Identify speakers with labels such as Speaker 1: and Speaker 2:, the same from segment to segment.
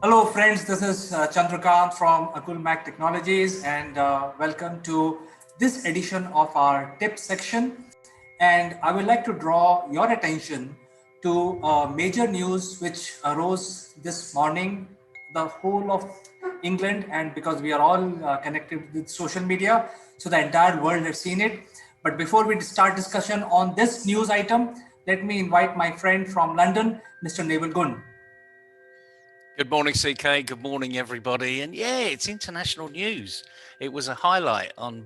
Speaker 1: Hello friends, this is Chandrakant from Akul Mac Technologies and welcome to this edition of our tip section. And I would like to draw your attention to major news which arose this morning, the whole of England, and because we are all connected with social media, so the entire world has seen it. But before we start discussion on this news item, let me invite my friend from London, Mr. Naval Gun.
Speaker 2: Good morning, CK. Good morning, everybody. And yeah, it's international news. It was a highlight on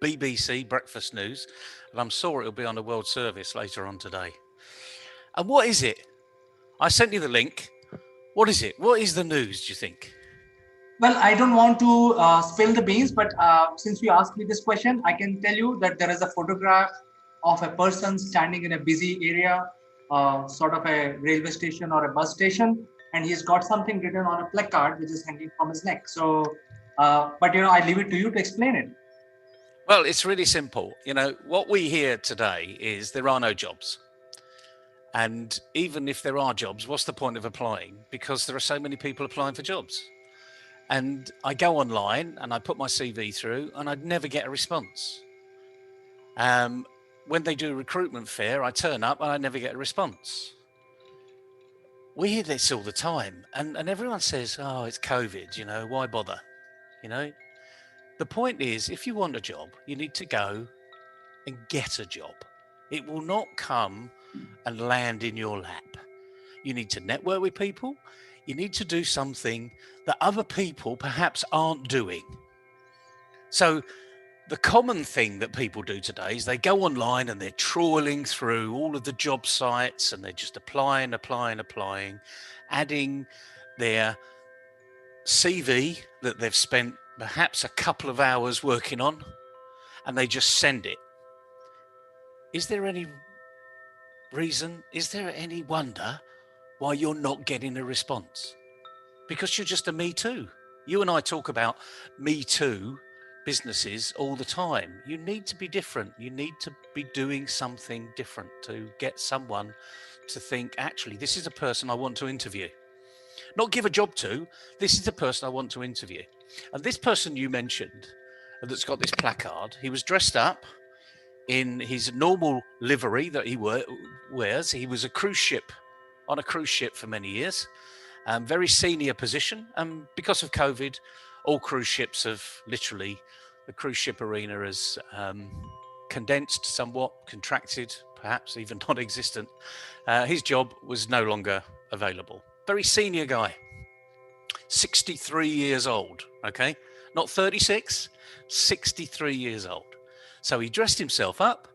Speaker 2: BBC Breakfast News, and I'm sure it'll be on the World Service later on today. And what is it? I sent you the link. What is it? What is the news, do you think?
Speaker 1: Well, I don't want to spill the beans, but since you asked me this question, I can tell you that there is a photograph of a person standing in a busy area, sort of a railway station or a bus station, and he's got something written on a placard which is hanging from his neck. So, but I leave it to you to explain it.
Speaker 2: Well, it's really simple. What we hear today is there are no jobs. And even if there are jobs, what's the point of applying? Because there are so many people applying for jobs. And I go online and I put my CV through and I'd never get a response. When they do a recruitment fair, I turn up and I never get a response. We hear this all the time, and everyone says, oh, it's COVID, why bother? The point is, if you want a job, you need to go and get a job. It will not come and land in your lap. You need to network with people. You need to do something that other people perhaps aren't doing. So the common thing that people do today is they go online and they're trawling through all of the job sites and they're just applying, adding their CV that they've spent perhaps a couple of hours working on, and they just send it. Is there any reason? Is there any wonder why you're not getting a response? Because you're just a Me Too. You and I talk about Me Too businesses all the time. You need to be different. You need to be doing something different to get someone to think, actually, this is a person I want to interview. Not give a job to, this is the person I want to interview. And this person you mentioned that's got this placard, he was dressed up in his normal livery that he wears. He was on a cruise ship for many years. Very senior position, and because of COVID, all cruise ships have literally, the cruise ship arena has condensed somewhat, contracted, perhaps even non-existent. His job was no longer available. Very senior guy, 63 years old, okay? Not 36, 63 years old. So he dressed himself up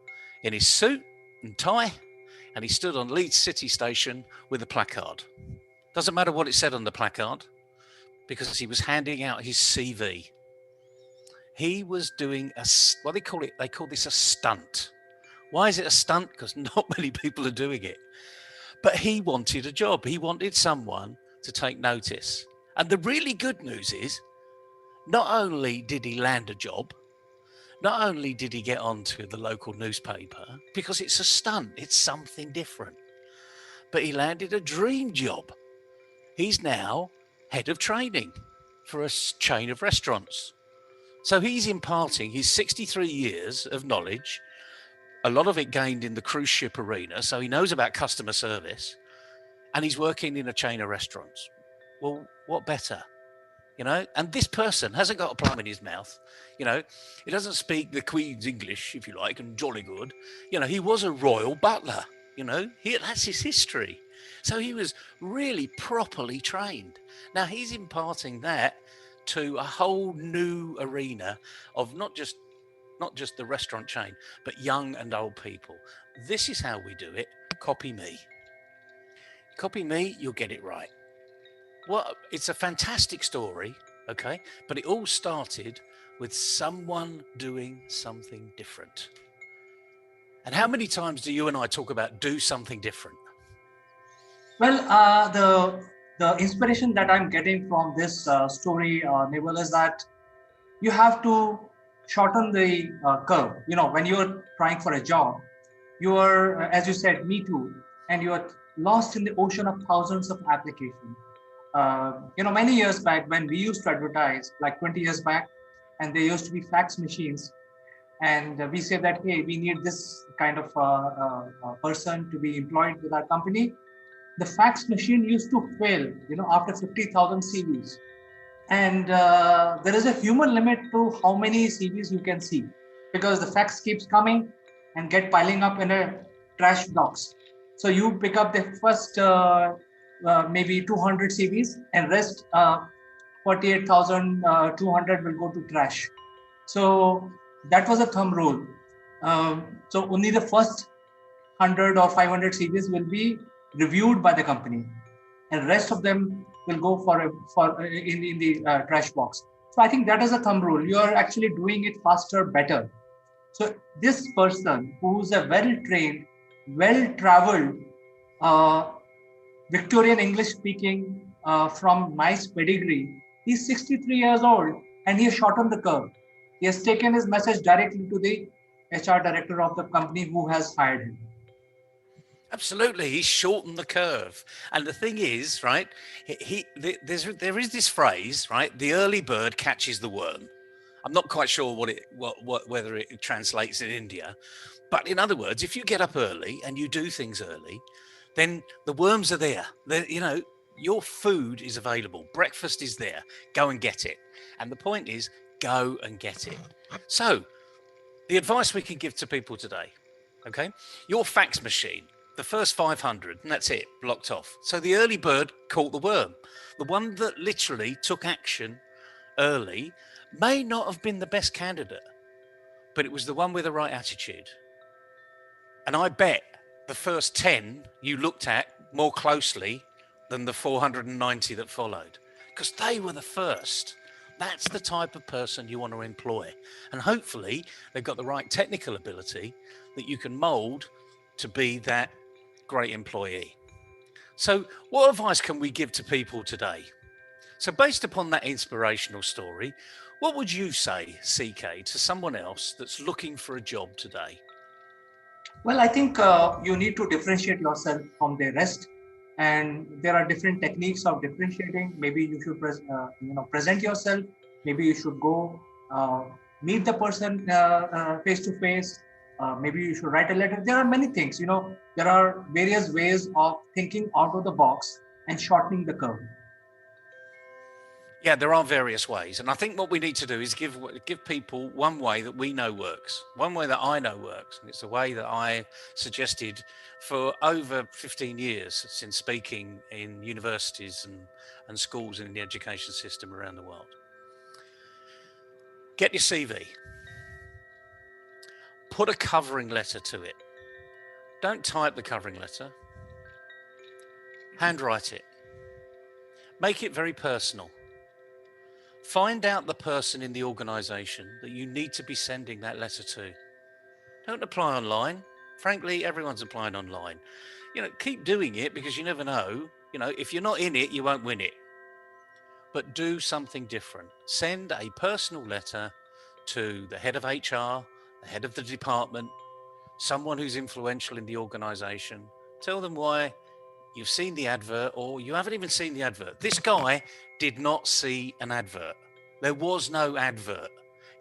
Speaker 2: in his suit and tie, and he stood on Leeds City Station with a placard. Doesn't matter what it said on the placard, because he was handing out his CV. He was doing they call this a stunt. Why is it a stunt? Because not many people are doing it. But he wanted a job. He wanted someone to take notice. And the really good news is, not only did he land a job, not only did he get onto the local newspaper, because it's a stunt, it's something different, but he landed a dream job. He's now head of training for a chain of restaurants. So he's imparting his 63 years of knowledge, a lot of it gained in the cruise ship arena, so he knows about customer service, and he's working in a chain of restaurants. Well, what better? And this person hasn't got a plum in his mouth. He doesn't speak the Queen's English, if you like, and jolly good. He was a royal butler. That's his history. So he was really properly trained. Now he's imparting that to a whole new arena of not just the restaurant chain, but young and old people. This is how we do it. Copy me. Copy me, you'll get it right. Well, it's a fantastic story, okay? But it all started with someone doing something different. And how many times do you and I talk about do something different?
Speaker 1: Well, the inspiration that I'm getting from this story, Naval, is that you have to shorten the curve. When you're trying for a job, you are, as you said, Me Too, and you are lost in the ocean of thousands of applications. Many years back when we used to advertise, like 20 years back, and there used to be fax machines, and we say that, hey, we need this kind of person to be employed with our company. The fax machine used to fail, after 50,000 CVs. And there is a human limit to how many CVs you can see, because the fax keeps coming and get piling up in a trash box. So you pick up the first maybe 200 CVs, and rest 48,200 will go to trash. So that was a thumb rule. So only the first 100 or 500 CVs will be reviewed by the company, and rest of them will go in the trash box. So I think that is a thumb rule. You are actually doing it faster, better. So this person who's a well-trained, well-traveled, uh, Victorian English speaking, from nice pedigree, he's 63 years old, and he has shortened the curve. He has taken his message directly to the HR director of the company who has hired him.
Speaker 2: Absolutely, he's shortened the curve. And the thing is, right, there is this phrase, right, the early bird catches the worm. I'm not quite sure whether it translates in India, but in other words, if you get up early and you do things early, then the worms are there. Your food is available. Breakfast is there. Go and get it. And the point is, go and get it. So the advice we can give to people today, okay, your fax machine, the first 500, and that's it, blocked off. So the early bird caught the worm. The one that literally took action early may not have been the best candidate, but it was the one with the right attitude. And I bet the first 10 you looked at more closely than the 490 that followed, because they were the first. That's the type of person you want to employ. And hopefully they've got the right technical ability that you can mold to be that great employee. So what advice can we give to people today? So based upon that inspirational story, what would you say, CK, to someone else that's looking for a job today?
Speaker 1: Well, I think you need to differentiate yourself from the rest, and there are different techniques of differentiating. Maybe you should present yourself. Maybe you should go meet the person face to face. Maybe you should write a letter. There are many things. There are various ways of thinking out of the box and shortening the curve.
Speaker 2: Yeah, there are various ways. And I think what we need to do is give people one way that we know works, one way that I know works. And it's a way that I suggested for over 15 years since speaking in universities and schools and in the education system around the world. Get your CV. Put a covering letter to it. Don't type the covering letter. Handwrite it. Make it very personal. Find out the person in the organization that you need to be sending that letter to. Don't apply online. Frankly, everyone's applying online. Keep doing it, because you never know. If you're not in it, you won't win it. But do something different. Send a personal letter to the head of HR, the head of the department, someone who's influential in the organization. Tell them why you've seen the advert, or you haven't even seen the advert. This guy did not see an advert. There was no advert.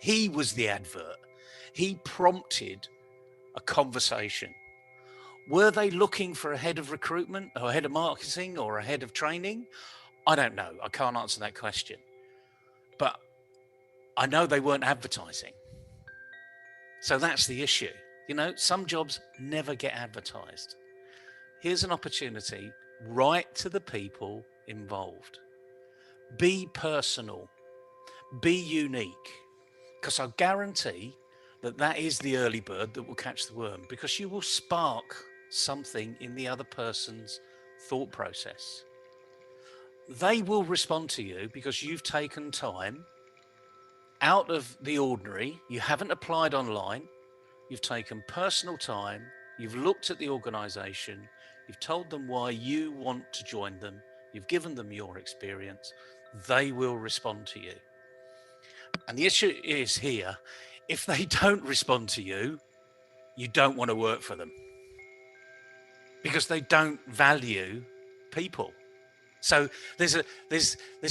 Speaker 2: He was the advert. He prompted a conversation. Were they looking for a head of recruitment or a head of marketing or a head of training? I don't know. I can't answer that question. But I know they weren't advertising. So that's the issue. Some jobs never get advertised. Here's an opportunity. Write to the people involved. Be personal. Be unique. Because I guarantee that is the early bird that will catch the worm, because you will spark something in the other person's thought process. They will respond to you because you've taken time out of the ordinary. You haven't applied online. You've taken personal time. You've looked at the organization. You've told them why you want to join them. You've given them your experience. They will respond to you. And the issue is here, if they don't respond to you, you don't want to work for them, because they don't value people. So there's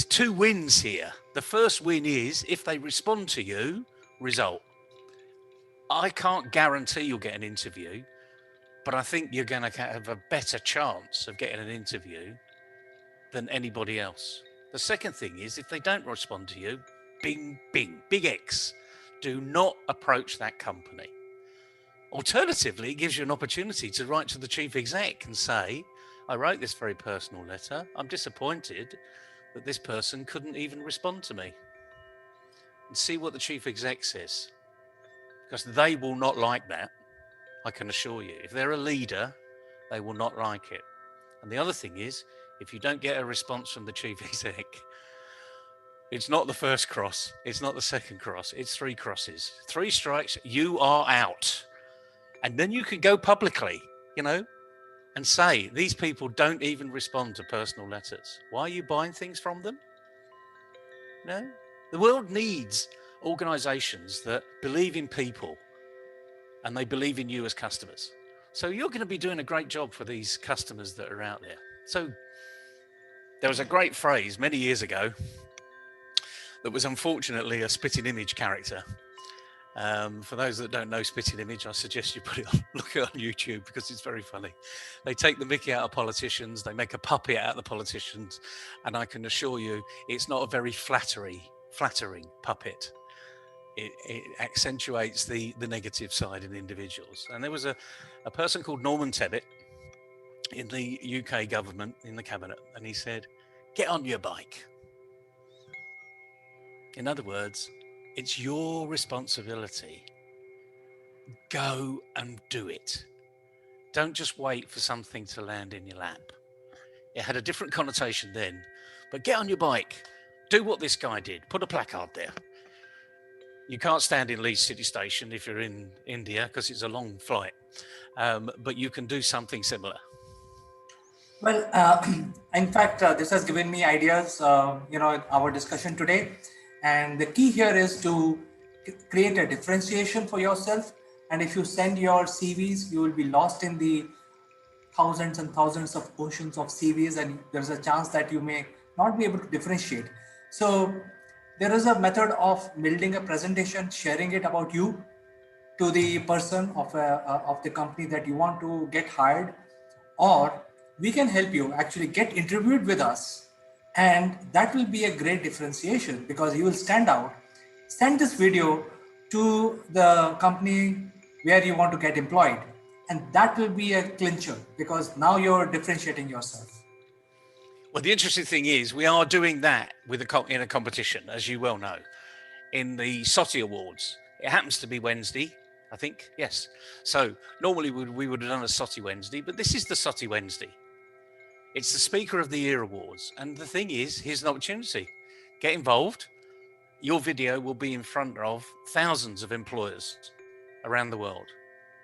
Speaker 2: two wins here. The first win is if they respond to you, result. I can't guarantee you'll get an interview, but I think you're going to have a better chance of getting an interview than anybody else. The second thing is if they don't respond to you, bing, bing, big X. Do not approach that company. Alternatively, it gives you an opportunity to write to the chief exec and say, I wrote this very personal letter. I'm disappointed that this person couldn't even respond to me. And see what the chief exec says. Because they will not like that, I can assure you. If they're a leader, they will not like it. And the other thing is, if you don't get a response from the chief exec, it's not the first cross, it's not the second cross, it's 3 crosses. 3 strikes, you are out. And then you can go publicly, and say, these people don't even respond to personal letters. Why are you buying things from them? No. The world needs organizations that believe in people and they believe in you as customers. So you're going to be doing a great job for these customers that are out there. So there was a great phrase many years ago that was unfortunately a spitting image character. For those that don't know spitting image, I suggest you look it on YouTube because it's very funny. They take the mickey out of politicians, they make a puppet out of the politicians, and I can assure you it's not a very flattering puppet. It accentuates the negative side in individuals. And there was a person called Norman Tebbit in the UK government, in the cabinet, and he said, get on your bike. In other words, it's your responsibility. Go and do it. Don't just wait for something to land in your lap. It had a different connotation then, but get on your bike. Do what this guy did. Put a placard there. You can't stand in Leeds City Station if you're in India because it's a long flight, but you can do something similar.
Speaker 1: Well, in fact, this has given me ideas, our discussion today. And the key here is to create a differentiation for yourself. And if you send your CVs, you will be lost in the thousands and thousands of oceans of CVs, and there's a chance that you may not be able to differentiate. So there is a method of building a presentation, sharing it about you to the person of the company that you want to get hired, or we can help you actually get interviewed with us, and that will be a great differentiation because you will stand out. Send this video to the company where you want to get employed, and that will be a clincher because now you're differentiating yourself.
Speaker 2: Well, the interesting thing is we are doing that in a competition, as you well know, in the SOTI Awards. It happens to be Wednesday, I think. Yes. So normally we would have done a SOTI Wednesday, but this is the SOTI Wednesday. It's the Speaker of the Year Awards. And the thing is, here's an opportunity. Get involved. Your video will be in front of thousands of employers around the world.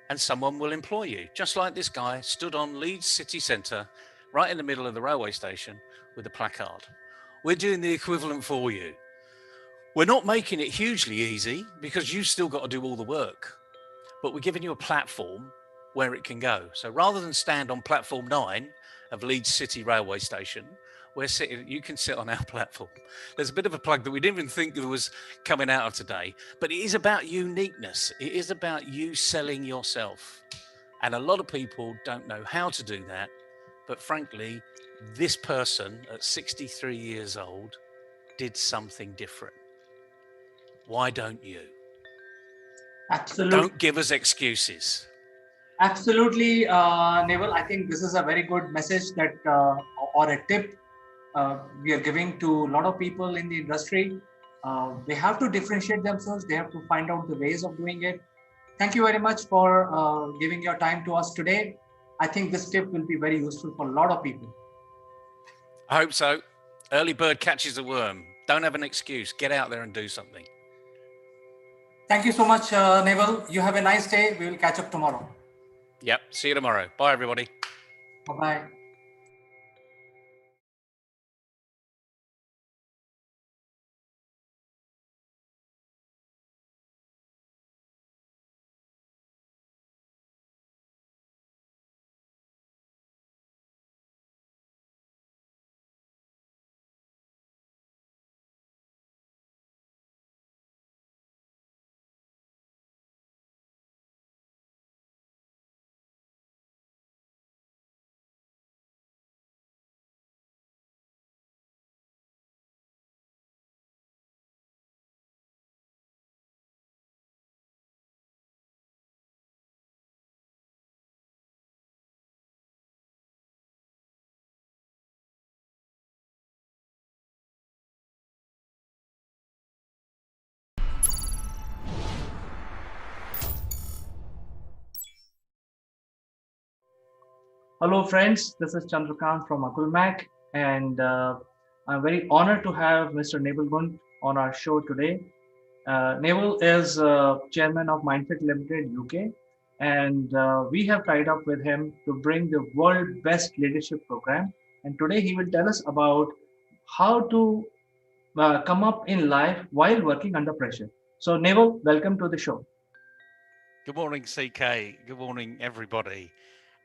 Speaker 2: And someone will employ you, just like this guy stood on Leeds City Centre, right in the middle of the railway station with a placard. We're doing the equivalent for you. We're not making it hugely easy because you've still got to do all the work, but we're giving you a platform where it can go. So rather than stand on platform 9 of Leeds City Railway Station, you can sit on our platform. There's a bit of a plug that we didn't even think there was coming out of today, but it is about uniqueness. It is about you selling yourself. And a lot of people don't know how to do that. But frankly, this person at 63 years old did something different. Why don't you?
Speaker 1: Absolutely.
Speaker 2: Don't give us excuses.
Speaker 1: Absolutely, Naval. I think this is a very good message that, or a tip we are giving to a lot of people in the industry. They have to differentiate themselves. They have to find out the ways of doing it. Thank you very much for giving your time to us today. I think this tip will be very useful for a lot of people.
Speaker 2: I hope so. Early bird catches the worm. Don't have an excuse. Get out there and do something.
Speaker 1: Thank you so much, Naval. You have a nice day. We will catch up tomorrow.
Speaker 2: Yep. See you tomorrow. Bye, everybody.
Speaker 1: Bye-bye. Hello, friends. This is Chandrakant from Akulmak, and I'm very honored to have Mr. Naval Gund on our show today. Naval is chairman of Mindfit Limited UK, and we have tied up with him to bring the world best leadership program. And today he will tell us about how to come up in life while working under pressure. So, Naval, welcome to the show.
Speaker 2: Good morning, CK. Good morning, everybody.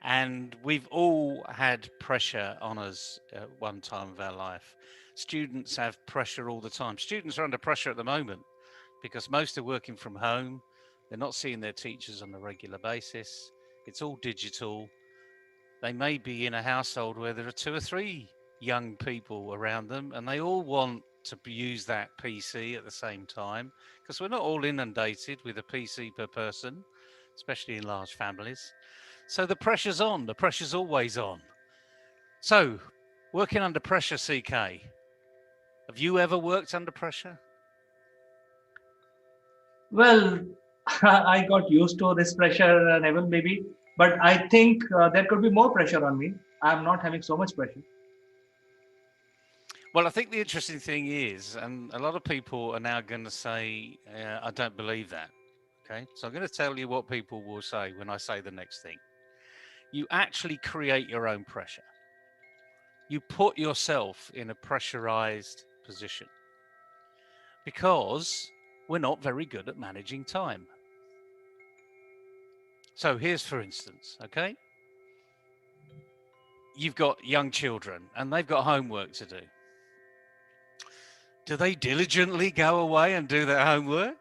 Speaker 2: And we've all had pressure on us at one time of our life. Students have pressure all the time. Students are under pressure at the moment because most are working from home. They're not seeing their teachers on a regular basis. It's all digital. They may be in a household where there are two or three young people around them and they all want to use that PC at the same time because we're not all inundated with a PC per person, especially in large families. So the pressure's on, the pressure's always on. So, working under pressure, CK, have you ever worked under pressure?
Speaker 1: Well, I got used to this pressure, Neville, maybe, but I think there could be more pressure on me. I'm not having so much pressure.
Speaker 2: Well, I think the interesting thing is, and a lot of people are now going to say, I don't believe that. Okay, so I'm going to tell you what people will say when I say the next thing. You actually create your own pressure. You put yourself in a pressurized position because we're not very good at managing time. So here's, for instance, okay, you've got young children and they've got homework to do. Do they diligently go away and do their homework?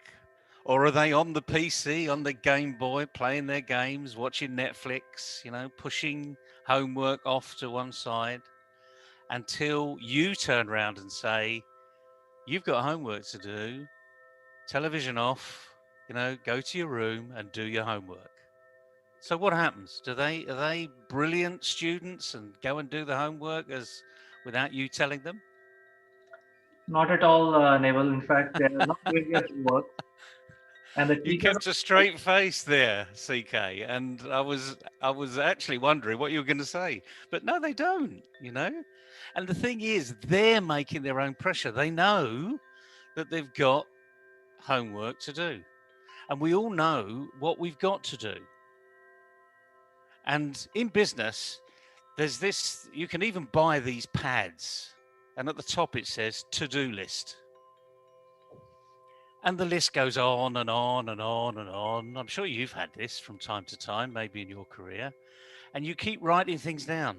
Speaker 2: Or are they on the PC, on the Game Boy, playing their games, watching Netflix, pushing homework off to one side until you turn around and say, you've got homework to do, television off, go to your room and do your homework. So what happens? Are they brilliant students and go and do the homework without you telling them?
Speaker 1: Not at all, Neville. In fact, they're not doing their homework, and the
Speaker 2: You
Speaker 1: teachers.
Speaker 2: kept a straight face there, CK, and I was actually wondering what you were going to say, but no, they don't. And the thing is, they're making their own pressure. They know that they've got homework to do, and we all know what we've got to do. And in business, there's this. You can even buy these pads, and at the top it says to-do list. And the list goes on and on and on and on. I'm sure you've had this from time to time, maybe in your career. And you keep writing things down.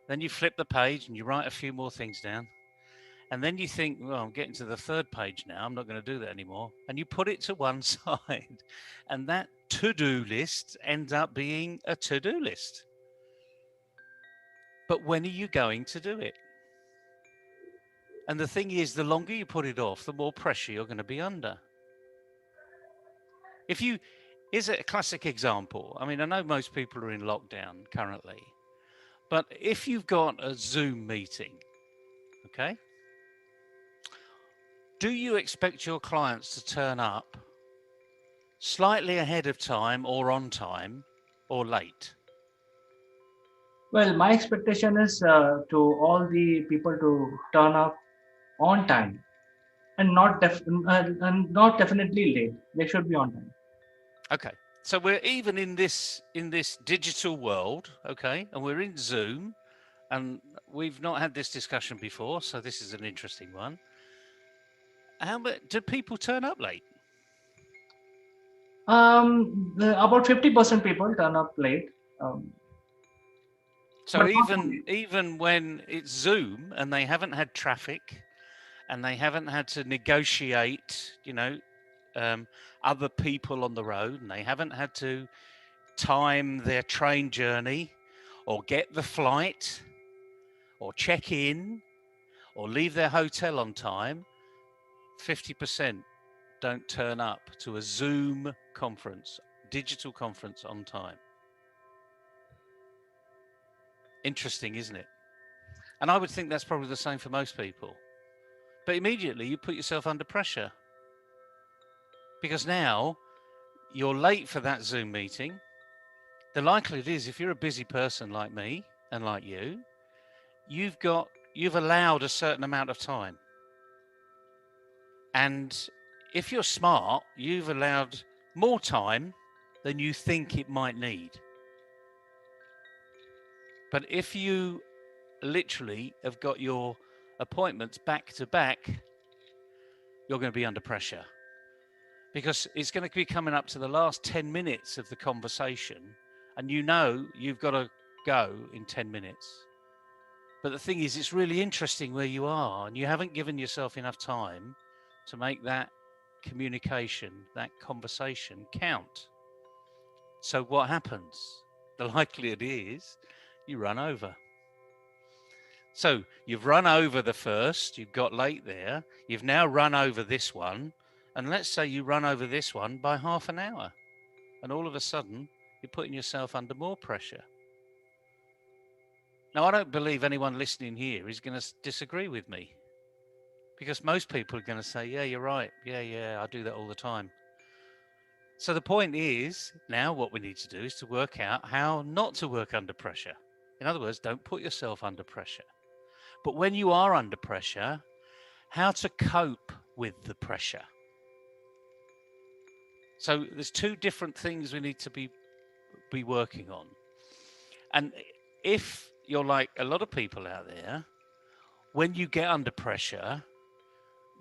Speaker 2: Then you flip the page and you write a few more things down. And then you think, well, I'm getting to the third page now. I'm not going to do that anymore. And you put it to one side. And that to-do list ends up being a to-do list. But when are you going to do it? And the thing is, the longer you put it off, the more pressure you're going to be under. Is it a classic example? I mean, I know most people are in lockdown currently, but if you've got a Zoom meeting, okay, do you expect your clients to turn up slightly ahead of time or on time or late?
Speaker 1: Well, my expectation is to all the people to turn up on time and not definitely late. They should be on time.
Speaker 2: Okay. So we're even in this digital world, okay, and we're in Zoom, and we've not had this discussion before, so this is an interesting one. Do people turn up late?
Speaker 1: About 50% people turn up late. Um,
Speaker 2: So
Speaker 1: but not too
Speaker 2: even when it's Zoom and they haven't had traffic and they haven't had to negotiate, other people on the road, and they haven't had to time their train journey or get the flight or check in or leave their hotel on time, 50% don't turn up to a Zoom conference, digital conference on time. Interesting, isn't it? And I would think that's probably the same for most people. But immediately you put yourself under pressure because now you're late for that Zoom meeting. The likelihood is, if you're a busy person like me and like you, you've allowed a certain amount of time. And if you're smart, you've allowed more time than you think it might need. But if you literally have got your appointments back to back, you're going to be under pressure, because it's going to be coming up to the last 10 minutes of the conversation, and you know you've got to go in 10 minutes. But the thing is, it's really interesting where you are, and you haven't given yourself enough time to make that communication, that conversation count. So what happens? The likelihood is you run over. So you've run over the first, you've got late there, you've now run over this one, and let's say you run over this one by half an hour, and all of a sudden you're putting yourself under more pressure. Now, I don't believe anyone listening here is going to disagree with me, because most people are going to say, yeah, you're right. Yeah, I do that all the time. So the point is, now what we need to do is to work out how not to work under pressure. In other words, don't put yourself under pressure. But when you are under pressure, how to cope with the pressure. So there's two different things we need to be working on. And if you're like a lot of people out there, when you get under pressure,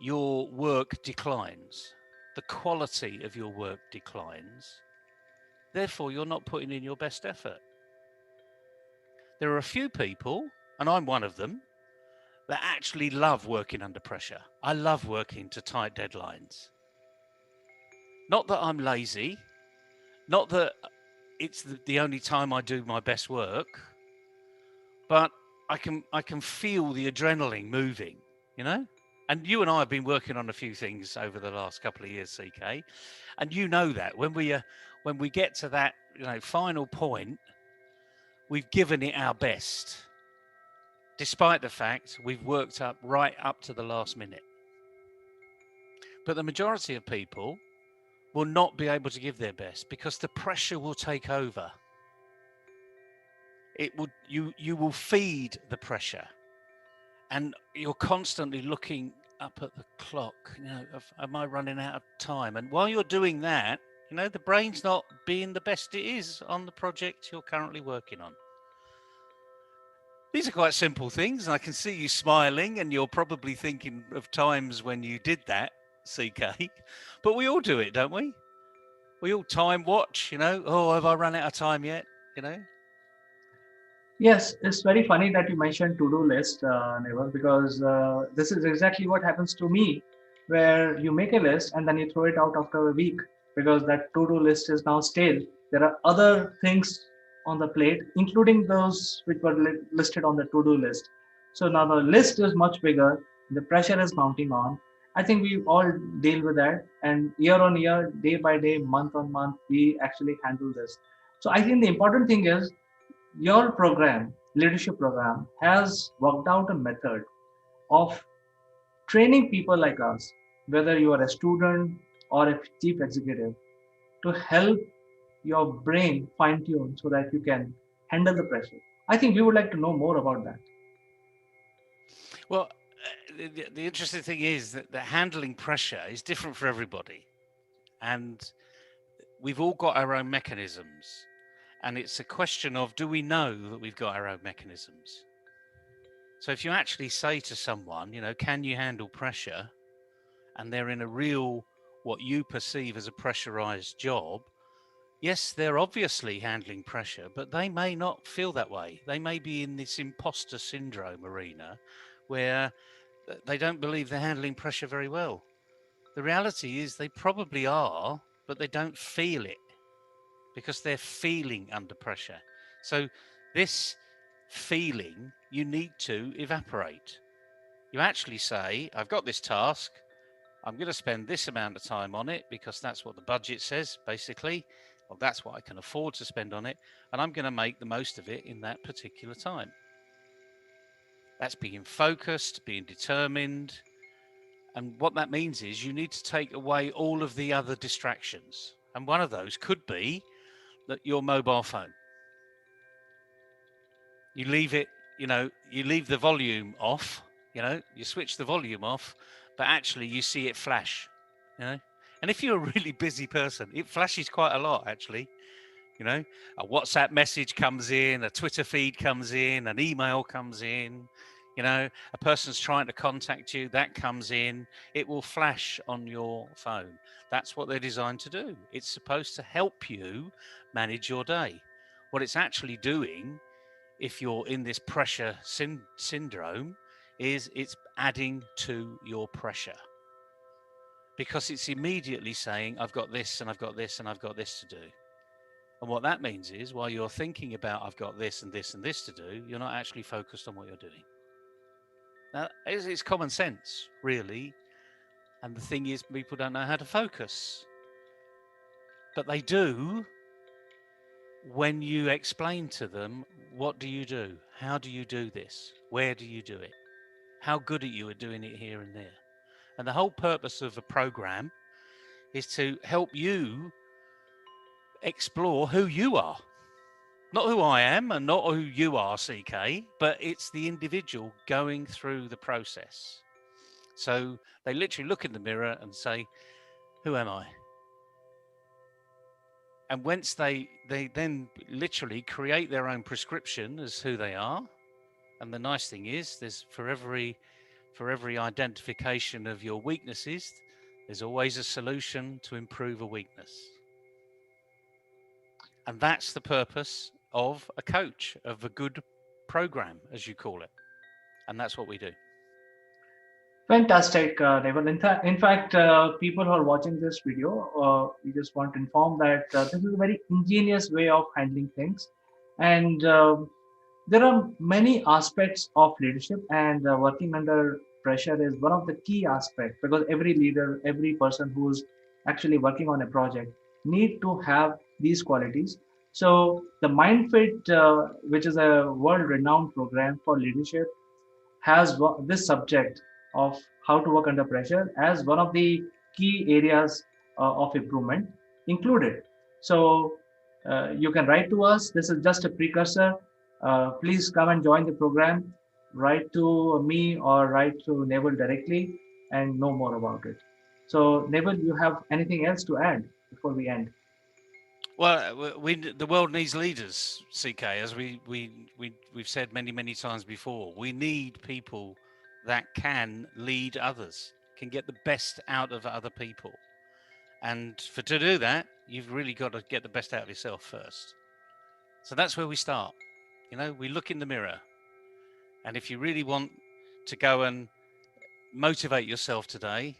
Speaker 2: your work declines. The quality of your work declines. Therefore, you're not putting in your best effort. There are a few people, and I'm one of them, that actually love working under pressure. I love working to tight deadlines. Not that I'm lazy, not that it's the only time I do my best work, but I can feel the adrenaline moving, you know? And you and I have been working on a few things over the last couple of years, CK, and you know that when we get to that, final point, we've given it our best, despite the fact we've worked up right up to the last minute. But the majority of people will not be able to give their best because the pressure will take over. You will feed the pressure, and you're constantly looking up at the clock. Am I running out of time? And while you're doing that, the brain's not being the best it is on the project you're currently working on. These are quite simple things, and I can see you smiling, and you're probably thinking of times when you did that, CK. But we all do it, don't we? We all time watch, oh, have I run out of time yet?
Speaker 1: Yes, it's very funny that you mentioned to-do list, Neval, because this is exactly what happens to me, where you make a list and then you throw it out after a week because that to-do list is now stale. There are other things on the plate, including those which were listed on the to-do list. So now the list is much bigger, the pressure is mounting on. I think we all deal with that, and year on year, day by day, month on month, we actually handle this. So I think the important thing is your program, leadership program, has worked out a method of training people like us, whether you are a student or a chief executive, to help your brain fine tune so that you can handle the pressure. I think we would like to know more about that.
Speaker 2: Well, the interesting thing is that handling pressure is different for everybody. And we've all got our own mechanisms. And it's a question of, do we know that we've got our own mechanisms? So if you actually say to someone, can you handle pressure? And they're in a real, what you perceive as a pressurized job, yes, they're obviously handling pressure, but they may not feel that way. They may be in this imposter syndrome arena where they don't believe they're handling pressure very well. The reality is they probably are, but they don't feel it because they're feeling under pressure. So this feeling you need to evaporate. You actually say, I've got this task. I'm going to spend this amount of time on it because that's what the budget says, basically. Well, that's what I can afford to spend on it. And I'm going to make the most of it in that particular time. That's being focused, being determined. And what that means is you need to take away all of the other distractions. And one of those could be that your mobile phone. You leave it, you leave the volume off, you switch the volume off, but actually you see it flash, And if you're a really busy person, it flashes quite a lot, actually. A WhatsApp message comes in, a Twitter feed comes in, an email comes in, a person's trying to contact you, that comes in, it will flash on your phone. That's what they're designed to do. It's supposed to help you manage your day. What it's actually doing, if you're in this pressure syndrome, is it's adding to your pressure, because it's immediately saying, I've got this and I've got this and I've got this to do. And what that means is, while you're thinking about I've got this and this and this to do, you're not actually focused on what you're doing. Now, it's common sense, really. And the thing is, people don't know how to focus. But they do when you explain to them, what do you do? How do you do this? Where do you do it? How good are you at doing it here and there? And the whole purpose of a program is to help you explore who you are. Not who I am and not who you are, CK, but it's the individual going through the process. So they literally look in the mirror and say, who am I? And once they then literally create their own prescription as who they are. And the nice thing is, there's for every identification of your weaknesses, there's always a solution to improve a weakness. And that's the purpose of a coach, of a good program, as you call it. And that's what we do.
Speaker 1: Fantastic, Neville. In fact, people who are watching this video, we just want to inform that this is a very ingenious way of handling things. And there are many aspects of leadership, and working under pressure is one of the key aspects, because every leader, every person who's actually working on a project need to have these qualities. So the MindFit, which is a world-renowned program for leadership, has this subject of how to work under pressure as one of the key areas of improvement included. So you can write to us. This is just a precursor. Please come and join the program. Write to me or write to Neville directly and know more about it. So Neville, you have anything else to add before we end?
Speaker 2: Well, the world needs leaders, CK, as we've said many times before. We need people that can lead others, can get the best out of other people. And to do that, you've really got to get the best out of yourself first. So that's where we start. We look in the mirror. And if you really want to go and motivate yourself today,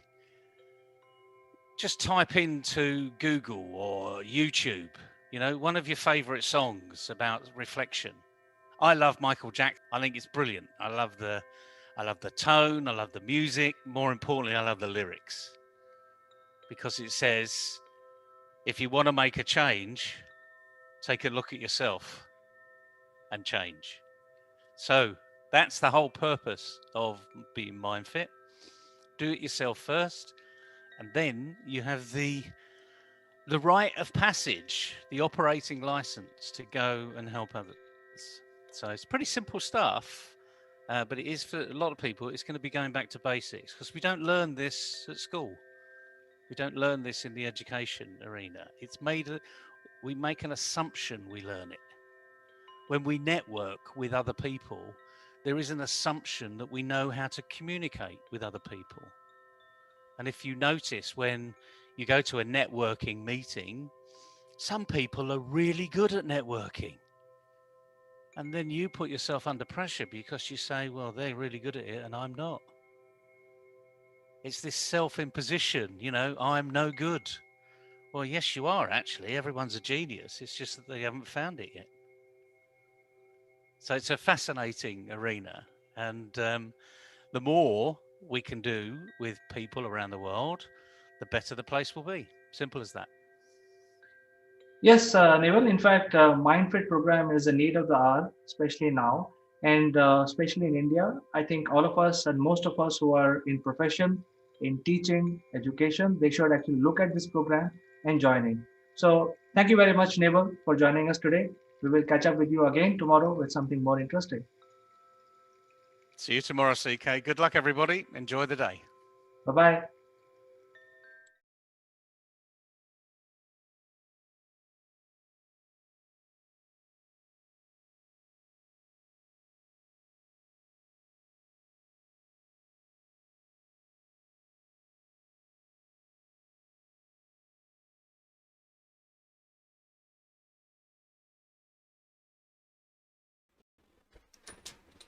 Speaker 2: just type into Google or YouTube, one of your favorite songs about reflection. I love Michael Jackson. I think it's brilliant. I love the tone. I love the music. More importantly, I love the lyrics, because it says, if you want to make a change, take a look at yourself and change. So that's the whole purpose of being MindFit. Do it yourself first. And then you have the rite of passage, the operating license to go and help others. So it's pretty simple stuff, but it is for a lot of people, it's going to be going back to basics, because we don't learn this at school. We don't learn this in the education arena. We make an assumption we learn it. When we network with other people, there is an assumption that we know how to communicate with other people. And if you notice, when you go to a networking meeting, some people are really good at networking. And then you put yourself under pressure because you say, well, they're really good at it and I'm not. It's this self-imposition, I'm no good. Well, yes, you are, actually. Everyone's a genius. It's just that they haven't found it yet. So it's a fascinating arena. And the more we can do with people around the world, the better the place will be. Simple as that.
Speaker 1: Yes, Neville. In fact, MindFit program is a need of the hour, especially now, and especially in India. I think all of us and most of us who are in profession, in teaching, education, they should actually look at this program and join in. So thank you very much, Nebel, for joining us today. We will catch up with you again tomorrow with something more interesting.
Speaker 2: See you tomorrow, CK. Good luck, everybody. Enjoy the day.
Speaker 1: Bye-bye.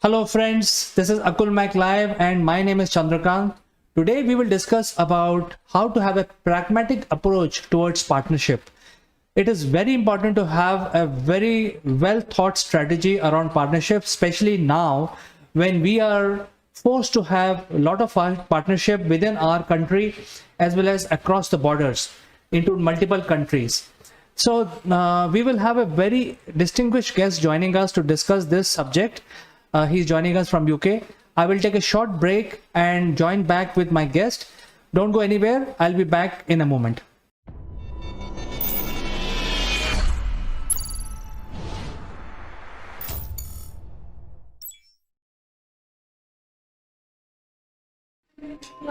Speaker 1: Hello friends, this is Akul Mac Live and my name is Chandrakant. Today we will discuss about how to have a pragmatic approach towards partnership. It is very important to have a very well thought strategy around partnership, especially now when we are forced to have a lot of partnership within our country as well as across the borders into multiple countries. So we will have a very distinguished guest joining us to discuss this subject. He's joining us from UK. I will take a short break and join back with my guest. Don't go anywhere. I'll be back in a moment.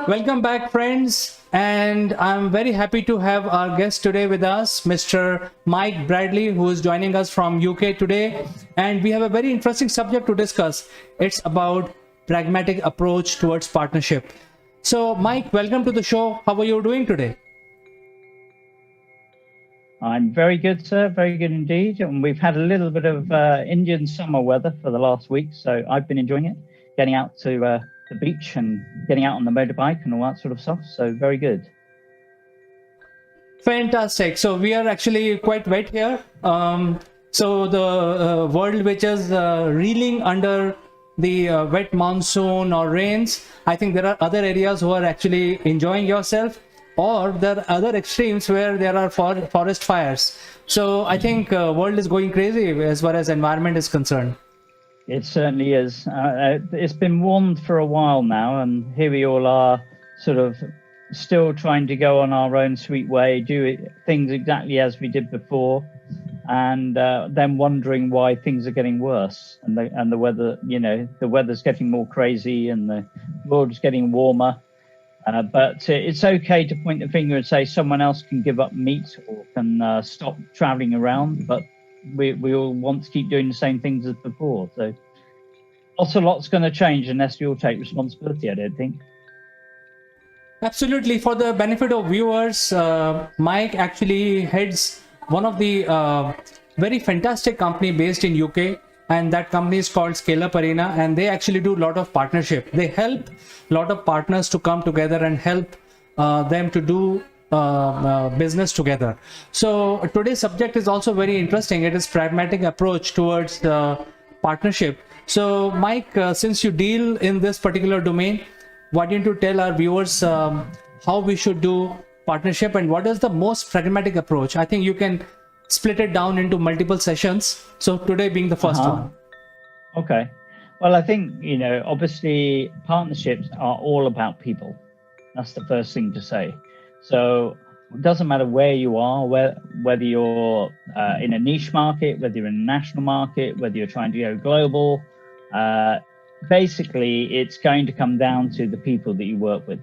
Speaker 1: Welcome back, friends, and I'm very happy to have our guest today with us, Mr. Mike Bradley, who is joining us from UK today, and we have a very interesting subject to discuss. It's about pragmatic approach towards partnership. So, Mike, welcome to the show. How are you doing today?
Speaker 3: I'm very good, sir. Very good indeed. And we've had a little bit of Indian summer weather for the last week, so I've been enjoying it, getting out to the beach and getting out on the motorbike and all that sort of stuff. So very good.
Speaker 1: Fantastic. So we are actually quite wet here. So the world which is reeling under the wet monsoon or rains, I think there are other areas who are actually enjoying yourself, or there are other extremes where there are forest fires. So I think world is going crazy as far as environment is concerned.
Speaker 3: It certainly is. It's been warmed for a while now, and here we all are, sort of still trying to go on our own sweet way, do things exactly as we did before, and then wondering why things are getting worse, and the weather, the weather's getting more crazy, and the world's getting warmer. But it's okay to point the finger and say someone else can give up meat or can stop traveling around, but we all want to keep doing the same things as before. So not a lot's going to change unless we all take responsibility, I don't think.
Speaker 1: Absolutely. For the benefit of viewers, Mike actually heads one of the very fantastic company based in UK, and that company is called Scale Up Arena, and they actually do a lot of partnership. They help a lot of partners to come together and help them to do business together. So today's subject is also very interesting. It is pragmatic approach towards partnership. So Mike, since you deal in this particular domain, why don't you tell our viewers how we should do partnership and what is the most pragmatic approach? I think you can split it down into multiple sessions. So today being the first one.
Speaker 3: Okay. Well, I think, obviously partnerships are all about people. That's the first thing to say. So it doesn't matter where you are, whether you're in a niche market, whether you're in a national market, whether you're trying to go global, basically it's going to come down to the people that you work with.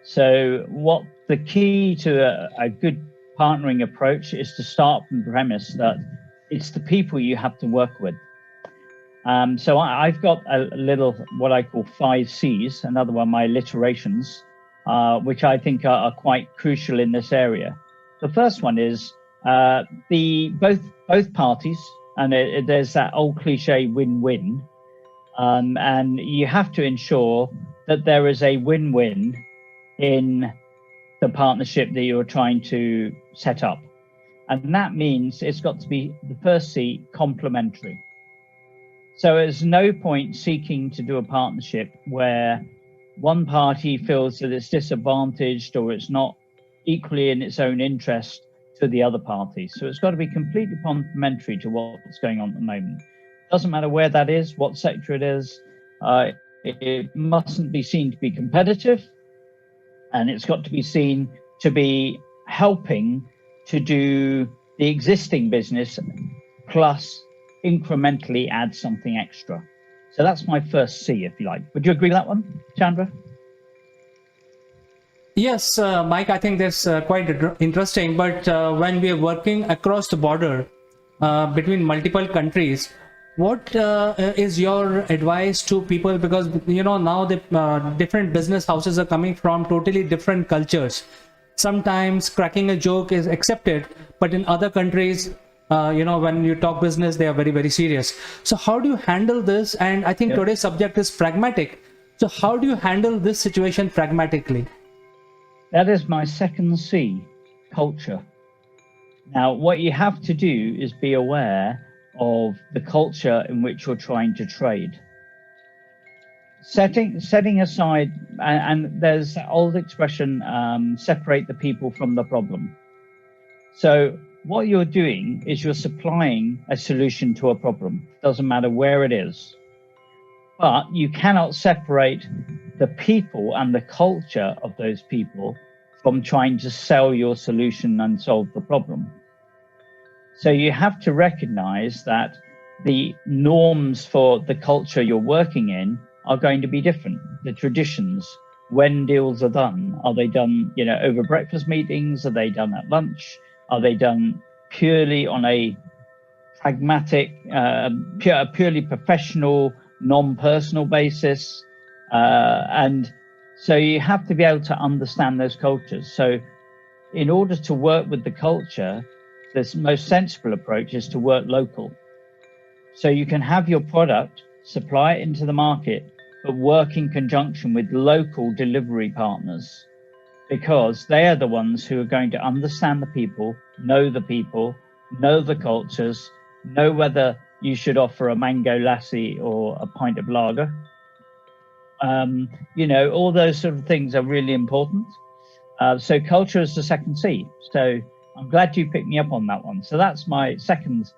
Speaker 3: So what the key to a good partnering approach is to start from the premise that it's the people you have to work with. So I've got a little, what I call 5 C's, another one, my alliterations, which I think are quite crucial in this area. The first one is both parties, and there's that old cliche win-win, and you have to ensure that there is a win-win in the partnership that you're trying to set up. And that means it's got to be, the first C, complementary. So there's no point seeking to do a partnership where one party feels that it's disadvantaged or it's not equally in its own interest to the other party. So it's got to be completely complementary to what's going on at the moment. Doesn't matter where that is, what sector it is. It mustn't be seen to be competitive, and it's got to be seen to be helping to do the existing business plus incrementally add something extra. So that's my first C, if you like. Would you agree with that one, Chandra?
Speaker 1: Yes, Mike, I think that's quite interesting. But when we are working across the border between multiple countries, what is your advice to people? Because, you know, now the different business houses are coming from totally different cultures. Sometimes cracking a joke is accepted, but in other countries, you know, when you talk business, they are very, very serious. So how do you handle this? And I think today's subject is pragmatic. So how do you handle this situation pragmatically?
Speaker 3: That is my second C, culture. Now, what you have to do is be aware of the culture in which you're trying to trade. Setting aside, and there's that old expression, separate the people from the problem. So what you're doing is you're supplying a solution to a problem. Doesn't matter where it is. But you cannot separate the people and the culture of those people from trying to sell your solution and solve the problem. So you have to recognize that the norms for the culture you're working in are going to be different. The traditions, when deals are done, are they done, you know, over breakfast meetings? Are they done at lunch? Are they done purely on a pragmatic, purely professional, non-personal basis? And so you have to be able to understand those cultures. So in order to work with the culture, the most sensible approach is to work local. So you can have your product, supply it into the market, but work in conjunction with local delivery partners, because they are the ones who are going to understand the people, know the cultures, know whether you should offer a mango lassi or a pint of lager. You know, all those sort of things are really important. So culture is the second C. So I'm glad you picked me up on that one. So that's my second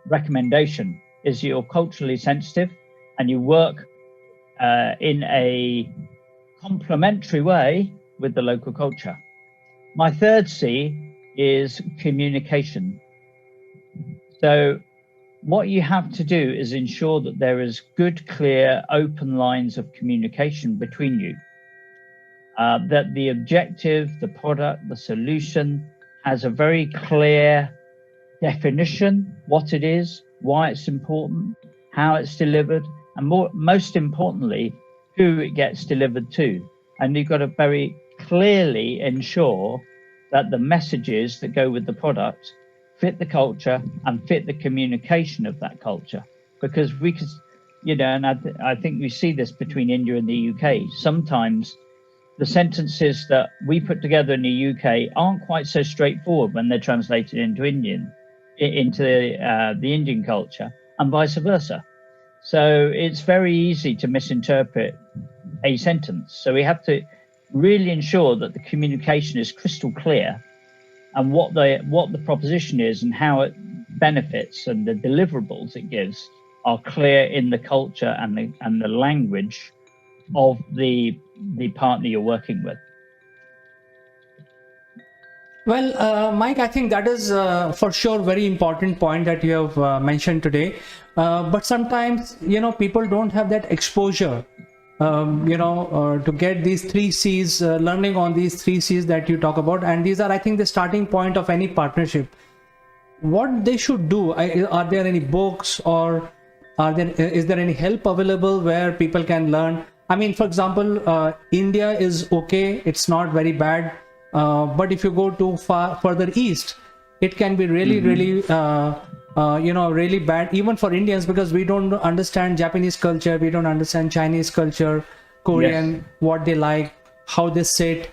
Speaker 3: recommendation, is you're culturally sensitive and you work in a complementary way with the local culture. My third C is communication. So what you have to do is ensure that there is good, clear, open lines of communication between you. That the objective, the product, the solution has a very clear definition, what it is, why it's important, how it's delivered, and most importantly, who it gets delivered to. And you've got to very clearly ensure that the messages that go with the product fit the culture and fit the communication of that culture. Because we could, you know, and I think we see this between India and the UK. Sometimes the sentences that we put together in the UK aren't quite so straightforward when they're translated into the Indian culture, and vice versa. So it's very easy to misinterpret a sentence. So we have to really ensure that the communication is crystal clear, and what the proposition is and how it benefits and the deliverables it gives are clear in the culture and the language of the partner you're working with.
Speaker 1: Well, Mike, I think that is for sure very important point that you have mentioned today. But sometimes, you know, people don't have that exposure, you know, to get these 3 C's, learning on these 3 C's that you talk about. And these are, I think, the starting point of any partnership. What they should do, are there any books, or is there any help available where people can learn? I mean, for example, India is okay, it's not very bad. But if you go too further east, it can be really, really, you know, really bad, even for Indians, because we don't understand Japanese culture, we don't understand Chinese culture, Korean, what they like, how they sit.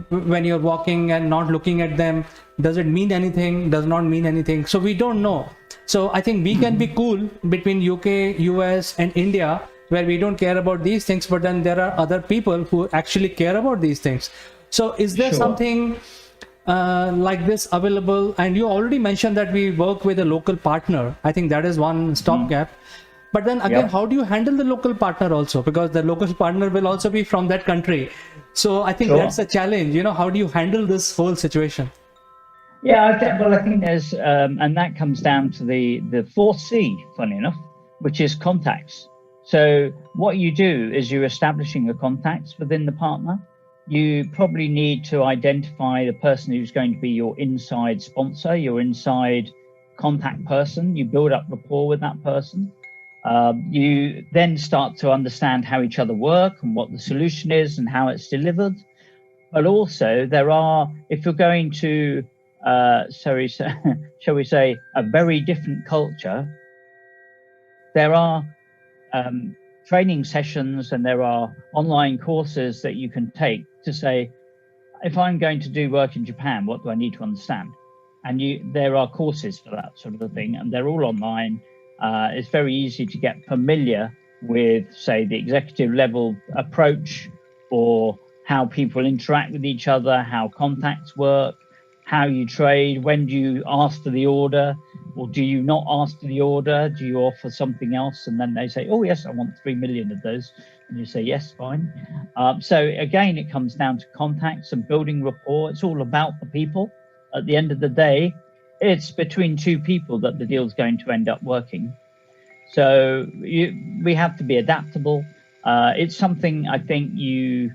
Speaker 1: When you're walking and not looking at them, does it mean anything? Does not mean anything. So we don't know. So I think we can be cool between UK, US, and India, where we don't care about these things, but then there are other people who actually care about these things. So is there something like this available? And you already mentioned that we work with a local partner. I think that is one stopgap. But then again, how do you handle the local partner also? Because the local partner will also be from that country. So I think that's a challenge. You know, how do you handle this whole situation?
Speaker 3: Yeah, I think there's, and that comes down to the fourth C, funny enough, which is contacts. So what you do is you're establishing the contacts within the partner. You probably need to identify the person who's going to be your inside sponsor, your inside contact person. You build up rapport with that person. You then start to understand how each other work and what the solution is and how it's delivered. But also there are, if you're going to, shall we say, a very different culture, there are training sessions and there are online courses that you can take to say, if I'm going to do work in Japan, what do I need to understand? And there are courses for that sort of thing, and they're all online. It's very easy to get familiar with, say, the executive level approach, or how people interact with each other, how contacts work, how you trade, when do you ask for the order, or do you not ask for the order? Do you offer something else? And then they say, oh, yes, I want 3 million of those. And you say, yes, fine. So again, it comes down to contacts and building rapport. It's all about the people. At the end of the day, it's between two people that the deal's going to end up working. So we have to be adaptable. It's something I think you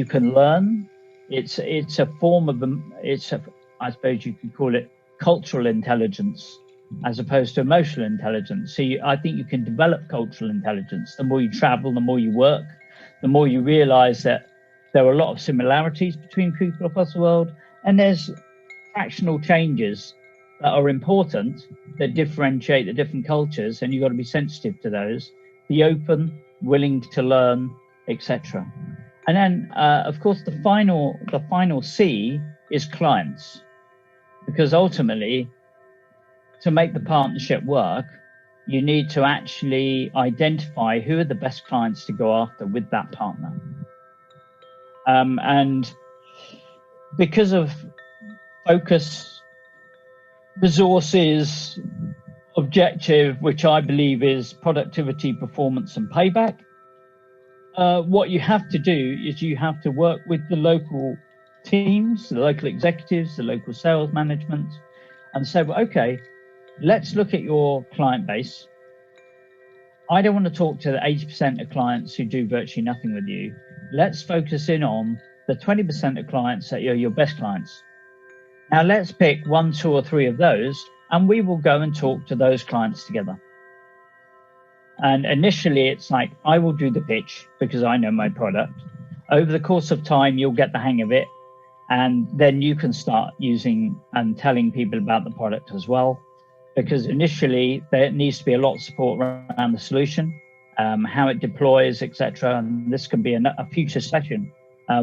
Speaker 3: can learn. It's a form of, I suppose you could call it cultural intelligence as opposed to emotional intelligence. So I think you can develop cultural intelligence. The more you travel, the more you work, the more you realize that there are a lot of similarities between people across the world, and there's fractional changes that are important, that differentiate the different cultures, and you've got to be sensitive to those, be open, willing to learn, etc. And then, of course, the final C is clients, because ultimately, to make the partnership work, you need to actually identify who are the best clients to go after with that partner. And because of focus, resources, objective, which I believe is productivity, performance, and payback, what you have to do is you have to work with the local teams, the local executives, the local sales management, and say, well, okay, let's look at your client base. I don't want to talk to the 80% of clients who do virtually nothing with you. Let's focus in on the 20% of clients that are your best clients. Now let's pick 1, 2, or 3 of those, and we will go and talk to those clients together. And initially it's like, I will do the pitch because I know my product. Over the course of time, you'll get the hang of it. And then you can start using and telling people about the product as well. Because initially there needs to be a lot of support around the solution, how it deploys, etc. And this can be a future session.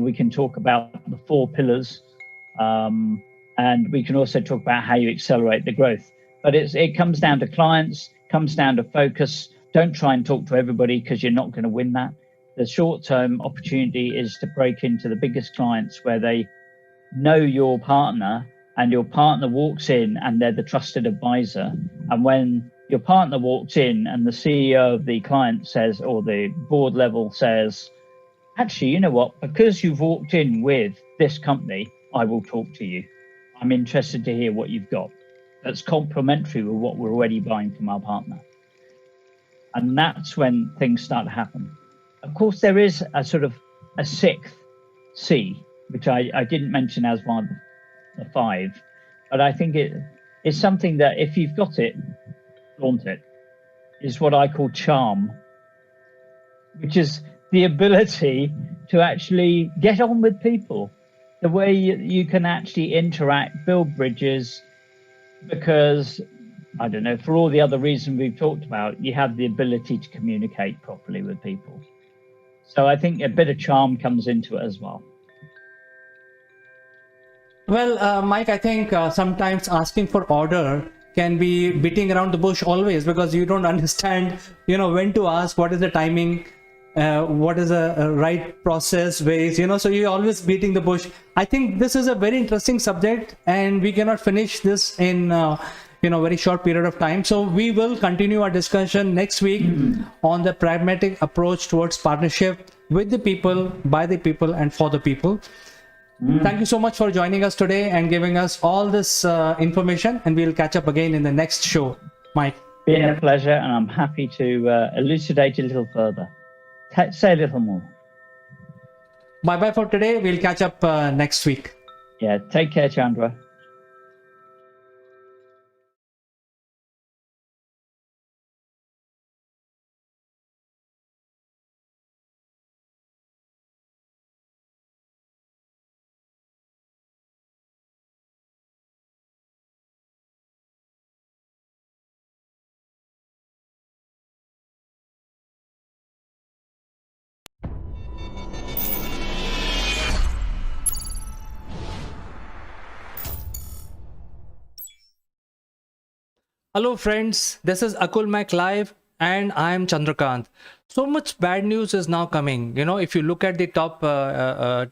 Speaker 3: We can talk about the 4 pillars, and we can also talk about how you accelerate the growth. But it comes down to clients, comes down to focus. Don't try and talk to everybody because you're not going to win that. The short-term opportunity is to break into the biggest clients where they know your partner, and your partner walks in and they're the trusted advisor. And when your partner walks in and the CEO of the client says, or the board level says, actually, you know what, because you've walked in with this company, I will talk to you. I'm interested to hear what you've got. That's complementary with what we're already buying from our partner. And that's when things start to happen. Of course, there is a sort of a 6th C, which I didn't mention as one of the 5, but I think it's something that if you've got it, flaunt it, is what I call charm, which is the ability to actually get on with people, the way you can actually interact, build bridges, because, I don't know, for all the other reasons we've talked about, you have the ability to communicate properly with people. So I think a bit of charm comes into it as well.
Speaker 4: Well, Mike, I think sometimes asking for order can be beating around the bush always, because you don't understand, when to ask, what is the timing, what is a right process, ways, so you're always beating the bush. I think this is a very interesting subject, and we cannot finish this in, very short period of time. So we will continue our discussion next week on the pragmatic approach towards partnership with the people, by the people, and for the people. Thank you so much for joining us today and giving us all this information. And we'll catch up again in the next show, Mike.
Speaker 3: Been a pleasure, and I'm happy to elucidate a little further. Say a little more.
Speaker 4: Bye-bye for today. We'll catch up next week.
Speaker 3: Yeah, take care, Chandra.
Speaker 4: Hello friends, this is Akul Mac Live and I am Chandrakant. So much bad news is now coming. If you look at the top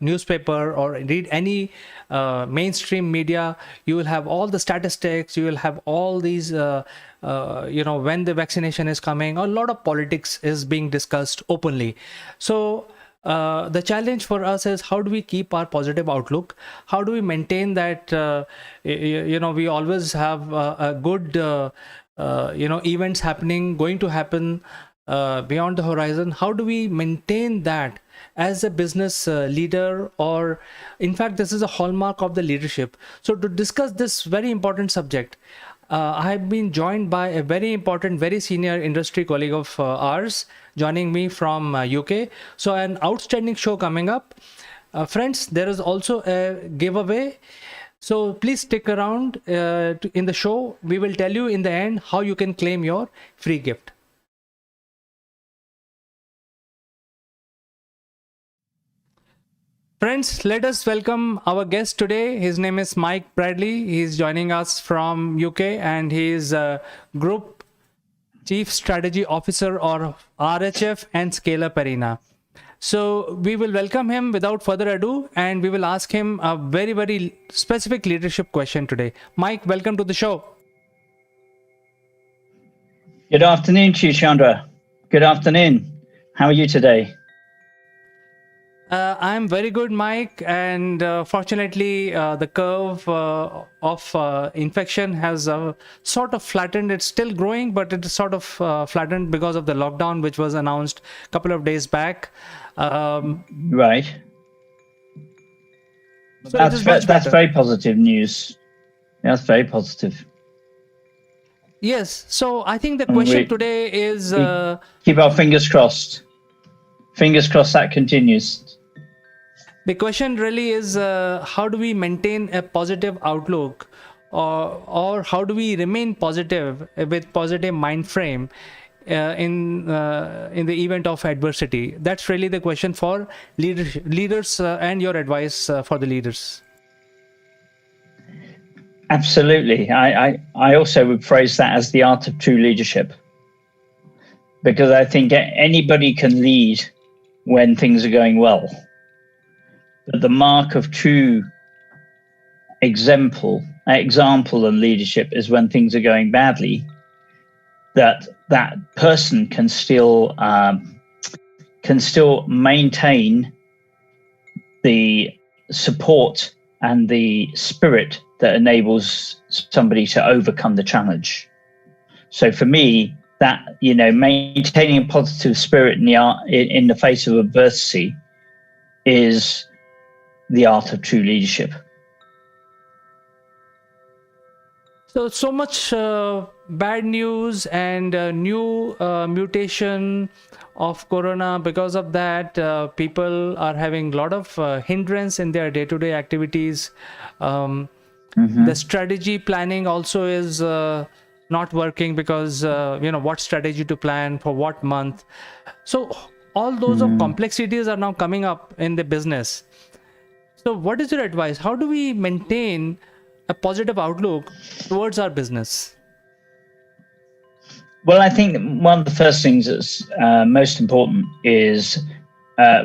Speaker 4: newspaper or read any mainstream media, you will have all the statistics, you will have all these, when the vaccination is coming, a lot of politics is being discussed openly. So the challenge for us is, how do we keep our positive outlook? How do we maintain that, we always have a good, events going to happen beyond the horizon? How do we maintain that as a business leader? Or in fact, this is a hallmark of the leadership. So to discuss this very important subject, I have been joined by a very important, very senior industry colleague of ours, joining me from UK. So an outstanding show coming up. Friends, there is also a giveaway. So please stick around in the show. We will tell you in the end how you can claim your free gift. Friends, let us welcome our guest today. His name is Mike Bradley. He is joining us from UK and he is Group Chief Strategy Officer of RHF and Scale Up Arena. So we will welcome him without further ado and we will ask him a very, very specific leadership question today. Mike, welcome to the show.
Speaker 3: Good afternoon to you, Chandra. Good afternoon. How are you today?
Speaker 4: I'm very good, Mike, and fortunately the curve of infection has sort of flattened. It's still growing, but it is sort of flattened because of the lockdown which was announced a couple of days back.
Speaker 3: Right.
Speaker 4: So
Speaker 3: that's very positive news. That's very positive.
Speaker 4: Yes, so I think the question today is...
Speaker 3: keep our fingers crossed. Fingers crossed that continues.
Speaker 4: The question really is, how do we maintain a positive outlook, or how do we remain positive with positive mind frame in the event of adversity? That's really the question for leaders and your advice for the leaders.
Speaker 3: Absolutely. I also would phrase that as the art of true leadership, because I think anybody can lead when things are going well. But the mark of true example and leadership is when things are going badly, that person can still maintain the support and the spirit that enables somebody to overcome the challenge. So for me, that, maintaining a positive spirit in the face of adversity is the art of true leadership.
Speaker 4: So much bad news and new mutation of corona. Because of that, people are having a lot of hindrance in their day-to-day activities. The strategy planning also is not working because what strategy to plan for what month. So all those of complexities are now coming up in the business. So what is your advice? How do we maintain a positive outlook towards our business?
Speaker 3: Well, I think one of the first things that's most important is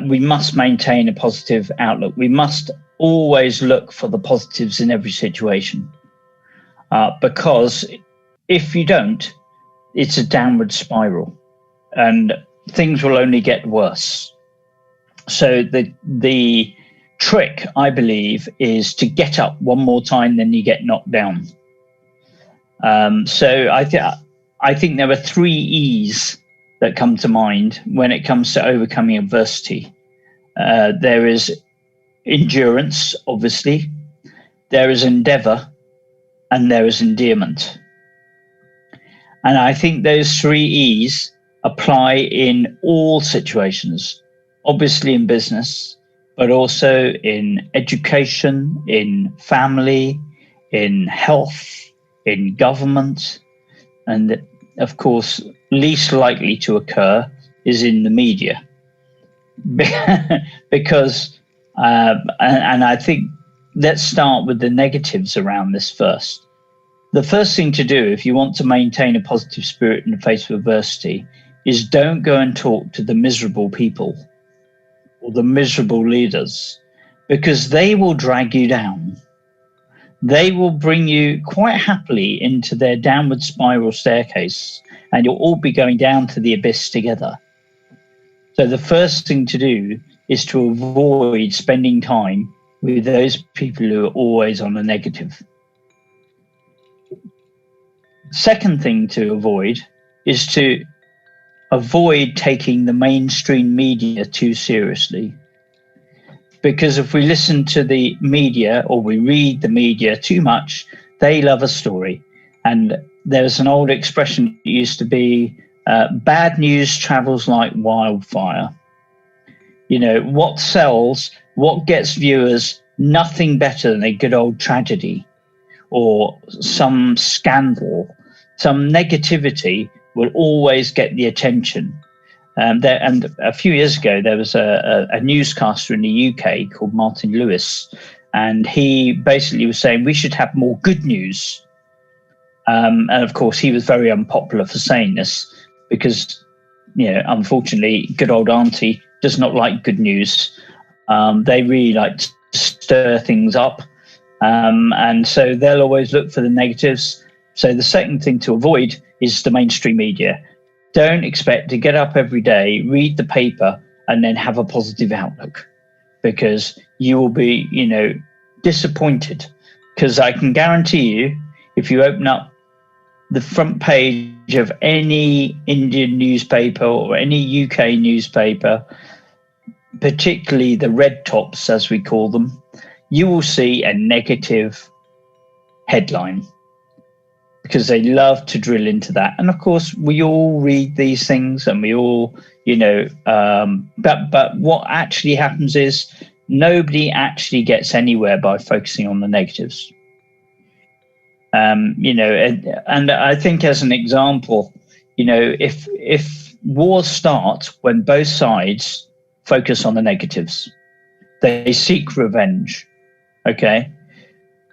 Speaker 3: we must maintain a positive outlook. We must always look for the positives in every situation, because if you don't, it's a downward spiral and things will only get worse. So the trick, I believe, is to get up one more time than you get knocked down. So I think there are 3 E's that come to mind when it comes to overcoming adversity. There is endurance, obviously. There is endeavor, and there is endearment. And I think those 3 E's apply in all situations, obviously in business, but also in education, in family, in health, in government, and of course, least likely to occur is in the media. Because, and I think, let's start with the negatives around this first. The first thing to do if you want to maintain a positive spirit in the face of adversity is don't go and talk to the miserable people or the miserable leaders, because they will drag you down. They will bring you quite happily into their downward spiral staircase, and you'll all be going down to the abyss together. So the first thing to do is to avoid spending time with those people who are always on the negative. Second thing to avoid is to avoid taking the mainstream media too seriously. Because if we listen to the media or we read the media too much, they love a story. And there's an old expression that used to be, bad news travels like wildfire. You know, what sells, what gets viewers, nothing better than a good old tragedy or some scandal. Some negativity will always get the attention. And a few years ago, there was a newscaster in the UK called Martin Lewis, and he basically was saying we should have more good news. And of course, he was very unpopular for saying this because, you know, unfortunately, good old auntie does not like good news. They really like to stir things up. And so they'll always look for the negatives. So the second thing to avoid is the mainstream media. Don't expect to get up every day, read the paper, and then have a positive outlook, because you will be, you know, disappointed. Because I can guarantee you, if you open up the front page of any Indian newspaper or any UK newspaper, particularly the red tops, as we call them, you will see a negative headline, because they love to drill into that. And of course, we all read these things and we all, you know, but what actually happens is nobody actually gets anywhere by focusing on the negatives. You know, and I think as an example, you know, if wars start when both sides focus on the negatives, they seek revenge, okay?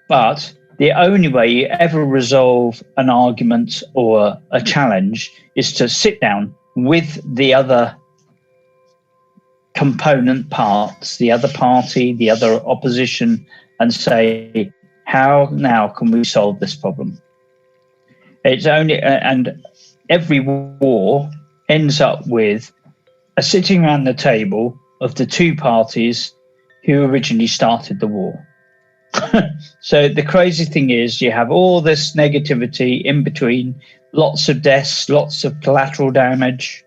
Speaker 3: But the only way you ever resolve an argument or a challenge is to sit down with the other component parts, the other party, the other opposition, and say, how now can we solve this problem? It's only, and every war ends up with a sitting around the table of the two parties who originally started the war. So the crazy thing is you have all this negativity in between, lots of deaths, lots of collateral damage.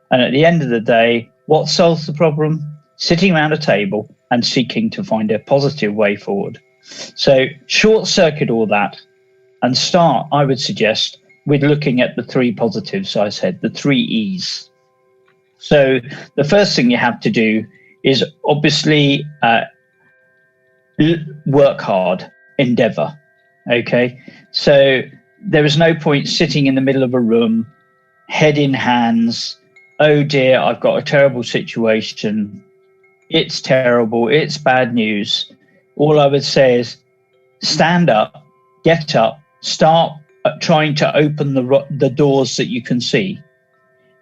Speaker 3: And at the end of the day, what solves the problem? Sitting around a table and seeking to find a positive way forward. So short circuit all that and start, I would suggest, with looking at the 3 positives I said, the 3 E's. So the first thing you have to do is obviously work hard, endeavor. Okay, so there is no point sitting in the middle of a room, head in hands. Oh dear, I've got a terrible situation. It's terrible. It's bad news. All I would say is stand up, get up, start trying to open the doors that you can see.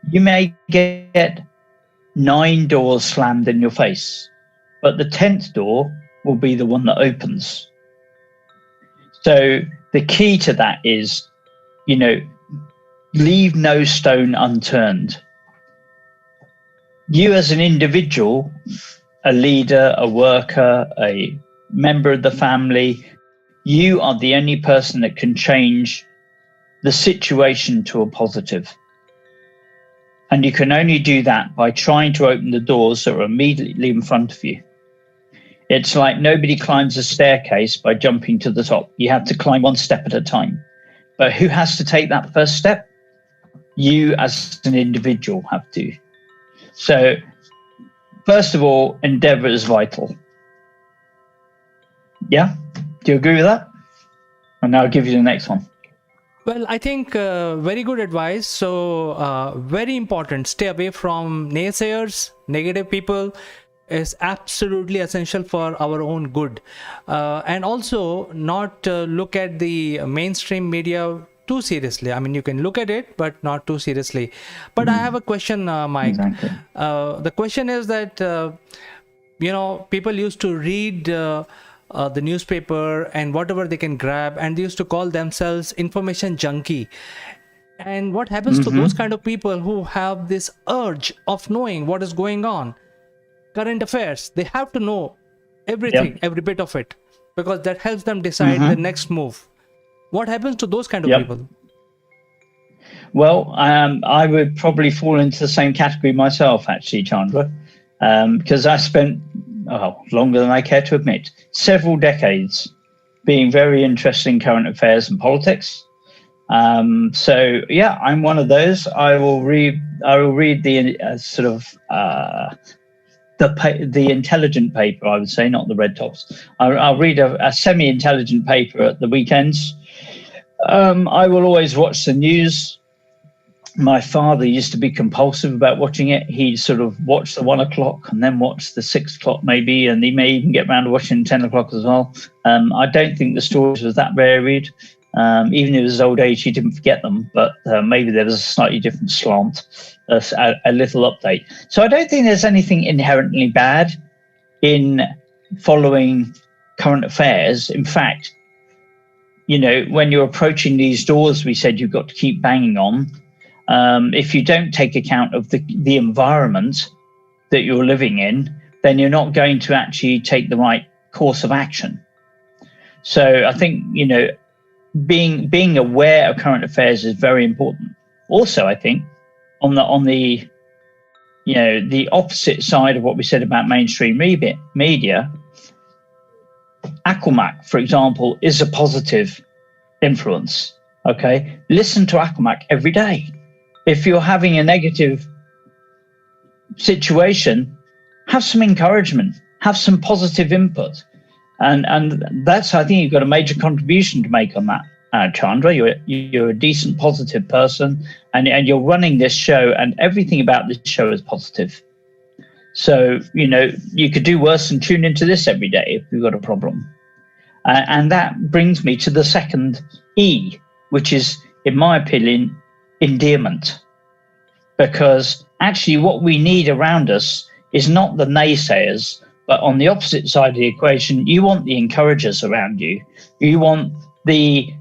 Speaker 3: You may get 9 doors slammed in your face, but the 10th door will be the one that opens. So the key to that is, you know, leave no stone unturned. You as an individual a leader, a worker, a member of the family, you are the only person that can change the situation to a positive. And you can only do that by trying to open the doors that are immediately in front of you. It's like nobody climbs a staircase by jumping to the top. You have to climb one step at a time. But who has to take that first step? You as an individual have to. So, first of all, endeavor is vital. Yeah? Do you agree with that? And now I'll give you the next one.
Speaker 4: Well, I think very good advice. So very important. Stay away from naysayers, negative people is absolutely essential for our own good. And also not look at the mainstream media too seriously. I mean, you can look at it, but not too seriously. But I have a question, Mike.
Speaker 3: Exactly.
Speaker 4: The question is that, people used to read the newspaper and whatever they can grab, and they used to call themselves information junkie. And what happens to those kind of people who have this urge of knowing what is going on? Current affairs, they have to know everything, every bit of it, because that helps them decide the next move. What happens to those kind of people?
Speaker 3: Well, I would probably fall into the same category myself, actually, Chandra, because I spent longer than I care to admit, several decades being very interested in current affairs and politics. So yeah, I'm one of those. I will read the the intelligent paper, I would say, not the red tops. I'll read a semi-intelligent paper at the weekends. I will always watch the news. My father used to be compulsive about watching it. He'd sort of watch the 1 o'clock and then watch the 6 o'clock maybe, and he may even get around to watching 10 o'clock as well. I don't think the stories was that varied. Even in his old age, he didn't forget them, but maybe there was a slightly different slant, a little update. So I don't think there's anything inherently bad in following current affairs. In fact, when you're approaching these doors, we said you've got to keep banging on. If you don't take account of the environment that you're living in, then you're not going to actually take the right course of action. So I think, being aware of current affairs is very important. Also, I think on the opposite side of what we said about mainstream media, Aquamac, for example, is a positive influence. Okay, listen to Aquamac every day. If you're having a negative situation, have some encouragement, have some positive input. And that's, I think, you've got a major contribution to make on that, Chandra. You're a decent, positive person, and you're running this show, and everything about this show is positive. So, you could do worse than tune into this every day if you've got a problem. And that brings me to the second E, which is, in my opinion, endearment. Because actually what we need around us is not the naysayers, but on the opposite side of the equation, you want the encouragers around you. You want the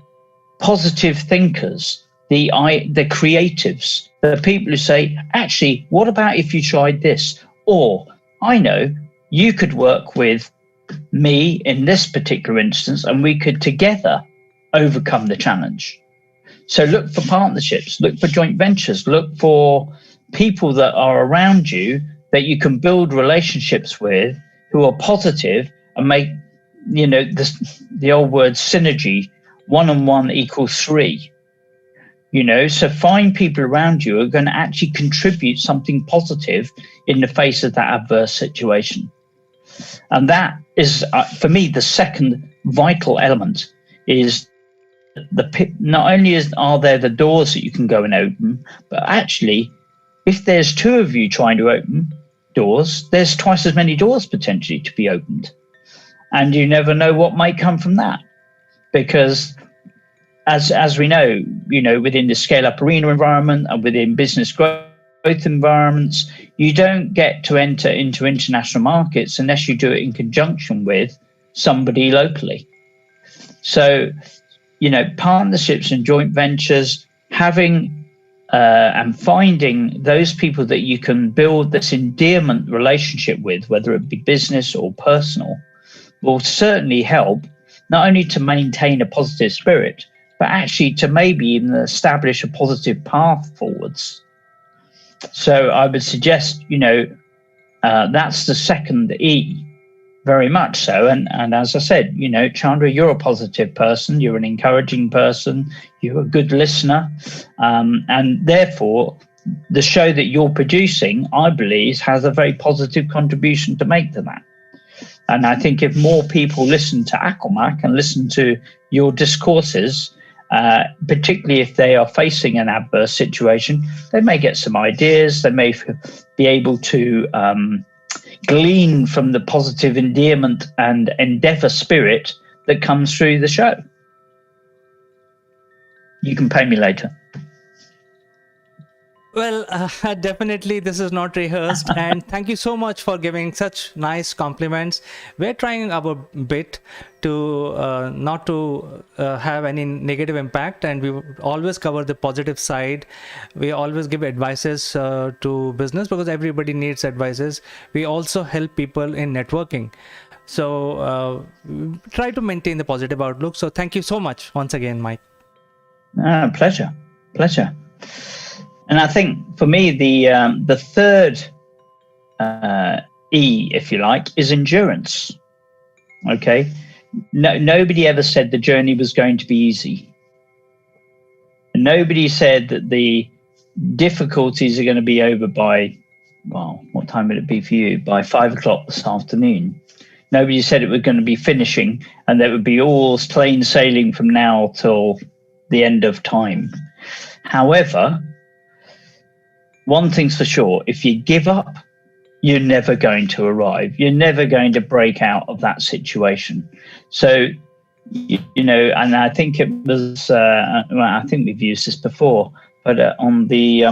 Speaker 3: positive thinkers, the creatives, the people who say, actually, what about if you tried this? Or, I know, you could work with me in this particular instance, and we could together overcome the challenge. So look for partnerships, look for joint ventures, look for people that are around you that you can build relationships with who are positive and make, the old word synergy, 1 and 1 equals 3. So find people around you who are going to actually contribute something positive in the face of that adverse situation. And that is, for me, the second vital element is not only are there the doors that you can go and open, but actually, if there's 2 of you trying to open doors, there's twice as many doors potentially to be opened. And you never know what might come from that. Because as we know, within the scale-up arena environment and within business growth environments, you don't get to enter into international markets unless you do it in conjunction with somebody locally. So, partnerships and joint ventures, having and finding those people that you can build this endearment relationship with, whether it be business or personal, will certainly help not only to maintain a positive spirit, but actually to maybe even establish a positive path forwards. So I would suggest, that's the second E, very much so. And as I said, Chandra, you're a positive person, you're an encouraging person, you're a good listener. And therefore, the show that you're producing, I believe, has a very positive contribution to make to that. And I think if more people listen to Akelmac and listen to your discourses, particularly if they are facing an adverse situation, they may get some ideas, they may be able to glean from the positive endearment and endeavour spirit that comes through the show. You can pay me later.
Speaker 4: Well, definitely this is not rehearsed, and thank you so much for giving such nice compliments. We're trying our bit to not to have any negative impact, and we always cover the positive side. We always give advices to business because everybody needs advices. We also help people in networking. So try to maintain the positive outlook. So thank you so much once again, Mike.
Speaker 3: Pleasure. And I think for me, the third E, if you like, is endurance. Okay, nobody ever said the journey was going to be easy. Nobody said that the difficulties are going to be over by, well, what time would it be for you? By 5 o'clock this afternoon. Nobody said it was going to be finishing and there would be all plain sailing from now till the end of time. However, one thing's for sure, if you give up, you're never going to arrive. You're never going to break out of that situation. So, and I think it was, I think we've used this before, but on the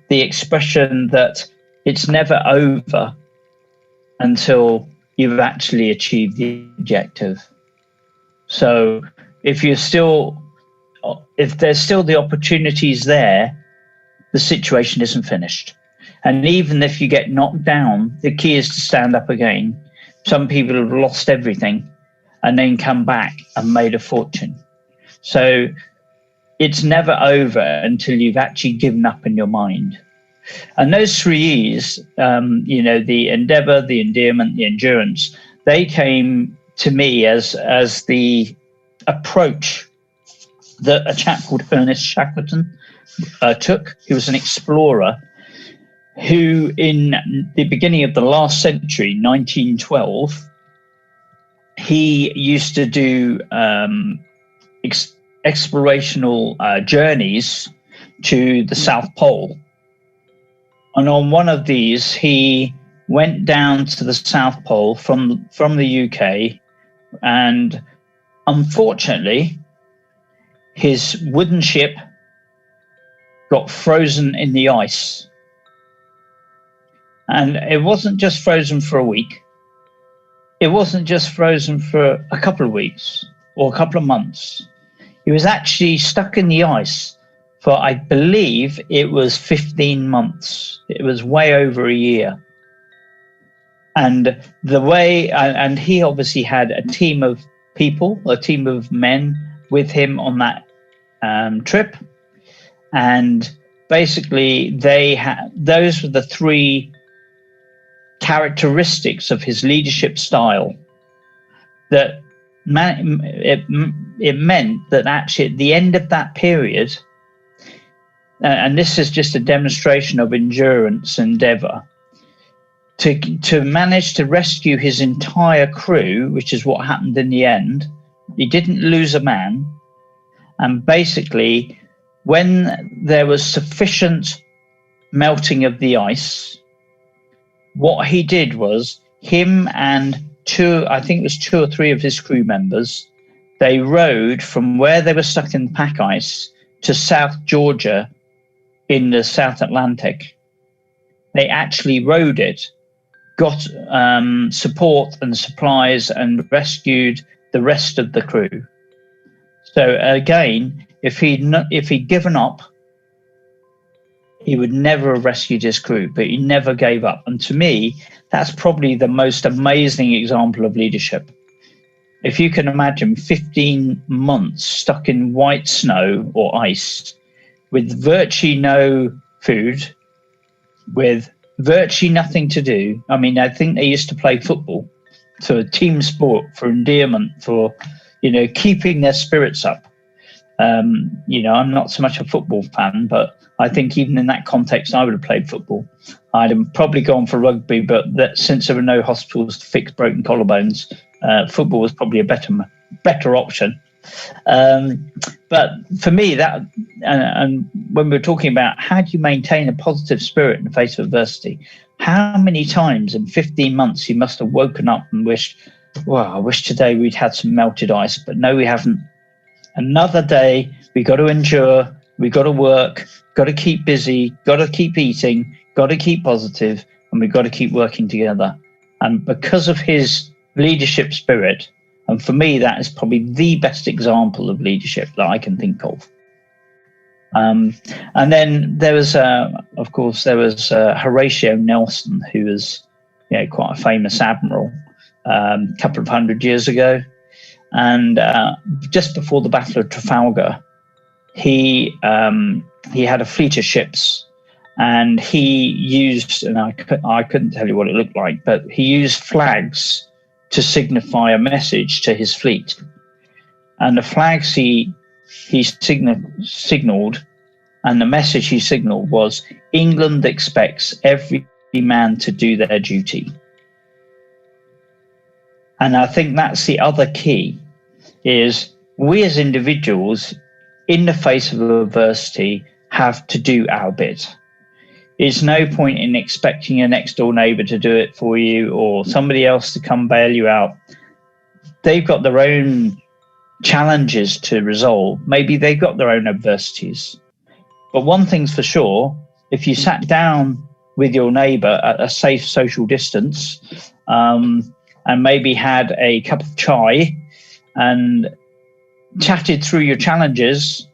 Speaker 3: expression that it's never over until you've actually achieved the objective. So if there's still the opportunities there, the situation isn't finished. And even if you get knocked down, the key is to stand up again. Some people have lost everything and then come back and made a fortune. So it's never over until you've actually given up in your mind. And those three E's, the endeavor, the endearment, the endurance, they came to me as the approach that a chap called Ernest Shackleton took. He was an explorer who, in the beginning of the last century, 1912, he used to do explorational journeys to the South Pole. And on one of these, he went down to the South Pole from the UK, and unfortunately, his wooden ship got frozen in the ice. And it wasn't just frozen for a week. It wasn't just frozen for a couple of weeks or a couple of months. He was actually stuck in the ice for, I believe, it was 15 months. It was way over a year. And and he obviously had a team of people, a team of men with him on that trip. And basically those were the three characteristics of his leadership style that it meant that actually at the end of that period, and this is just a demonstration of endurance, endeavor, to manage to rescue his entire crew, which is what happened in the end. He didn't lose a man. And basically, when there was sufficient melting of the ice, what he did was him and two or three of his crew members, they rowed from where they were stuck in pack ice to South Georgia in the South Atlantic. They actually rowed it, got support and supplies, and rescued the rest of the crew. So again, if he'd given up, he would never have rescued his crew, but he never gave up. And to me, that's probably the most amazing example of leadership. If you can imagine 15 months stuck in white snow or ice with virtually no food, with virtually nothing to do. I mean, I think they used to play football, so a team sport, for endearment, for, keeping their spirits up. I'm not so much a football fan, but I think even in that context, I would have played football. I'd have probably gone for rugby, but since there were no hospitals to fix broken collarbones, football was probably a better option. But for me, that and when we're talking about how do you maintain a positive spirit in the face of adversity, how many times in 15 months you must have woken up and wished, well, I wish today we'd had some melted ice, but no, we haven't. Another day, we got to endure, we got to work, got to keep busy, got to keep eating, got to keep positive, and we've got to keep working together. And because of his leadership spirit, and for me, that is probably the best example of leadership that I can think of. And then there was, Horatio Nelson, who was quite a famous admiral a couple of 100 years ago. And just before the Battle of Trafalgar, he had a fleet of ships, and he used, and I couldn't tell you what it looked like, but he used flags to signify a message to his fleet. And the flags he signaled, and the message he signaled was, England expects every man to do their duty. And I think that's the other key, is we as individuals, in the face of adversity, have to do our bit. It's no point in expecting your next door neighbour to do it for you or somebody else to come bail you out. They've got their own challenges to resolve. Maybe they've got their own adversities. But one thing's for sure, if you sat down with your neighbour at a safe social distance and maybe had a cup of chai and chatted through your challenges,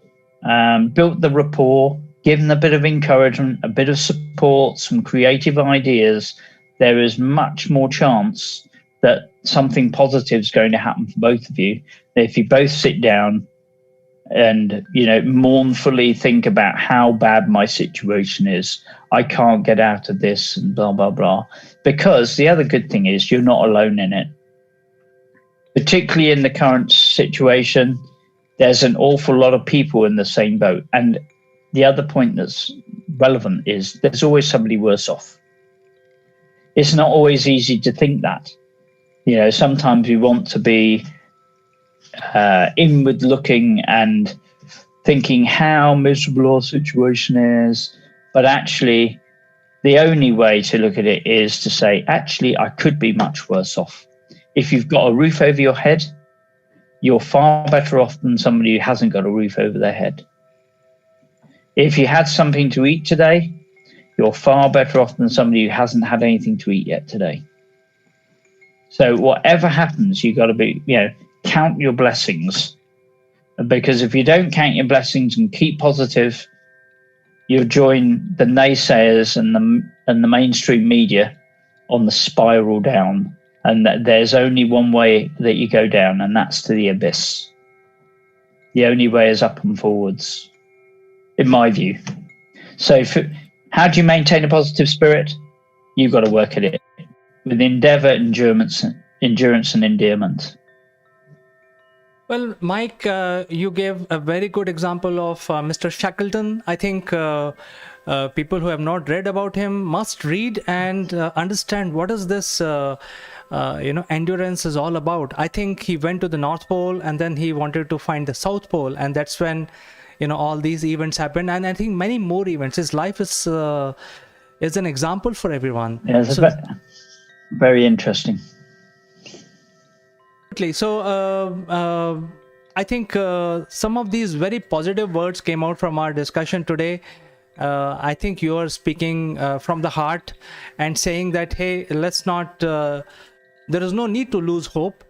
Speaker 3: built the rapport, given a bit of encouragement, a bit of support, some creative ideas, there is much more chance that something positive is going to happen for both of you if you both sit down and, mournfully think about how bad my situation is. I can't get out of this and blah, blah, blah. Because the other good thing is you're not alone in it. Particularly in the current situation, there's an awful lot of people in the same boat. And the other point that's relevant is there's always somebody worse off. It's not always easy to think that. Sometimes we want to be inward looking and thinking how miserable our situation is. But actually, the only way to look at it is to say, actually, I could be much worse off. If you've got a roof over your head, you're far better off than somebody who hasn't got a roof over their head. If you had something to eat today, you're far better off than somebody who hasn't had anything to eat yet today. So whatever happens, you've got to be, count your blessings. Because if you don't count your blessings and keep positive, you'll join the naysayers and the mainstream media on the spiral down. And that there's only one way that you go down, and that's to the abyss. The only way is up and forwards, in my view. So how do you maintain a positive spirit? You've got to work at it with endeavour, endurance and endearment.
Speaker 4: Well, Mike, you gave a very good example of Mr. Shackleton. I think people who have not read about him must read and understand what is this endurance is all about. I think he went to the North Pole and then he wanted to find the South Pole, and that's when all these events happened, and I think many more events. His life is an example for everyone.
Speaker 3: Yeah, very interesting.
Speaker 4: So I think some of these very positive words came out from our discussion today. I think you are speaking from the heart and saying that, hey, let's not, there is no need to lose hope.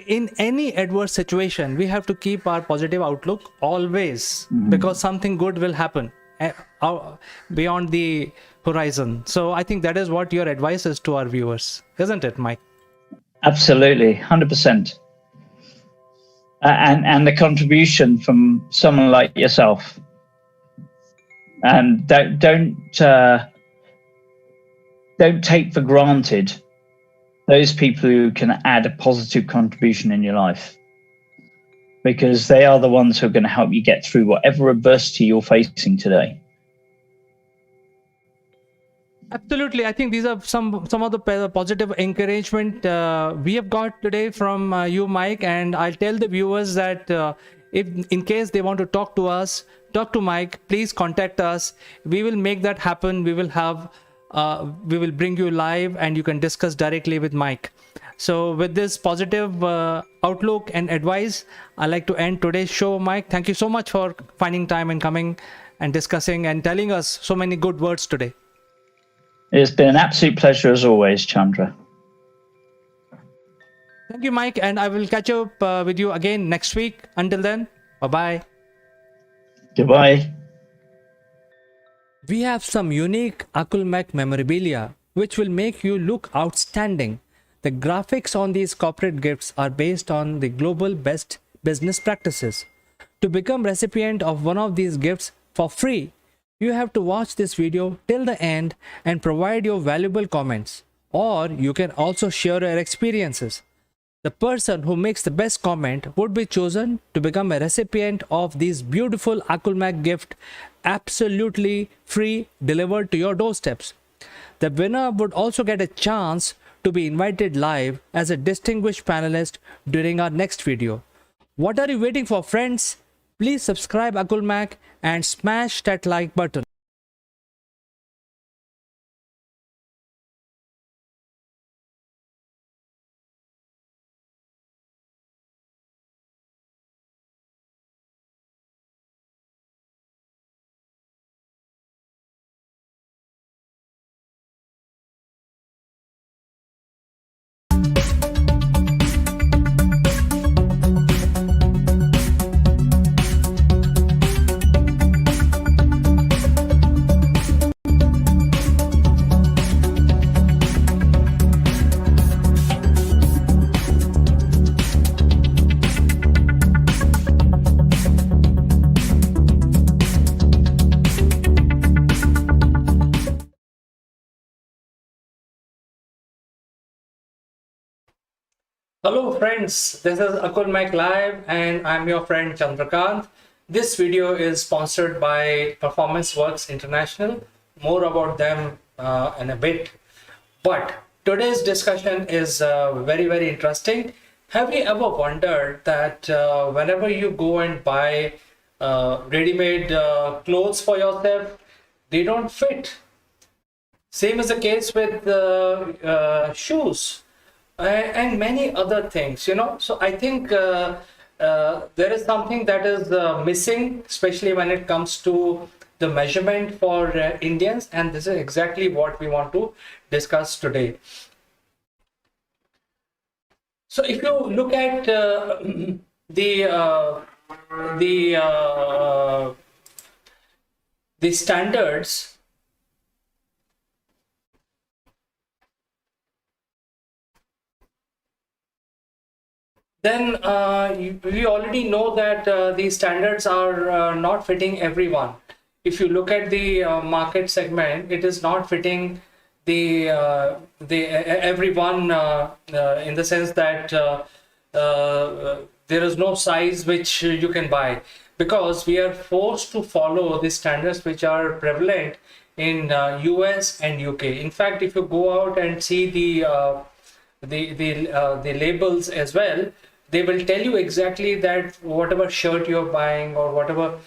Speaker 4: in any adverse situation, we have to keep our positive outlook always, because something good will happen beyond the horizon. So I think that is what your advice is to our viewers, isn't it, Mike?
Speaker 3: Absolutely, 100%. And the contribution from someone like yourself. And don't take for granted those people who can add a positive contribution in your life, because they are the ones who are going to help you get through whatever adversity you're facing today.
Speaker 4: Absolutely. I think these are some of the positive encouragement we have got today from you, Mike. And I'll tell the viewers that if in case they want to talk to us, talk to Mike, please contact us. We will make that happen. We will bring you live and you can discuss directly with Mike. So with this positive outlook and advice, I'd like to end today's show. Mike, thank you so much for finding time and coming and discussing and telling us so many good words today.
Speaker 3: It's been an absolute pleasure as always, Chandra.
Speaker 4: Thank you, Mike. And I will catch up with you again next week. Until then, bye-bye.
Speaker 3: Goodbye.
Speaker 4: We have some unique Akulmek memorabilia which will make you look outstanding. The graphics on these corporate gifts are based on the global best business practices. To become recipient of one of these gifts for free, you have to watch this video till the end and provide your valuable comments, or you can also share your experiences. The person who makes the best comment would be chosen to become a recipient of this beautiful Akulmek gift, absolutely free, delivered to your doorsteps. The winner would also get a chance to be invited live as a distinguished panelist during our next video. What are you waiting for, friends? Please subscribe Akulmek and smash that like button. Hello friends, this is Akulmek Live and I'm your friend Chandrakant. This video is sponsored by Performance Works International. More about them in a bit. But today's discussion is very interesting. Have you ever wondered that whenever you go and buy ready-made clothes for yourself, they don't fit? Same is the case with shoes. And many other things, you know. So I think there is something that is missing, especially when it comes to the measurement for Indians, and this is exactly what we want to discuss today. So if you look at the standards, then we already know that these standards are not fitting everyone. If you look at the market segment, it is not fitting the everyone in the sense that there is no size which you can buy, because we are forced to follow the standards which are prevalent in US and UK. In fact, if you go out and see the labels as well, they will tell you exactly that whatever shirt you're buying or whatever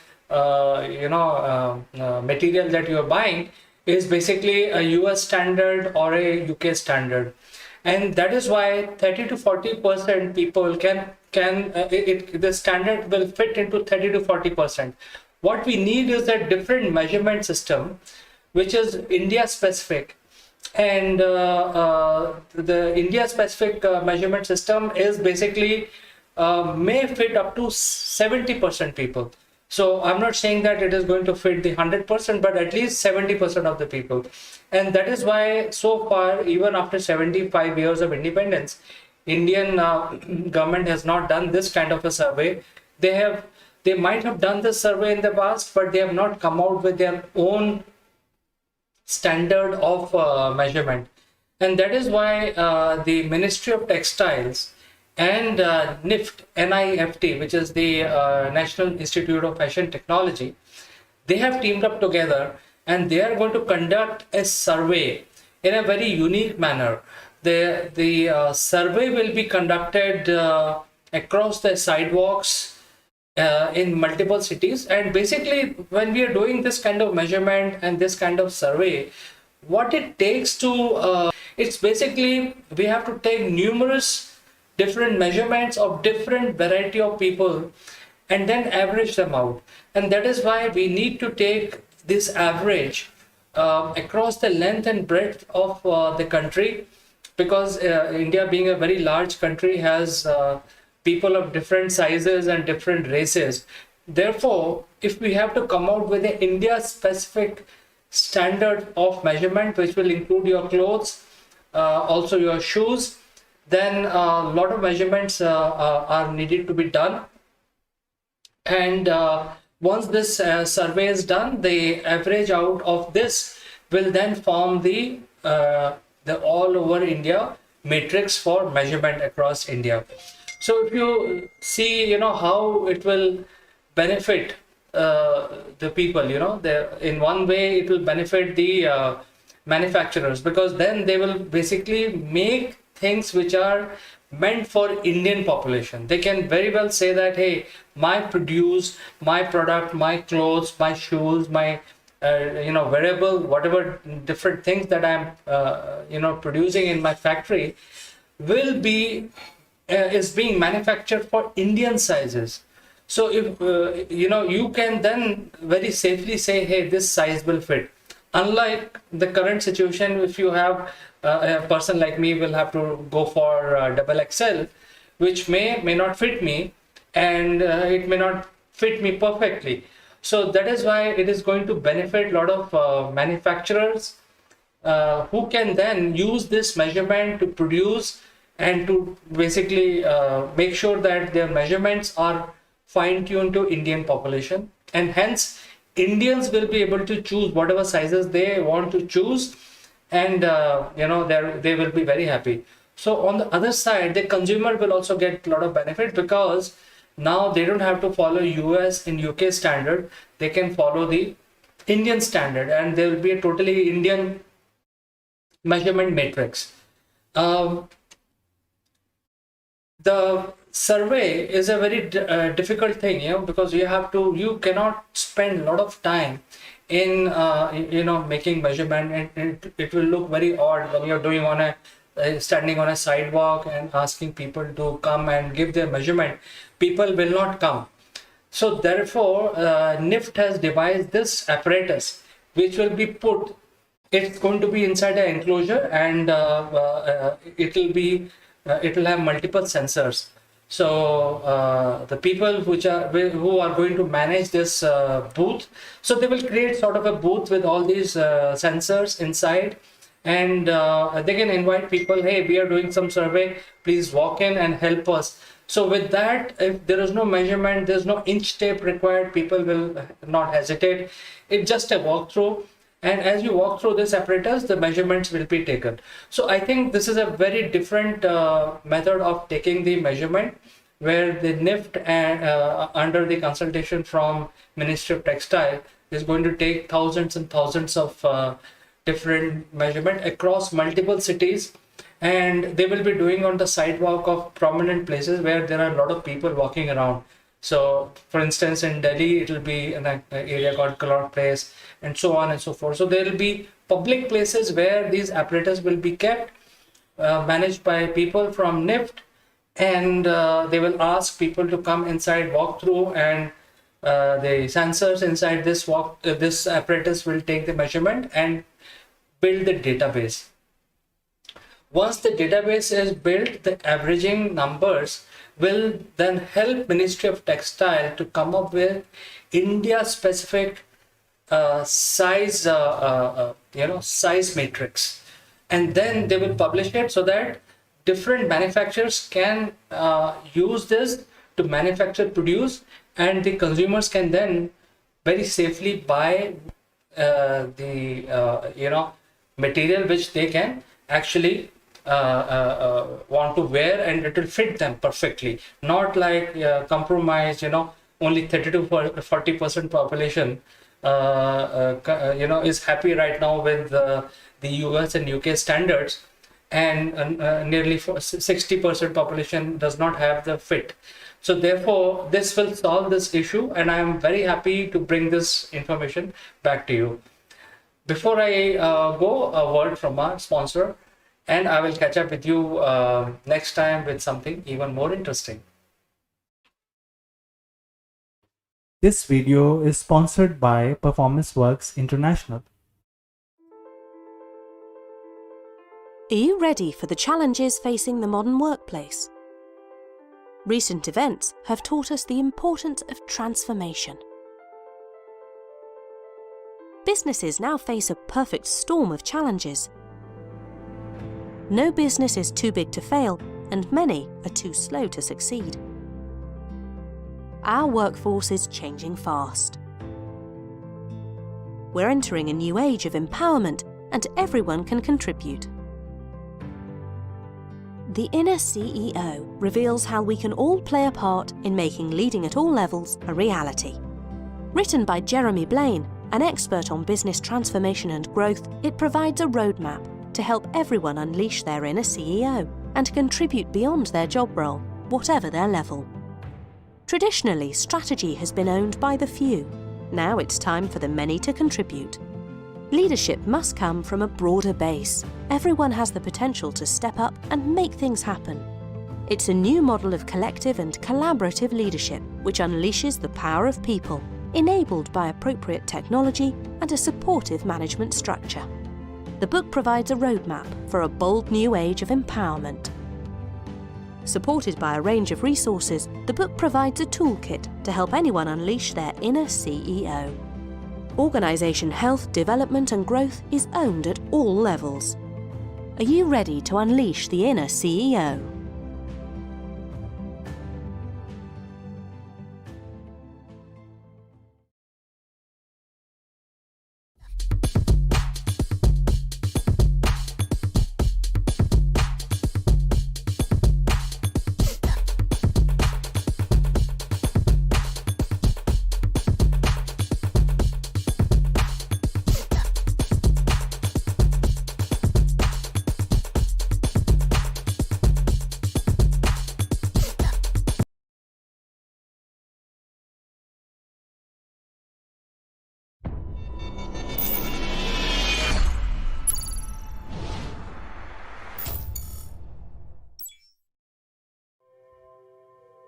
Speaker 4: material that you're buying is basically a US standard or a UK standard. And that is why 30 to 40% people the standard will fit into 30 to 40%. What we need is a different measurement system which is India specific, And the India specific measurement system is basically may fit up to 70% people. So I'm not saying that it is going to fit the 100%, but at least 70% of the people. And that is why so far, even after 75 years of independence, Indian government has not done this kind of a survey. They might have done this survey in the past, but they have not come out with their own standard of measurement. And that is why the Ministry of Textiles and NIFT, which is the National Institute of Fashion Technology, they have teamed up together and they are going to conduct a survey in a very unique manner. The survey will be conducted across the sidewalks in multiple cities. And basically, when we are doing this kind of measurement and this kind of survey, what it takes to, it's basically, we have to take numerous different measurements of different variety of people and then average them out. And that is why we need to take this average across the length and breadth of the country, because India, being a very large country, has people of different sizes and different races. Therefore, if we have to come out with an India specific standard of measurement, which will include your clothes, also your shoes, then a lot of measurements are needed to be done. And once this survey is done, the average out of this will then form the all over India matrix for measurement across India. So if you see, how it will benefit the people, in one way it will benefit the manufacturers, because then they will basically make things which are meant for Indian population. They can very well say that, hey, my product, my clothes, my shoes, my wearable, whatever different things that I'm producing in my factory will be is being manufactured for Indian sizes. So if you can then very safely say, hey, this size will fit. Unlike the current situation, if you have a person like me will have to go for double XL, which may not fit me, and it may not fit me perfectly. So that is why it is going to benefit a lot of manufacturers who can then use this measurement to produce and to basically make sure that their measurements are fine-tuned to Indian population, and hence Indians will be able to choose whatever sizes they want to choose, and they will be very happy. So on the other side, the consumer will also get a lot of benefit, because now they don't have to follow US and UK standard. They can follow the Indian standard, and there will be a totally Indian measurement matrix. The survey is a very difficult thing, because you cannot spend a lot of time in making measurement, and it will look very odd when you're doing standing on a sidewalk and asking people to come and give their measurement. People will not come. So therefore, NIFT has devised this apparatus which will be put. It's going to be inside an enclosure, and it will have multiple sensors. So the people who are going to manage this booth, so they will create sort of a booth with all these sensors inside, and they can invite people, hey, we are doing some survey, please walk in and help us. So with that, if there is no measurement, there's no inch tape required, people will not hesitate. It's just a walkthrough. And as you walk through this apparatus, the measurements will be taken. So I think this is a very different method of taking the measurement, where the NIFT and under the consultation from Ministry of Textile is going to take thousands and thousands of different measurement across multiple cities, and they will be doing on the sidewalk of prominent places where there are a lot of people walking around. So for instance, in Delhi, it will be in an area called Connaught Place, and so on and so forth. So there will be public places where these apparatus will be kept, managed by people from NIFT, and they will ask people to come inside, walk through, and the sensors inside this apparatus will take the measurement, and build the database. Once the database is built, the averaging numbers will then help Ministry of Textile to come up with India-specific size size matrix, and then they will publish it so that different manufacturers can use this to manufacture, produce, and the consumers can then very safely buy the material which they can actually want to wear, and it will fit them perfectly, not like compromise, only 30 to 40% population is happy right now with the US and UK standards, and nearly 60% population does not have the fit. So therefore, this will solve this issue, and I am very happy to bring this information back to you. Before I go, a word from our sponsor, and I will catch up with you next time with something even more interesting.
Speaker 5: This video is sponsored by Performance Works International.
Speaker 6: Are you ready for the challenges facing the modern workplace? Recent events have taught us the importance of transformation. Businesses now face a perfect storm of challenges. No business is too big to fail, and many are too slow to succeed. Our workforce is changing fast. We're entering a new age of empowerment, and everyone can contribute. The Inner CEO reveals how we can all play a part in making leading at all levels a reality. Written by Jeremy Blaine, an expert on business transformation and growth, it provides a roadmap to help everyone unleash their inner CEO and contribute beyond their job role, whatever their level. Traditionally, strategy has been owned by the few. Now it's time for the many to contribute. Leadership must come from a broader base. Everyone has the potential to step up and make things happen. It's a new model of collective and collaborative leadership which unleashes the power of people, enabled by appropriate technology and a supportive management structure. The book provides a roadmap for a bold new age of empowerment. Supported by a range of resources, the book provides a toolkit to help anyone unleash their inner CEO. Organisation health, development and growth is owned at all levels. Are you ready to unleash the inner CEO?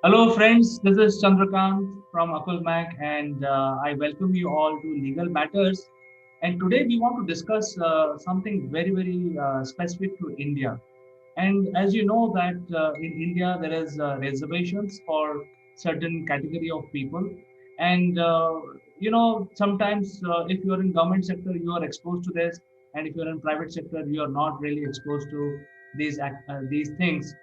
Speaker 1: Hello friends, this is Chandrakant from Akul Mac, and I welcome you all to Legal Matters. And today we want to discuss something very specific to India. And as you know that in India there is reservations for certain category of people. And sometimes if you are in government sector, you are exposed to this. And if you're in private sector, you are not really exposed to these things.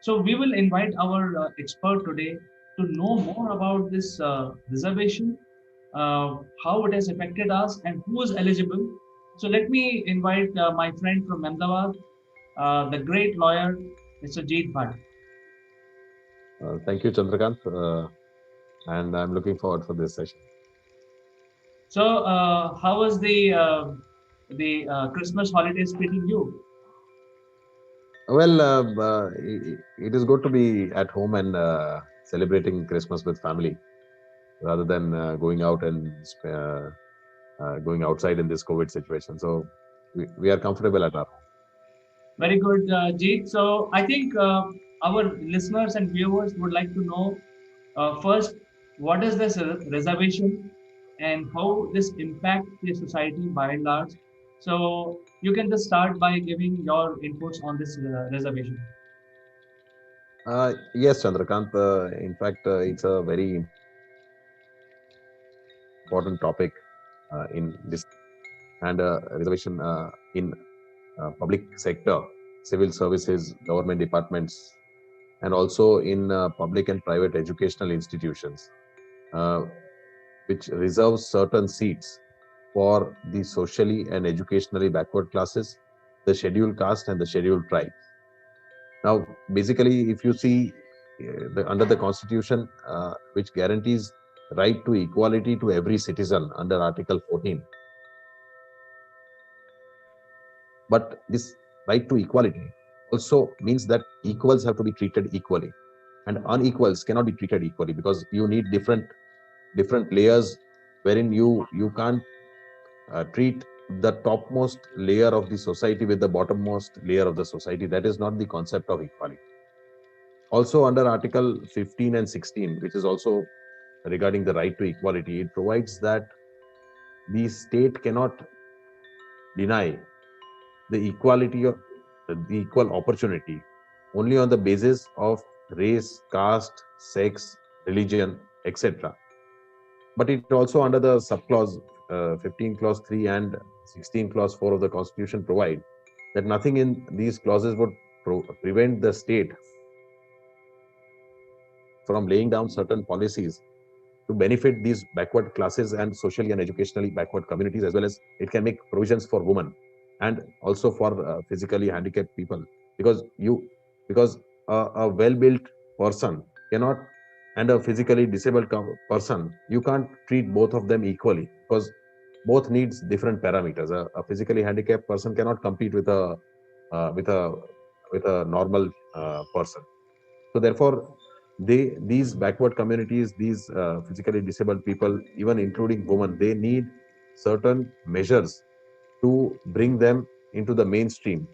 Speaker 1: So we will invite our expert today to know more about this reservation, how it has affected us, and who is eligible. So let me invite my friend from Ahmedabad, the great lawyer, Mr. Jeet Bhatt.
Speaker 7: Thank you, Chandrakant, and I'm looking forward for this session.
Speaker 1: So, how was the Christmas holidays treating you?
Speaker 7: Well, it is good to be at home and celebrating Christmas with family, rather than going out and going outside in this COVID situation. So we are comfortable at our home.
Speaker 1: Very good, Jeet. So I think our listeners and viewers would like to know first, what is this reservation and how this impacts the society by and large, So you can just start by giving your inputs on this reservation.
Speaker 7: Yes, Chandrakant. In fact, it's a very important topic in this, and reservation in public sector, civil services, government departments, and also in public and private educational institutions, uh, which reserves certain seats for the socially and educationally backward classes, the scheduled caste, and the scheduled tribe. Now, basically, if you see under the Constitution, which guarantees right to equality to every citizen under Article 14, but this right to equality also means that equals have to be treated equally, and unequals cannot be treated equally, because you need different layers, wherein you can't treat the topmost layer of the society with the bottommost layer of the society. That is not the concept of equality. Also, under Article 15 and 16, which is also regarding the right to equality, it provides that the state cannot deny the equality of the equal opportunity only on the basis of race, caste, sex, religion, etc. But it also, under the subclause 15 clause 3 and 16 clause 4 of the Constitution, provide that nothing in these clauses would prevent the state from laying down certain policies to benefit these backward classes and socially and educationally backward communities, as well as it can make provisions for women and also for physically handicapped people, because a well-built person cannot, and a physically disabled person, you can't treat both of them equally, because both needs different parameters. A physically handicapped person cannot compete with a uh, with a with a normal person. So therefore, these backward communities, these physically disabled people, even including women, they need certain measures to bring them into the mainstream,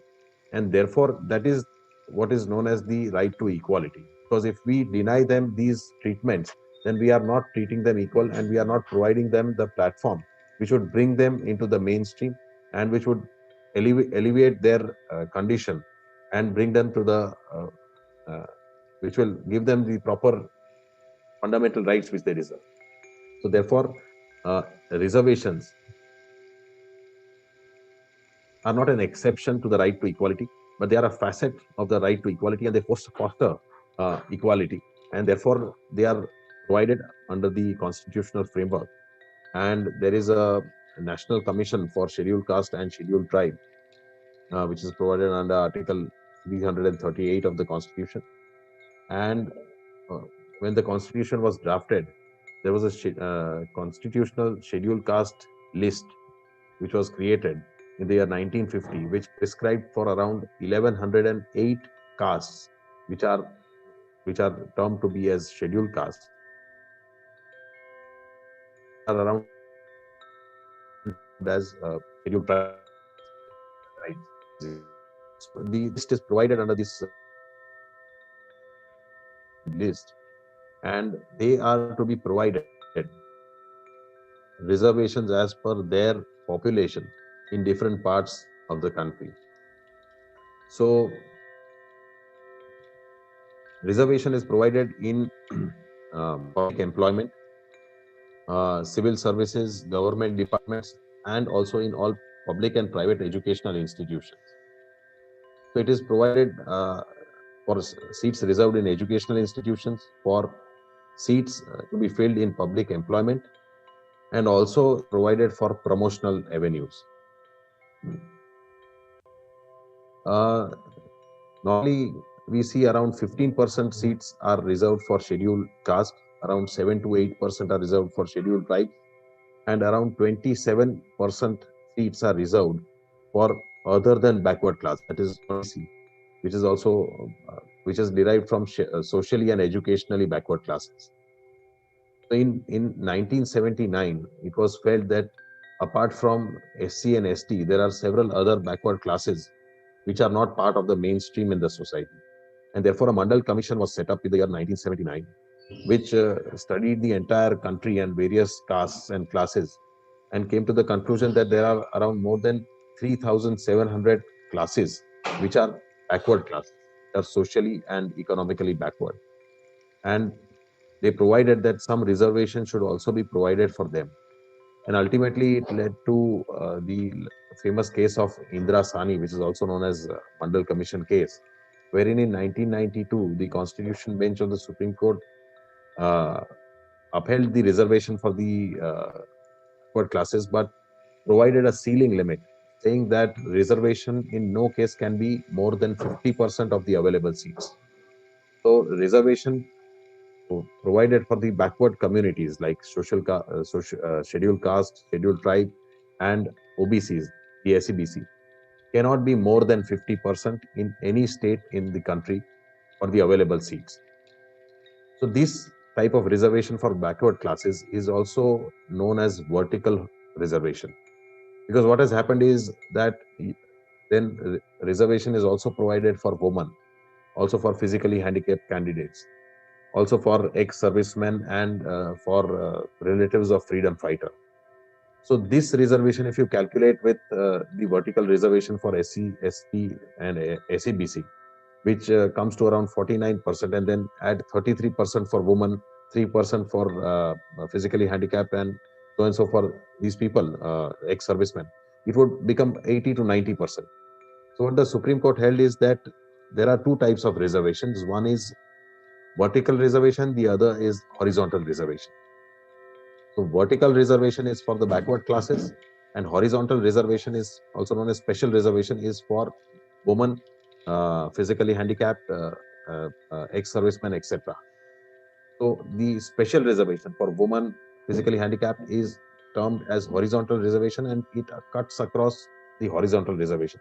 Speaker 7: and therefore that is what is known as the right to equality. Because if we deny them these treatments, then we are not treating them equal, and we are not providing them the platform which would bring them into the mainstream, and which would alleviate their condition and bring them to the uh, which will give them the proper fundamental rights which they deserve. So therefore, reservations are not an exception to the right to equality, but they are a facet of the right to equality, and they foster equality, and therefore they are provided under the constitutional framework. And there is a National Commission for Scheduled Caste and Scheduled Tribe, which is provided under Article 338 of the Constitution. And uh, when the Constitution was drafted, there was a constitutional scheduled caste list which was created in the year 1950, which prescribed for around 1108 castes, which are termed to be as scheduled castes, are around as scheduled tribes. So the list is provided under this list, and they are to be provided reservations as per their population in different parts of the country. So reservation is provided in public employment, civil services, government departments, and also in all public and private educational institutions. So it is provided for seats reserved in educational institutions, for seats to be filled in public employment, and also provided for promotional avenues. Normally, we see around 15% seats are reserved for scheduled caste, around 7 to 8% are reserved for scheduled tribes, and around 27% seats are reserved for other than backward class, that is OBC, which is also which is derived from socially and educationally backward classes. So in 1979, it was felt that apart from SC and ST, there are several other backward classes which are not part of the mainstream in the society. And therefore, a Mandal Commission was set up in the year 1979, which studied the entire country and various castes and classes, and came to the conclusion that there are around more than 3,700 classes which are backward classes, are socially and economically backward. And they provided that some reservation should also be provided for them. And ultimately, it led to the famous case of Indira Sani, which is also known as Mandal Commission case, wherein in 1992, the Constitution Bench of the Supreme Court uh, upheld the reservation for the backward classes, but provided a ceiling limit, saying that reservation in no case can be more than 50% of the available seats. So reservation provided for the backward communities like scheduled caste, scheduled tribe, and OBCs, the SEBC, cannot be more than 50% in any state in the country for the available seats. So this type of reservation for backward classes is also known as vertical reservation, because what has happened is that then reservation is also provided for women, also for physically handicapped candidates, also for ex-servicemen, and for relatives of freedom fighter. So this reservation, if you calculate with the vertical reservation for SC, ST, and SEBC, which comes to around 49%, and then add 33% for women, 3% for physically handicapped, and so and so for these people, ex-servicemen, it would become 80 to 90%. So what the Supreme Court held is that there are two types of reservations. One is vertical reservation, the other is horizontal reservation. So vertical reservation is for the backward classes, and horizontal reservation is also known as special reservation, is for women, physically handicapped, ex-servicemen, etc. So the special reservation for women physically handicapped is termed as horizontal reservation, and it cuts across the horizontal reservation.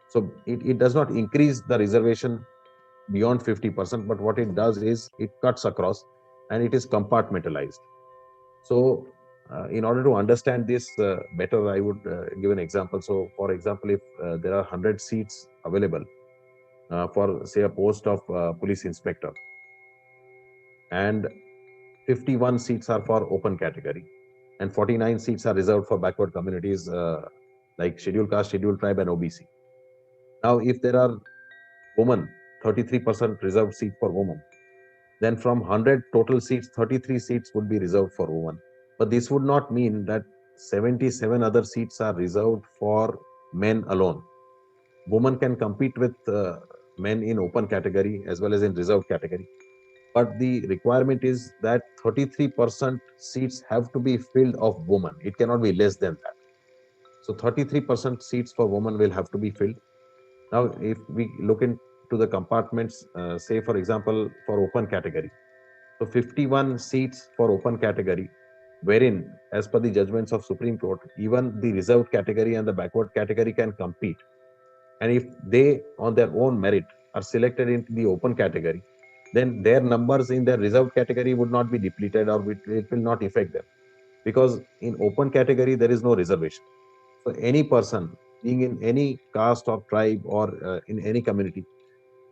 Speaker 7: So it does not increase the reservation beyond 50%, but what it does is it cuts across and it is compartmentalized. So in order to understand this better, I would give an example. So for example, if there are 100 seats available for say a post of police inspector, and 51 seats are for open category, and 49 seats are reserved for backward communities like scheduled caste, scheduled tribe, and OBC. Now, if there are women, 33% reserved seat for women, then from 100 total seats, 33 seats would be reserved for women. But this would not mean that 77 other seats are reserved for men alone. Women can compete with men in open category as well as in reserved category. But the requirement is that 33% seats have to be filled of women. It cannot be less than that. So 33% seats for women will have to be filled. Now, if we look into the compartments, say for example, for open category, so 51 seats for open category, wherein, as per the judgments of Supreme Court, even the reserved category and the backward category can compete. And if they, on their own merit, are selected into the open category, then their numbers in their reserved category would not be depleted, or it will not affect them. Because in open category, there is no reservation. So any person being in any caste or tribe or in any community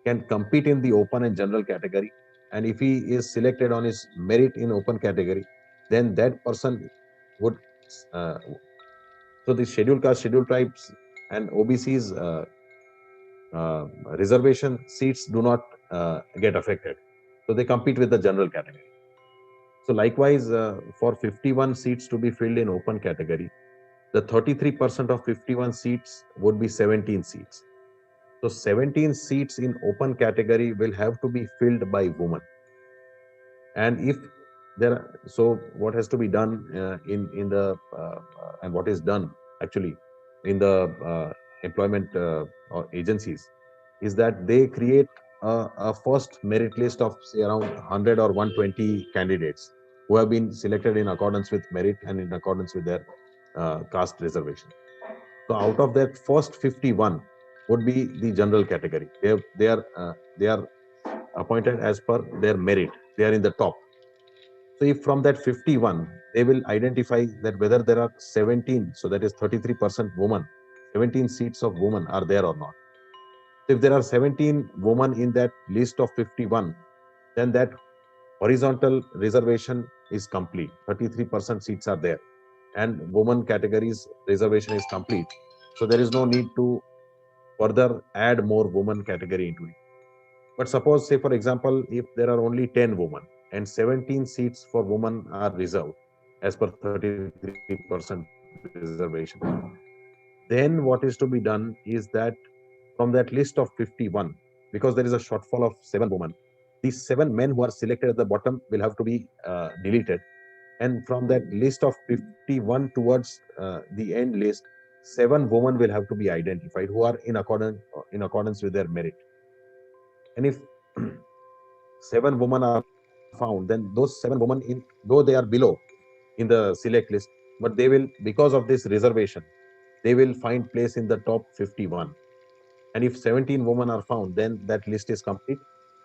Speaker 7: can compete in the open and general category. And if he is selected on his merit in open category, then that person would. So the scheduled caste, scheduled tribes, and OBC's reservation seats do not get affected. So they compete with the general category. So likewise, for 51 seats to be filled in open category, the 33% of 51 seats would be 17 seats. So 17 seats in open category will have to be filled by women. And if there, so what has to be done in the and what is done actually in the employment agencies is that they create a first merit list of say around 100 or 120 candidates who have been selected in accordance with merit and in accordance with their caste reservation. So out of that, first 51 would be the general category. They are appointed as per their merit. They are in the top. So if from that 51, they will identify that whether there are 17, so that is 33% women, 17 seats of women are there or not. So if there are 17 women in that list of 51, then that horizontal reservation is complete. 33% seats are there, and women categories reservation is complete. So there is no need to further add more women category into it. But suppose, say for example, if there are only 10 women and 17 seats for women are reserved as per 33% reservation, then what is to be done is that from that list of 51, because there is a shortfall of 7 women, these 7 men who are selected at the bottom will have to be deleted. And from that list of 51 towards the end list, 7 women will have to be identified who are in accordance with their merit. And if 7 women are found, then those 7 women, though they are below in the select list, but they will, because of this reservation, they will find place in the top 51. And if 17 women are found, then that list is complete,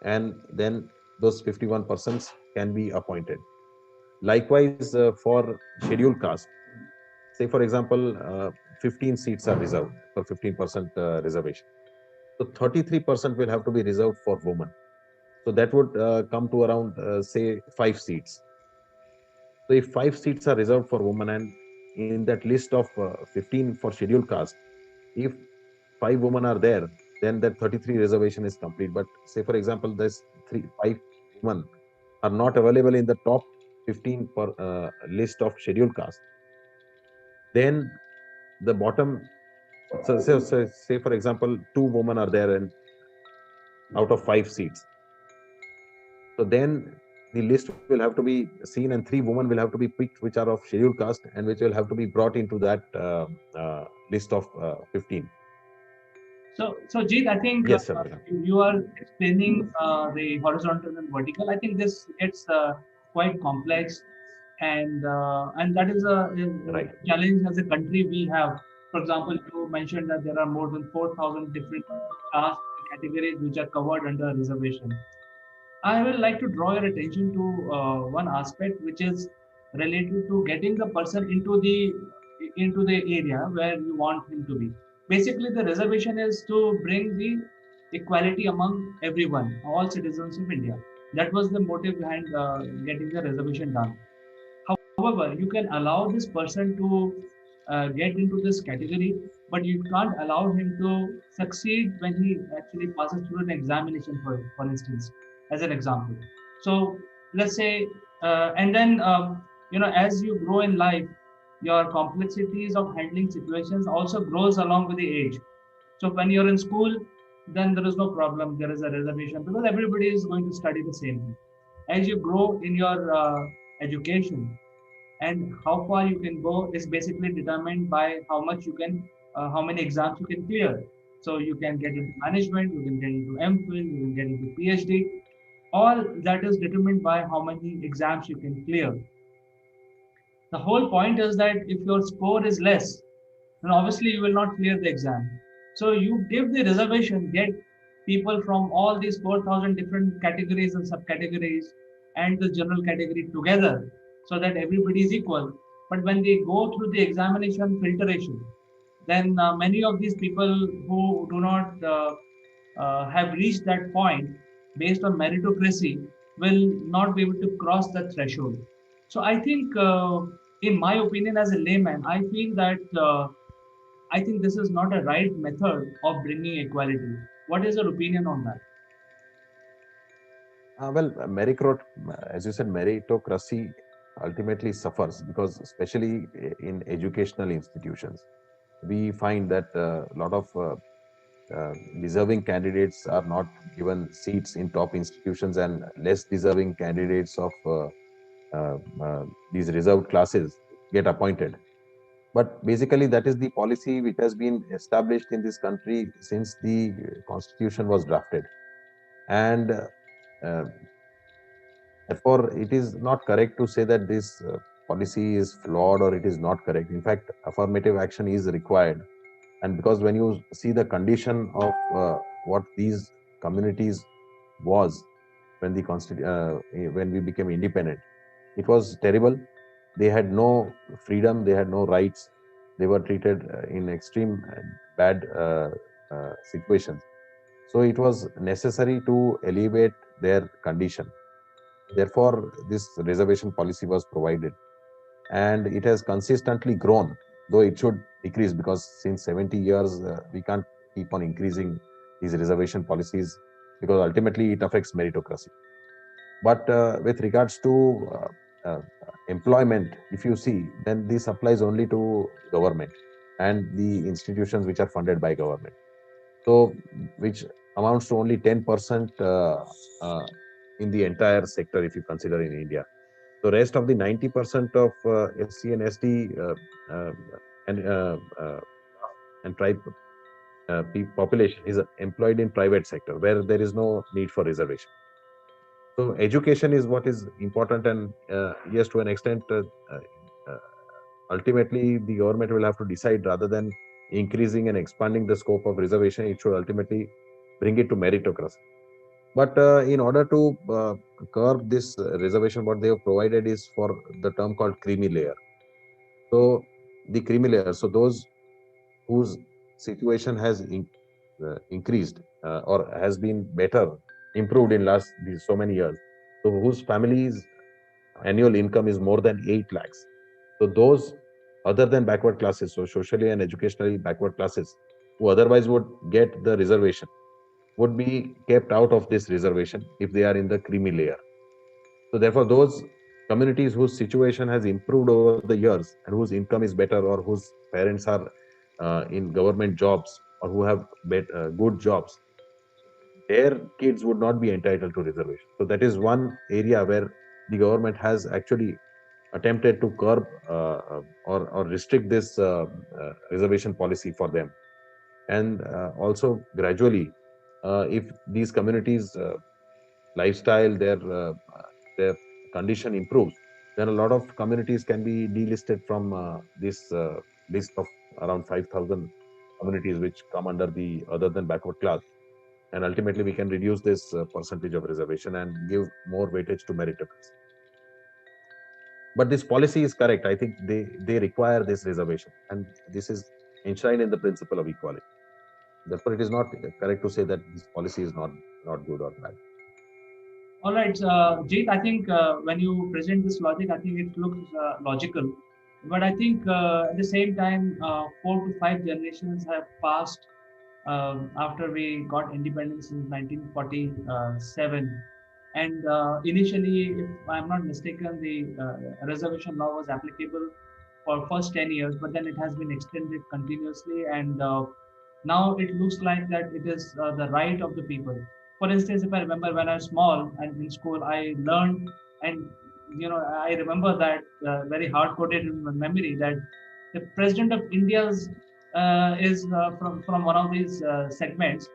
Speaker 7: and then those 51 persons can be appointed. Likewise, for scheduled caste, say for example, 15 seats are reserved for 15% reservation. So 33% will have to be reserved for women. So that would come to around, say, 5 seats. So if 5 seats are reserved for women, and in that list of 15 for scheduled caste, if 5 women are there, then that 33 reservation is complete. But say for example, there's 5 women are not available in the top 15 per list of scheduled caste, then the bottom, say for example, 2 women are there and out of 5 seats. So then the list will have to be seen, and 3 women will have to be picked which are of scheduled caste and which will have to be brought into that list of 15.
Speaker 4: So Jeet, I think
Speaker 7: Yes, sir.
Speaker 4: you are explaining the horizontal and vertical. I think this gets quite complex, and that is a
Speaker 7: Right.
Speaker 4: challenge as a country we have. For example, you mentioned that there are more than 4,000 different caste categories which are covered under reservation. I will like to draw your attention to one aspect which is related to getting the person into the area where you want him to be. Basically, the reservation is to bring the equality among everyone, all citizens of India. That was the motive behind getting the reservation done. However, you can allow this person to get into this category, but you can't allow him to succeed when he actually passes through an examination, for instance, as an example. So let's say, and then, as you grow in life, your complexities of handling situations also grows along with the age. So when you're in school, then there is no problem. There is a reservation because everybody is going to study the same thing. As you grow in your education, and how far you can go is basically determined by how much you can, how many exams you can clear. So you can get into management, you can get into MPhil, you can get into PhD. All that is determined by how many exams you can clear. The whole point is that if your score is less, then obviously you will not clear the exam. So you give the reservation, get people from all these 4,000 different categories and subcategories and the general category together so that everybody is equal. But when they go through the examination filtration, then many of these people who do not have reached that point based on meritocracy will not be able to cross that threshold. So I think, in my opinion, as a layman, I feel that I think this is not a right method of bringing equality. What is your opinion on that?
Speaker 7: Well, as you said, meritocracy ultimately suffers because, especially in educational institutions, we find that a lot of deserving candidates are not given seats in top institutions, and less deserving candidates of these reserved classes get appointed. But basically, that is the policy which has been established in this country since the constitution was drafted. And therefore, it is not correct to say that this policy is flawed or it is not correct. In fact, affirmative action is required. And because when you see the condition of what these communities was when when we became independent, it was terrible. They had no freedom, they had no rights, they were treated in extreme bad situations. So it was necessary to alleviate their condition. Therefore, this reservation policy was provided, and it has consistently grown. though it should decrease, because since 70 years we can't keep on increasing these reservation policies, because ultimately it affects meritocracy. But with regards to employment, if you see, then this applies only to government and the institutions which are funded by government. So, which amounts to only 10% in the entire sector, if you consider in India. The rest of the 90% of SC and SD uh, and tribe population is employed in private sector, where there is no need for reservation. So education is what is important, and yes, to an extent, uh, ultimately the government will have to decide, rather than increasing and expanding the scope of reservation, it should ultimately bring it to meritocracy. But in order to curb this reservation, what they have provided is for the term called creamy layer. So the creamy layer, so those whose situation has increased or has been better, improved in last these so many years, so whose families annual income is more than 8 lakhs. So those other than backward classes, so socially and educationally backward classes, who otherwise would get the reservation, would be kept out of this reservation if they are in the creamy layer. So therefore, those communities whose situation has improved over the years and whose income is better, or whose parents are in government jobs, or who have good jobs, their kids would not be entitled to reservation. So that is one area where the government has actually attempted to curb or restrict this reservation policy for them. And also gradually, if these communities lifestyle, their condition improves, then a lot of communities can be delisted from this list of around 5,000 communities which come under the other than backward class. And ultimately, we can reduce this percentage of reservation and give more weightage to meritocracy. But this policy is correct. I think they require this reservation, and this is enshrined in the principle of equality. Therefore, it is not correct to say that this policy is not good or bad.
Speaker 1: All right, Jeet, I think when you present this logic, I think it looks logical. But I think at the same time, 4 to 5 generations have passed after we got independence in 1947. And initially, if I'm not mistaken, the reservation law was applicable for first 10 years, but then it has been extended continuously. And now it looks like that it is the right of the people. For instance, if I remember when I was small and in school, I learned, and I remember that very hard-coded in my memory, that the president of India's is from one of these segments,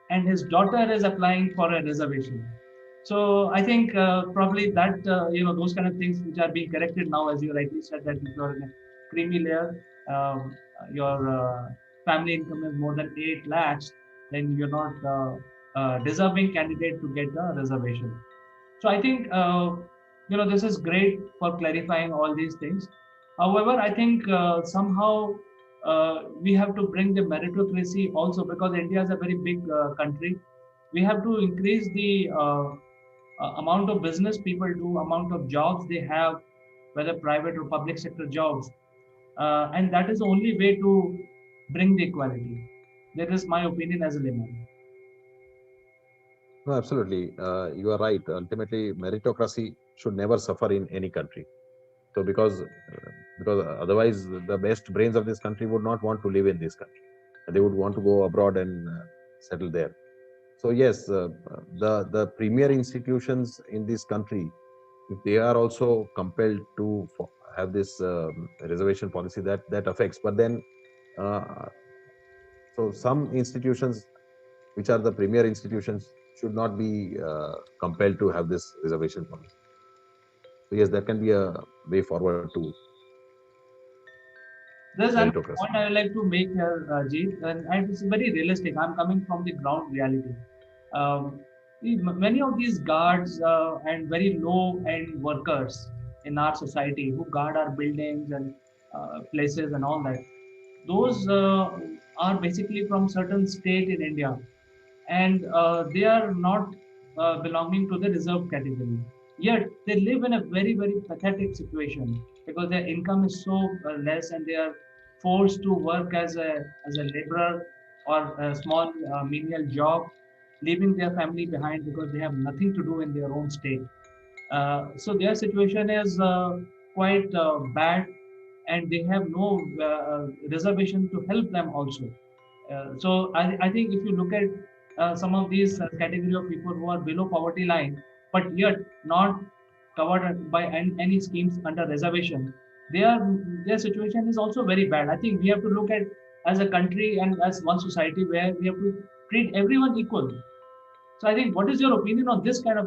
Speaker 1: and his daughter is applying for a reservation. So I think probably that those kind of things which are being corrected now, as you rightly said, that if you're in a creamy layer, your family income is more than 8 lakhs, then you're not deserving candidate to get the reservation. So I think this is great for clarifying all these things. However, I think somehow we have to bring the meritocracy also, because India is a very big country. We have to increase the amount of business people do, amount of jobs they have, whether private or public sector jobs, and that is the only way to bring the equality. That is my opinion as a layman.
Speaker 7: No, absolutely. You are right. Ultimately, meritocracy should never suffer in any country. So, because otherwise, the best brains of this country would not want to live in this country. They would want to go abroad and settle there. So, yes, the premier institutions in this country, if they are also compelled to have this reservation policy, that affects. But then, so some institutions, which are the premier institutions, should not be compelled to have this reservation policy. So yes, that can be a way forward to
Speaker 1: There's another
Speaker 7: meritocracy.
Speaker 1: point I would like to make here, Jeet, and it's very realistic. I'm coming from the ground reality. Many of these guards and very low-end workers in our society who guard our buildings and places and all that, those are basically from certain state in India, and they are not belonging to the reserved category. Yet they live in a very, very pathetic situation because their income is so less, and they are
Speaker 4: forced to work as a laborer or a small menial job, leaving their family behind because they have nothing to do in their own state. So their situation is quite bad, and they have no reservation to help them also. So I think if you look at some of these category of people who are below poverty line, but yet not covered by any schemes under reservation, their their situation is also very bad. I think we have to look at as a country and as one society where we have to treat everyone equal. So I think, what is your opinion on this kind of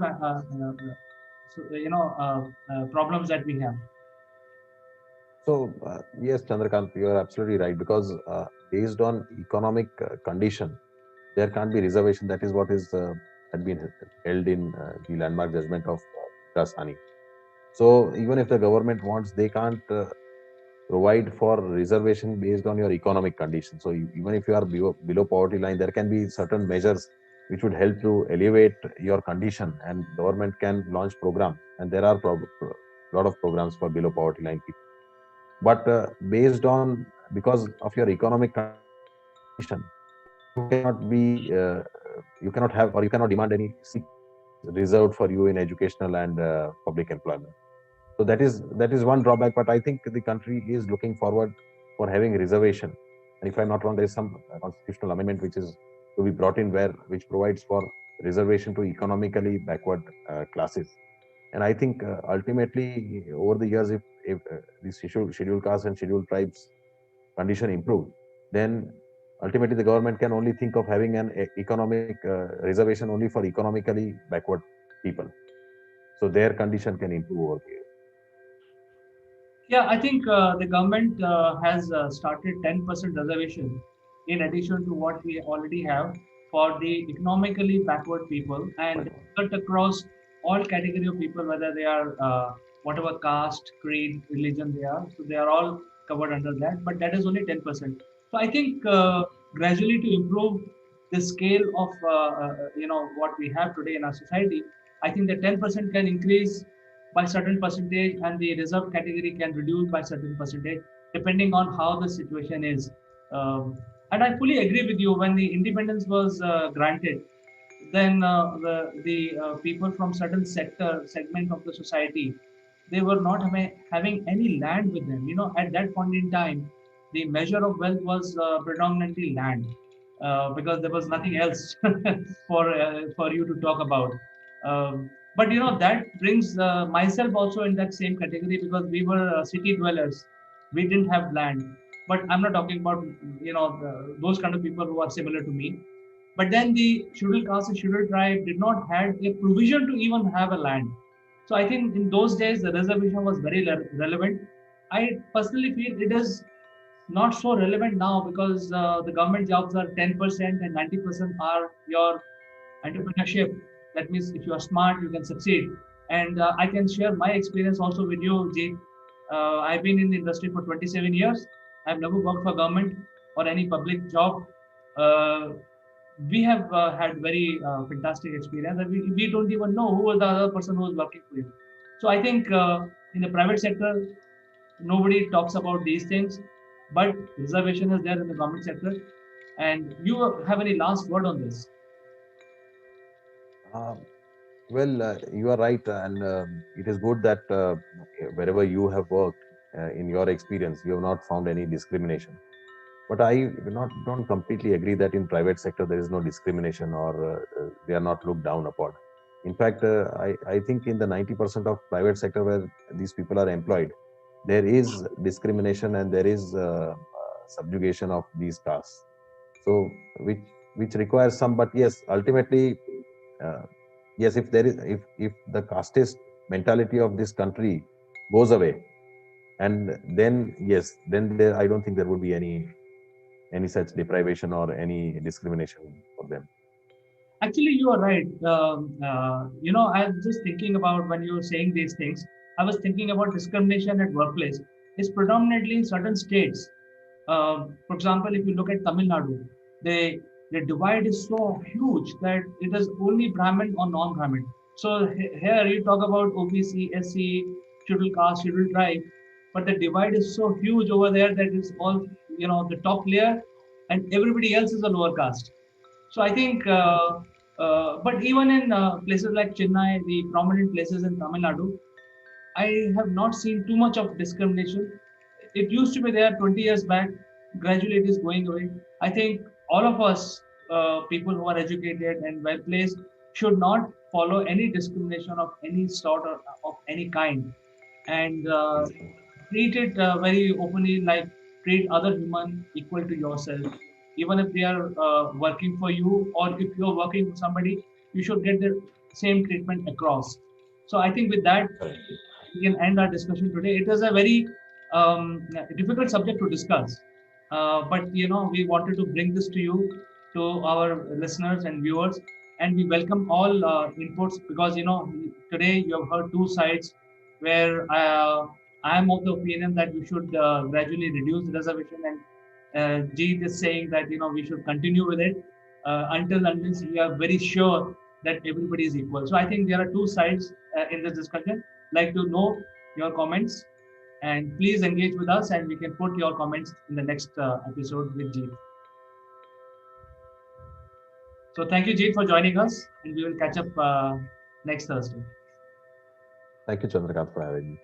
Speaker 4: problems that we have?
Speaker 7: So, yes, Chandrakant, you are absolutely right, because based on economic condition, there can't be reservation. That is what is had been held in the landmark judgment of Rasani. So, even if the government wants, they can't provide for reservation based on your economic condition. So, even if you are below poverty line, there can be certain measures which would help to elevate your condition, and government can launch programs. And there are lot of programs for below poverty line people. But based on, because of your economic condition, you cannot be you cannot have, or you cannot demand any seat reserved for you in educational and public employment. So that is one drawback. But I think the country is looking forward for having reservation. And if I'm not wrong, there is some constitutional amendment which is to be brought in, where which provides for reservation to economically backward classes. And I think ultimately, over the years, if the scheduled castes and scheduled tribes condition improve, then ultimately the government can only think of having an economic reservation only for economically backward people. So their condition can improve over here.
Speaker 4: Yeah, I think the government has started 10% reservation in addition to what we already have for the economically backward people, and cut across all category of people, whether they are whatever caste, creed, religion they are. So they are all covered under that, but that is only 10%. So I think gradually, to improve the scale of what we have today in our society, I think the 10% can increase by certain percentage, and the reserved category can reduce by certain percentage, depending on how the situation is. And I fully agree with you. When the independence was granted, then the people from certain segment of the society, they were not having any land with them. At that point in time, the measure of wealth was predominantly land, because there was nothing else for you to talk about. But that brings myself also in that same category, because we were city dwellers. We didn't have land. But I'm not talking about those kind of people who are similar to me. But then the scheduled caste and scheduled tribe did not have a provision to even have a land. So I think in those days the reservation was very relevant. I personally feel it is not so relevant now, because the government jobs are 10% and 90% are your entrepreneurship. That means if you are smart, you can succeed. And I can share my experience also with you, Jeet. I've been in the industry for 27 years. I've never worked for government or any public job. Uh, we have had very fantastic experience, and we don't even know who was the other person who was working for you. So I think in the private sector, nobody talks about these things, but reservation is there in the government sector. And you have any last word on this?
Speaker 7: Uh, well, you are right, and it is good that wherever you have worked, in your experience, you have not found any discrimination. But I don't completely agree that in private sector there is no discrimination, or they are not looked down upon. In fact, I think in the 90% of private sector where these people are employed, there is discrimination, and there is subjugation of these castes. So which requires some. But yes, ultimately, uh, yes, if there is, if the casteist mentality of this country goes away, and then yes, then there, I don't think there would be any such deprivation or any discrimination for them.
Speaker 4: Actually, you are right. I was just thinking about, when you were saying these things, I was thinking about discrimination at workplace. It's predominantly in certain states. For example, if you look at Tamil Nadu, the divide is so huge that it is only Brahmin or non-Brahmin. So here you talk about OBC, SC, scheduled caste, scheduled tribe, but the divide is so huge over there that it's all the top layer, and everybody else is a lower caste. So I think, but even in places like Chennai, the prominent places in Tamil Nadu, I have not seen too much of discrimination. It used to be there 20 years back. Gradually, it is going away. I think all of us, people who are educated and well placed, should not follow any discrimination of any sort or of any kind, and treat it very openly, like treat other human equal to yourself. Even if they are working for you, or if you're working for somebody, you should get the same treatment across. So I think with that, we can end our discussion today. It is a very difficult subject to discuss, but we wanted to bring this to you, to our listeners and viewers, and we welcome all inputs, because today you have heard two sides, where I am of the opinion that we should gradually reduce reservation, and Jeet is saying that we should continue with it until unless we are very sure that everybody is equal. So I think there are two sides in this discussion. Like to know your comments, and please engage with us, and we can put your comments in the next episode with Jeet. So thank you, Jeet, for joining us, and we will catch up next Thursday.
Speaker 7: Thank you, Chandrakant, for having me.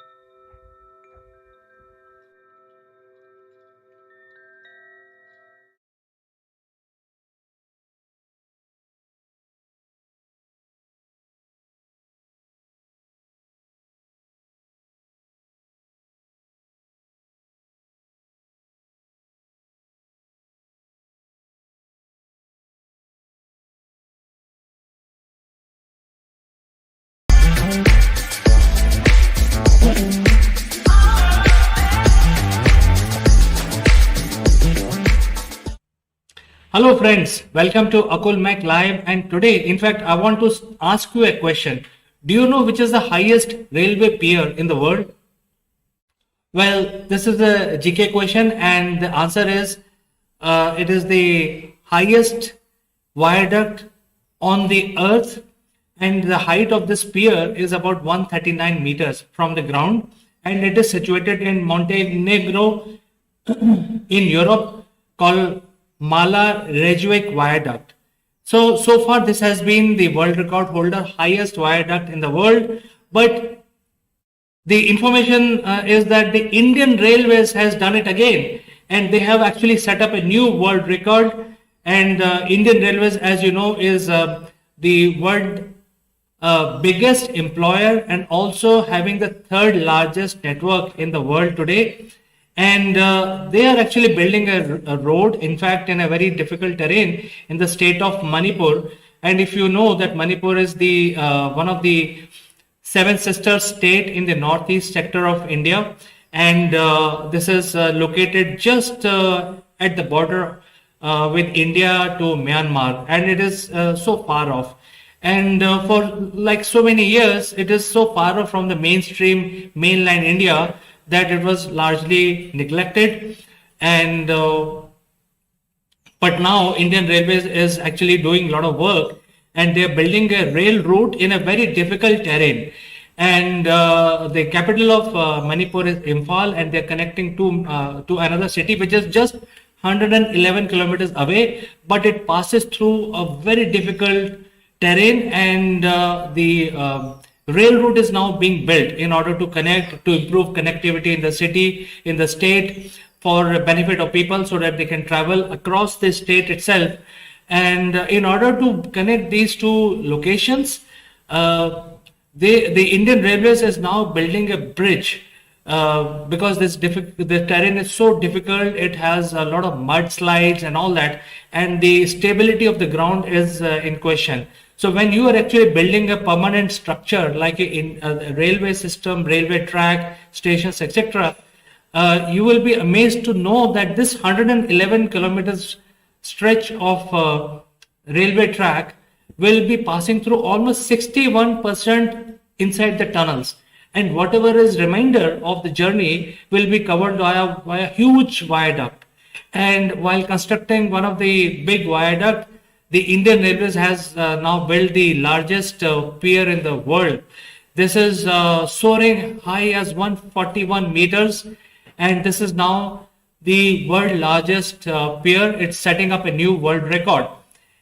Speaker 4: Hello friends, welcome to Akul Mac Live, and today, in fact, I want to ask you a question. Do you know which is the highest railway pier in the world? Well, this is a GK question, and the answer is it is the highest viaduct on the earth, and the height of this pier is about 139 meters from the ground, and it is situated in Montenegro in Europe, called Mala Reykjavik Viaduct. So far this has been the world record holder, highest viaduct in the world. But the information is that the Indian Railways has done it again, and they have actually set up a new world record. And Indian Railways, as you know, is the world biggest employer, and also having the third largest network in the world today. And they are actually building a road, in fact, in a very difficult terrain in the state of Manipur. And if you know that Manipur is the one of the seven sister state in the northeast sector of India, and this is located just at the border with India to Myanmar, and it is so far off. And for like so many years, it is so far off from the mainstream mainland India that it was largely neglected. And but now Indian Railways is actually doing a lot of work, and they're building a rail route in a very difficult terrain. And the capital of Manipur is Imphal, and they're connecting to another city which is just 111 kilometers away, but it passes through a very difficult terrain, and the rail route is now being built in order to improve connectivity in the city, in the state, for benefit of people, so that they can travel across the state itself. And in order to connect these two locations, the Indian Railways is now building a bridge, because the terrain is so difficult. It has a lot of mudslides and all that, and the stability of the ground is in question. So when you are actually building a permanent structure like a railway system, railway track, stations, etc., you will be amazed to know that this 111 kilometers stretch of railway track will be passing through almost 61% inside the tunnels, and whatever is remainder of the journey will be covered by a huge viaduct. And while constructing one of the big viaduct, the Indian Railways has now built the largest pier in the world. This is soaring high as 141 meters, and this is now the world largest pier. It's setting up a new world record.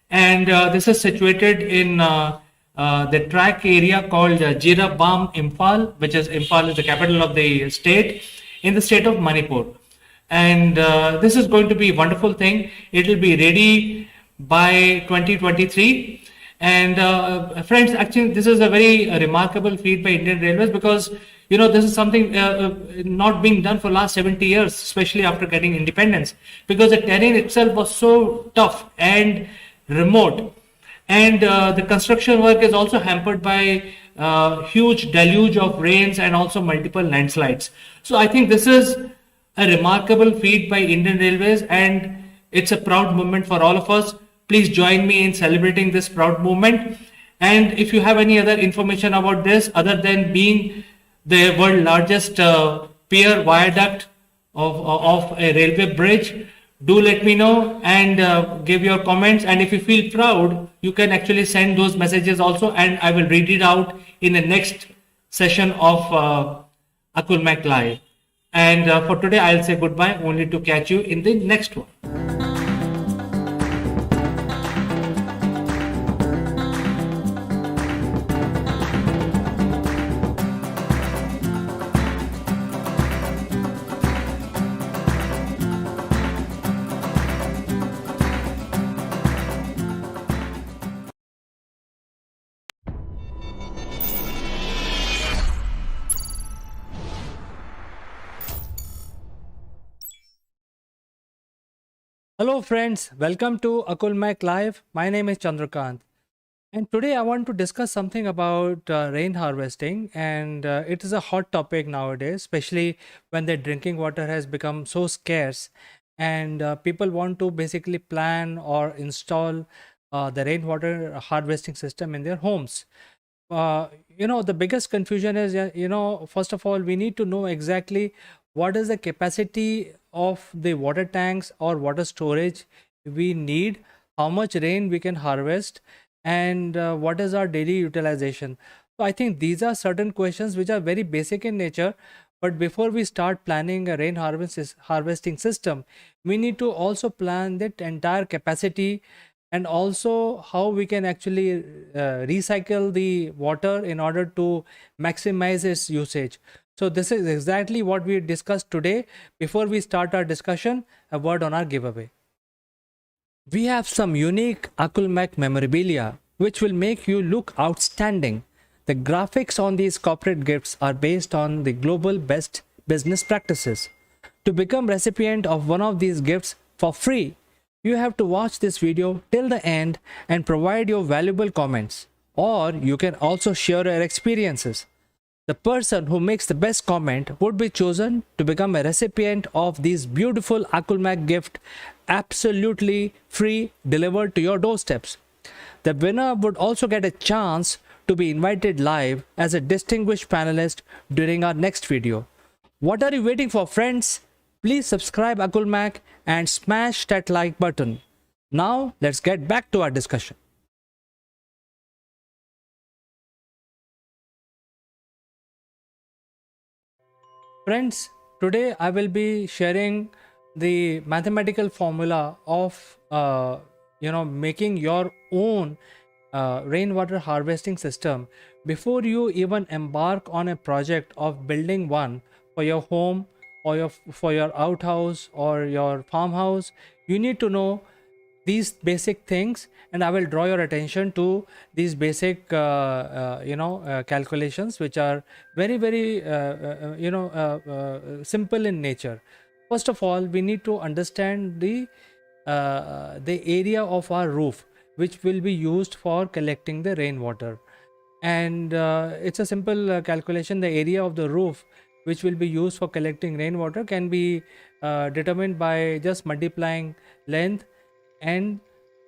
Speaker 4: And this is situated in the track area called Jirabam, Imphal, which is Imphal is the capital of the state, in the state of Manipur. And this is going to be a wonderful thing. It will be ready by 2023. And friends, actually, this is a very remarkable feat by Indian Railways, because this is something not being done for last 70 years, especially after getting independence, because the terrain itself was so tough and remote, and the construction work is also hampered by huge deluge of rains and also multiple landslides. So I think this is a remarkable feat by Indian Railways, and it's a proud moment for all of us. Please join me in celebrating this proud moment. And if you have any other information about this, other than being the world largest pier viaduct of a railway bridge, do let me know and give your comments. And if you feel proud, you can actually send those messages also, and I will read it out in the next session of Akulmak Live. And for today, I'll say goodbye, only to catch you in the next one. Hello friends, welcome to Akulmak Live. My name is Chandrakant, and today I want to discuss something about rain harvesting, and it is a hot topic nowadays, especially when the drinking water has become so scarce, and people want to basically plan or install the rainwater harvesting system in their homes. The biggest confusion is, first of all, we need to know exactly what is the capacity of the water tanks or water storage we need, how much rain we can harvest, and what is our daily utilization. So I think these are certain questions which are very basic in nature. But before we start planning a rain harvesting system, we need to also plan that entire capacity, and also how we can actually recycle the water in order to maximize its usage. So this is exactly what we discussed today. Before we start our discussion, a word on our giveaway. We have some unique Akulmak memorabilia which will make you look outstanding. The graphics on these corporate gifts are based on the global best business practices. To become recipient of one of these gifts for free, you have to watch this video till the end and provide your valuable comments. Or you can also share your experiences. The person who makes the best comment would be chosen to become a recipient of this beautiful Akulmak gift, absolutely free, delivered to your doorsteps. The winner would also get a chance to be invited live as a distinguished panelist during our next video. What are you waiting for, friends? Please subscribe Akulmak and smash that like button. Now let's get back to our discussion. Friends, today I will be sharing the mathematical formula of making your own rainwater harvesting system. Before you even embark on a project of building one for your home or for your outhouse or your farmhouse, you need to know these basic things, and I will draw your attention to these basic calculations, which are very simple in nature. First of all, we need to understand the area of our roof, which will be used for collecting the rainwater. And it's a simple calculation. The area of the roof which will be used for collecting rainwater can be determined by just multiplying length and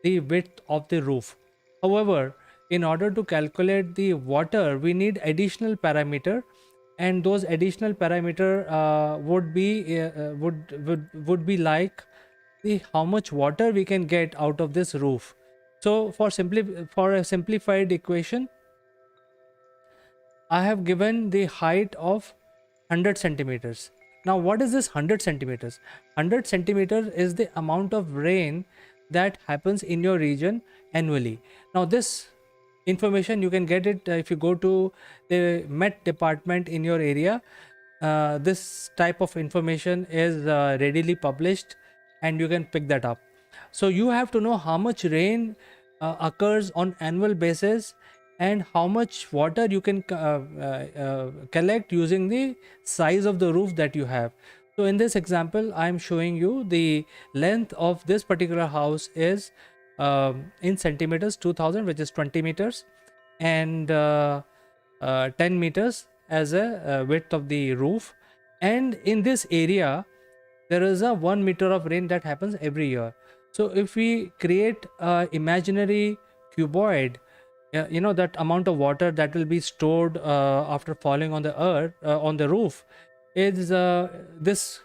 Speaker 4: the width of the roof. However, in order to calculate the water, we need additional parameter, and those additional parameter would be like the how much water we can get out of this roof. So for a simplified equation, I have given the height of 100 centimeters. Now, what is this 100 centimeters? 100 centimeters is the amount of rain that happens in your region annually. Now, this information you can get it if you go to the Met department in your area. This type of information is readily published, and you can pick that up. So you have to know how much rain occurs on annual basis and how much water you can collect using the size of the roof that you have. So in this example, I am showing you the length of this particular house is in centimeters 2000, which is 20 meters, and 10 meters as a width of the roof. And in this area there is a 1 meter of rain that happens every year. So if we create a imaginary cuboid, that amount of water that will be stored after falling on the earth on the roof is this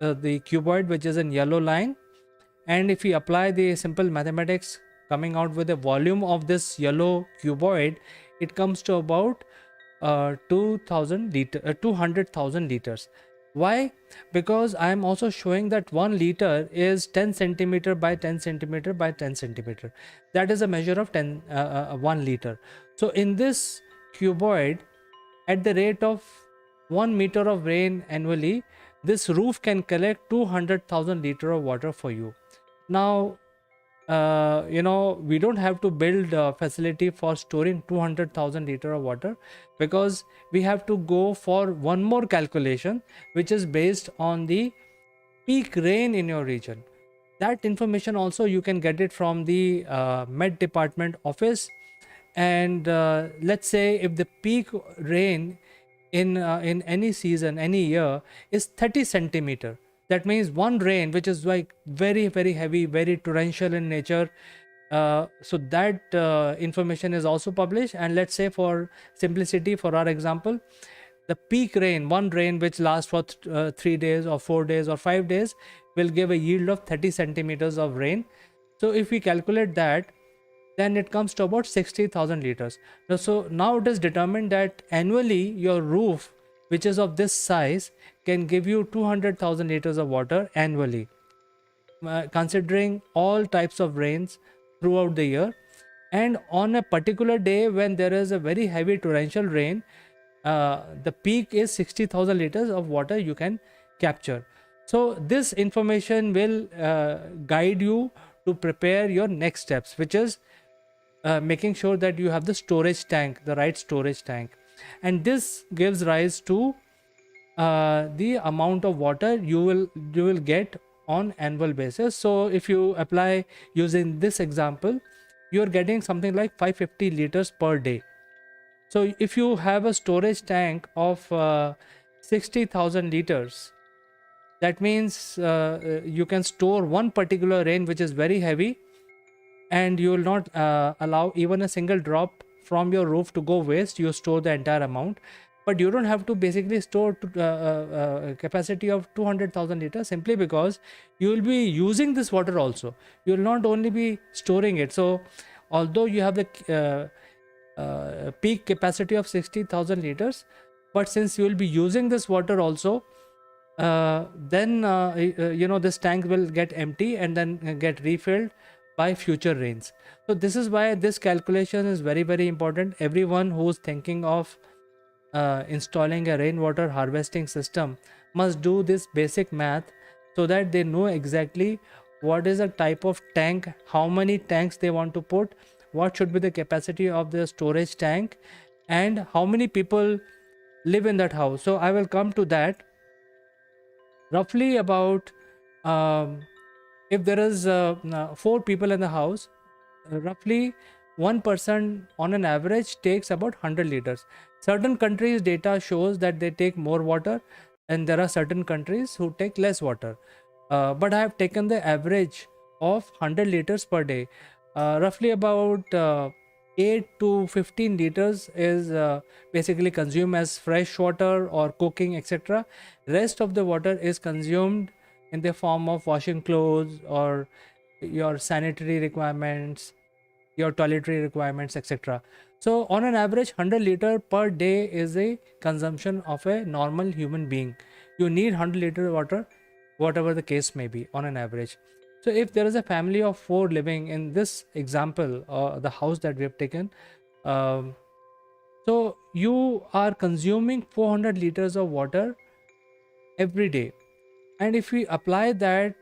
Speaker 4: the cuboid, which is in yellow line. And if we apply the simple mathematics, coming out with the volume of this yellow cuboid, it comes to about 200,000 liters. Why? Because I am also showing that 1 liter is 10 centimeter by 10 centimeter by 10 centimeter. That is a measure of 1 liter. So in this cuboid, at the rate of 1 meter of rain annually, this roof can collect 200,000 liter of water for you. Now, we don't have to build a facility for storing 200,000 liter of water, because we have to go for one more calculation, which is based on the peak rain in your region. That information also you can get it from the Met department office. And let's say if the peak rain in any season, any year, is 30 centimeter, that means one rain which is like very, very heavy, very torrential in nature. So that information is also published. And let's say, for simplicity, for our example, the peak rain, one rain which lasts for 3 days or 4 days or 5 days, will give a yield of 30 centimeters of rain. So if we calculate that, then it comes to about 60,000 liters. So now it is determined that annually your roof, which is of this size, can give you 200,000 liters of water annually, considering all types of rains throughout the year. And on a particular day when there is a very heavy torrential rain, the peak is 60,000 liters of water you can capture. So this information will guide you to prepare your next steps, which is making sure that you have the storage tank, the right storage tank. And this gives rise to the amount of water you will get on annual basis. So if you apply using this example, you're getting something like 550 liters per day. So if you have a storage tank of 60,000 liters, that means you can store one particular rain which is very heavy, and you will not allow even a single drop from your roof to go waste. You store the entire amount, but you don't have to basically store capacity of 200,000 liters, simply because you will be using this water also. You will not only be storing it. So although you have the peak capacity of 60,000 liters, but since you will be using this water also, then this tank will get empty and then get refilled by future rains. So this is why this calculation is very, very important. Everyone who's thinking of installing a rainwater harvesting system must do this basic math, so that they know exactly what is the type of tank, how many tanks they want to put, what should be the capacity of the storage tank, and how many people live in that house. So I will come to that. Roughly about if there is 4 people in the house, roughly one person on an average takes about 100 liters. Certain countries data shows that they take more water, and there are certain countries who take less water, but I have taken the average of 100 liters per day. Roughly about 8 to 15 liters is basically consumed as fresh water or cooking, etc. Rest of the water is consumed in the form of washing clothes or your sanitary requirements, your toiletry requirements, etc. So on an average, 100 liter per day is a consumption of a normal human being. you need 100 liters of water, whatever the case may be, on an average. So if there is a family of 4 living in this example, the house that we have taken, um, so you are consuming 400 liters of water every day. And if we apply that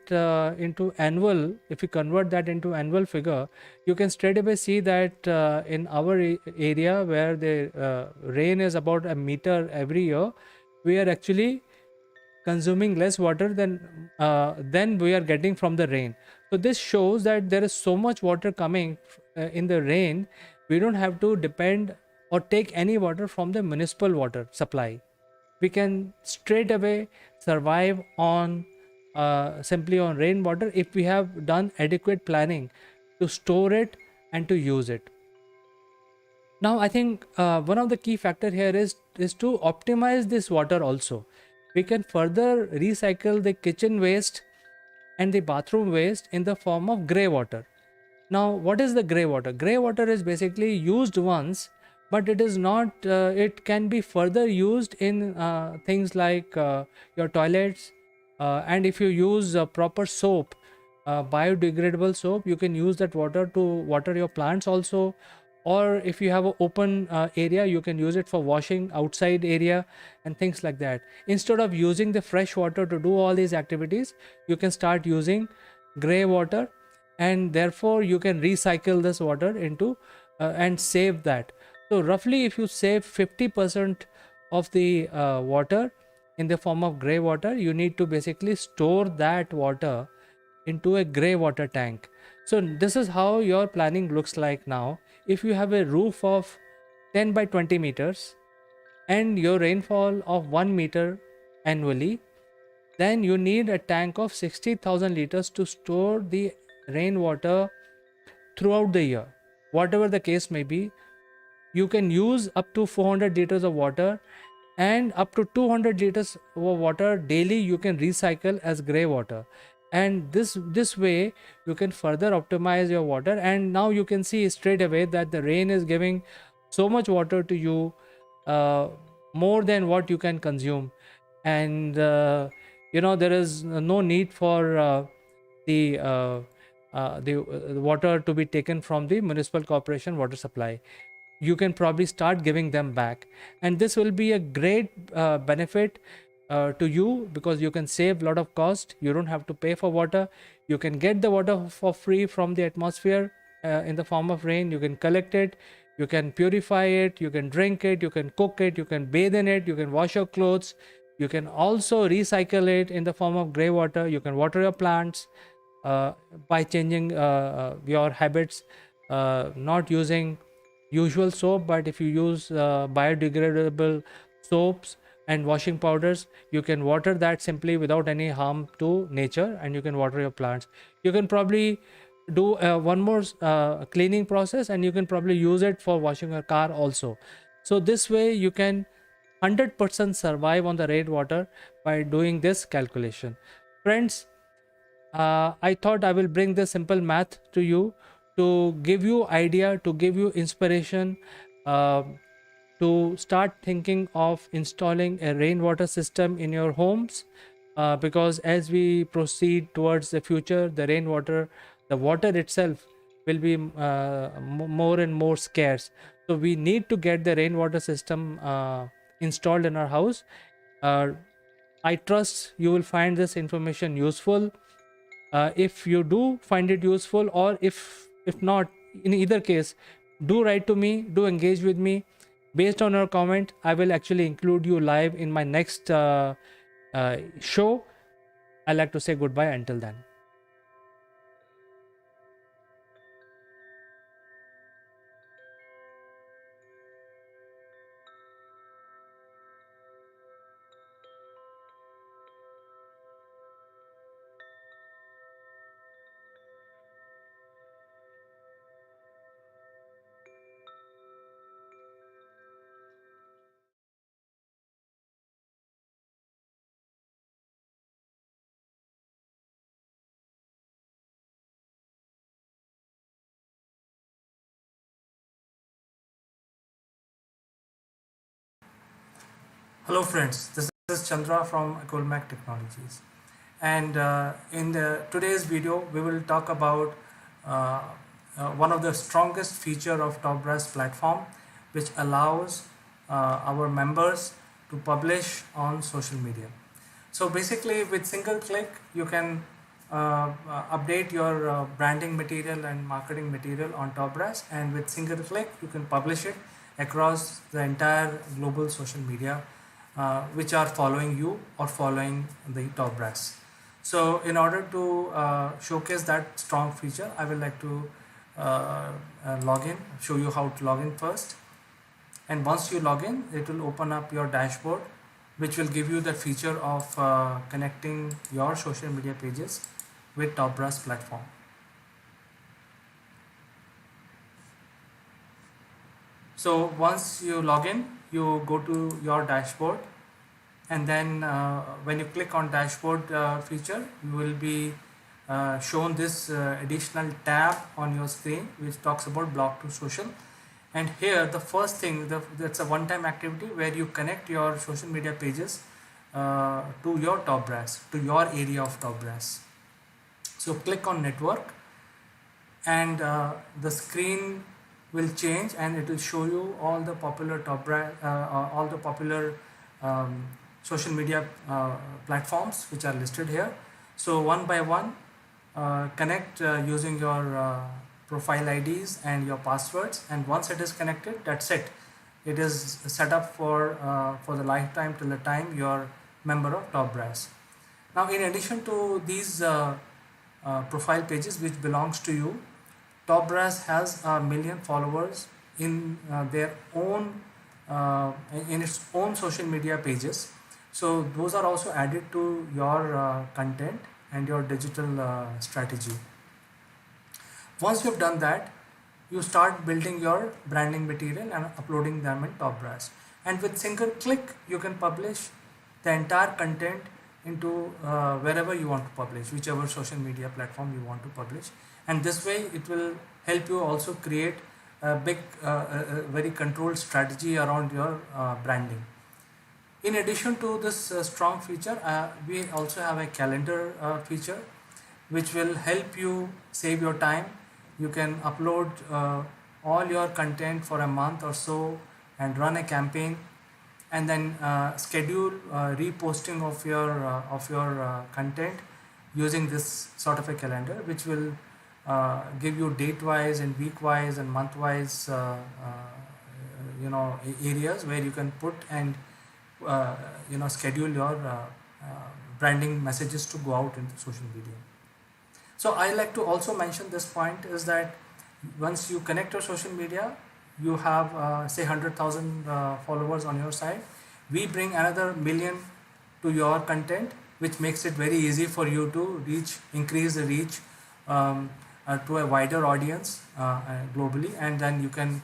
Speaker 4: into annual, if we convert that into annual figure, you can straight away see that in our area where the rain is about a meter every year, we are actually consuming less water than we are getting from the rain. So this shows that there is so much water coming in the rain. We don't have to depend or take any water from the municipal water supply. We can straight away survive on simply on rainwater if we have done adequate planning to store it and to use it. Now I think one of the key factor here is to optimize this water also. We can further recycle the kitchen waste and the bathroom waste in the form of grey water. Now, what is the grey water? Grey water is basically used once, but it is not, it can be further used in things like your toilets. And if you use proper soap, biodegradable soap, you can use that water to water your plants also. Or if you have an open area, you can use it for washing outside area and things like that. Instead of using the fresh water to do all these activities, you can start using grey water, and therefore you can recycle this water into and save that. So roughly if you save 50% of the water in the form of grey water, you need to basically store that water into a grey water tank. So this is how your planning looks like now. If you have a roof of 10 by 20 meters and your rainfall of 1 meter annually, then you need a tank of 60,000 liters to store the rainwater throughout the year. Whatever the case may be, you can use up to 400 liters of water, and up to 200 liters of water daily you can recycle as grey water. And this way you can further optimize your water. And now you can see straight away that the rain is giving so much water to you, more than what you can consume. And there is no need for the water to be taken from the municipal corporation water supply. You can probably start giving them back, and this will be a great benefit to you, because you can save a lot of cost. You don't have to pay for water. You can get the water for free from the atmosphere in the form of rain. You can collect it, you can purify it, you can drink it, you can cook it, you can bathe in it, you can wash your clothes. You can also recycle it in the form of grey water. You can water your plants by changing your habits, not using usual soap, but if you use biodegradable soaps and washing powders, you can water that simply without any harm to nature, and you can water your plants. You can probably do one more cleaning process, and you can probably use it for washing your car also. So this way you can 100% survive on the rainwater by doing this calculation. Friends, I thought I will bring this simple math to you to give you idea, to give you inspiration, uh, to start thinking of installing a rainwater system in your homes, because as we proceed towards the future, the rainwater, the water itself will be more and more scarce. So we need to get the rainwater system installed in our house. I trust you will find this information useful. If you do find it useful, or if not, in either case, do write to me, do engage with me. Based on your comment, I will actually include you live in my next show. I like to say goodbye until then.
Speaker 1: Hello, friends. This This is Chandra from Akulmac Technologies, and in today's video we will talk about one of the strongest feature of TopBrass platform, which allows our members to publish on social media. So basically, with single click you can update your branding material and marketing material on TopBrass, and with single click you can publish it across the entire global social media which are following you or following the TopBrass. So in order to showcase that strong feature, I would like to log in, show you how to log in first. And once you log in, it will open up your dashboard, which will give you the feature of connecting your social media pages with TopBrass platform. So once you log in, you go to your dashboard, and then when you click on dashboard feature, you will be shown this additional tab on your screen which talks about blog to social. And here the first thing, that's a one-time activity where you connect your social media pages to your TopBrass, to your area of TopBrass. So click on network, and the screen will change, and it will show you all the popular social media platforms which are listed here. So one by one, connect using your profile IDs and your passwords, and once it is connected, that's it. It is set up for the lifetime till the time you're member of TopBrass. Now, in addition to these profile pages which belongs to you, TopBrass has 1 million followers in their own in its own social media pages. So those are also added to your content and your digital strategy. Once you've done that, you start building your branding material and uploading them in TopBrass. And with single click, you can publish the entire content into wherever you want to publish, whichever social media platform you want to publish. And this way it will help you also create a big, very controlled strategy around your branding. In addition to this strong feature, we also have a calendar feature which will help you save your time. You can upload all your content for a month or so and run a campaign, and then schedule reposting of your content using this sort of a calendar, which will give you date wise and week wise and month wise areas where you can put and schedule your branding messages to go out into social media. So I like to also mention this point is that once you connect your social media, you have say 100,000 followers on your side. We bring another 1 million to your content, which makes it very easy for you to increase the reach to a wider audience globally, and then you can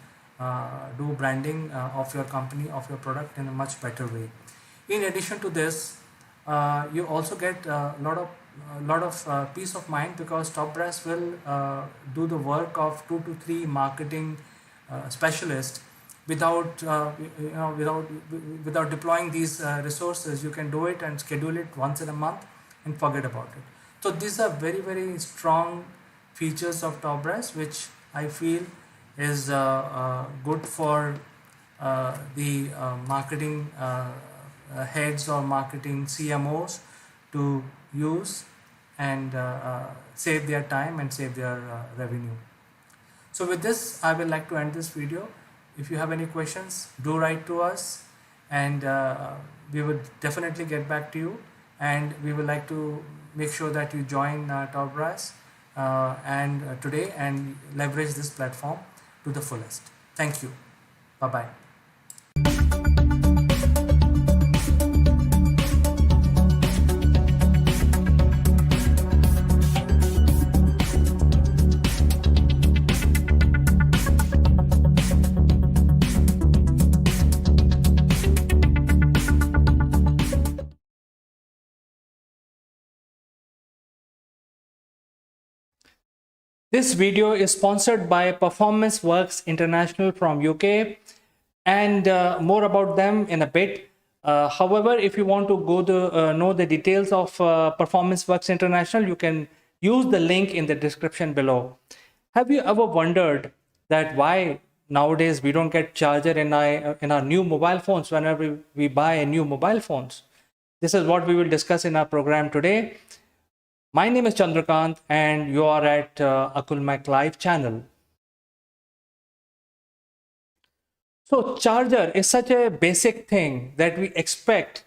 Speaker 1: do branding of your company, of your product in a much better way. In addition to this, you also get a lot of peace of mind, because TopBrass will do the work of 2 to 3 marketing specialists without deploying these resources. You can do it and schedule it once in a month and forget about it. So these are very, very strong features of TopBrass, which I feel is good for the marketing heads or marketing CMOs to use and save their time and save their revenue. So with this, I would like to end this video. If you have any questions, do write to us, and we would definitely get back to you, and we would like to make sure that you join TopBrass today and leverage this platform to the fullest. Thank you. Bye-bye. This video is sponsored by Performance Works International from UK, and more about them in a bit.
Speaker 4: However, if you want to know the details of Performance Works International, you can use the link in the description below. Have you ever wondered that why nowadays we don't get charger in our new mobile phones whenever we buy a new mobile phones? This is what we will discuss in our program today. My name is Chandrakant and you are at Akul Mac Live channel. So charger is such a basic thing that we expect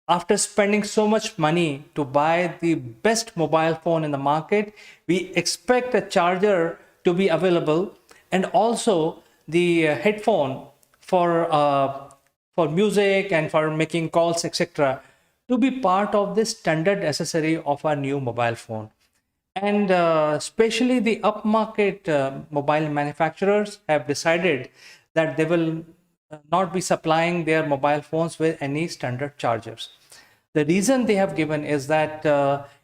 Speaker 4: after spending so much money to buy the best mobile phone in the market. We expect a charger to be available and also the headphone for music and for making calls, etc., to be part of the standard accessory of our new mobile phone. And especially the upmarket mobile manufacturers have decided that they will not be supplying their mobile phones with any standard chargers. The reason they have given is that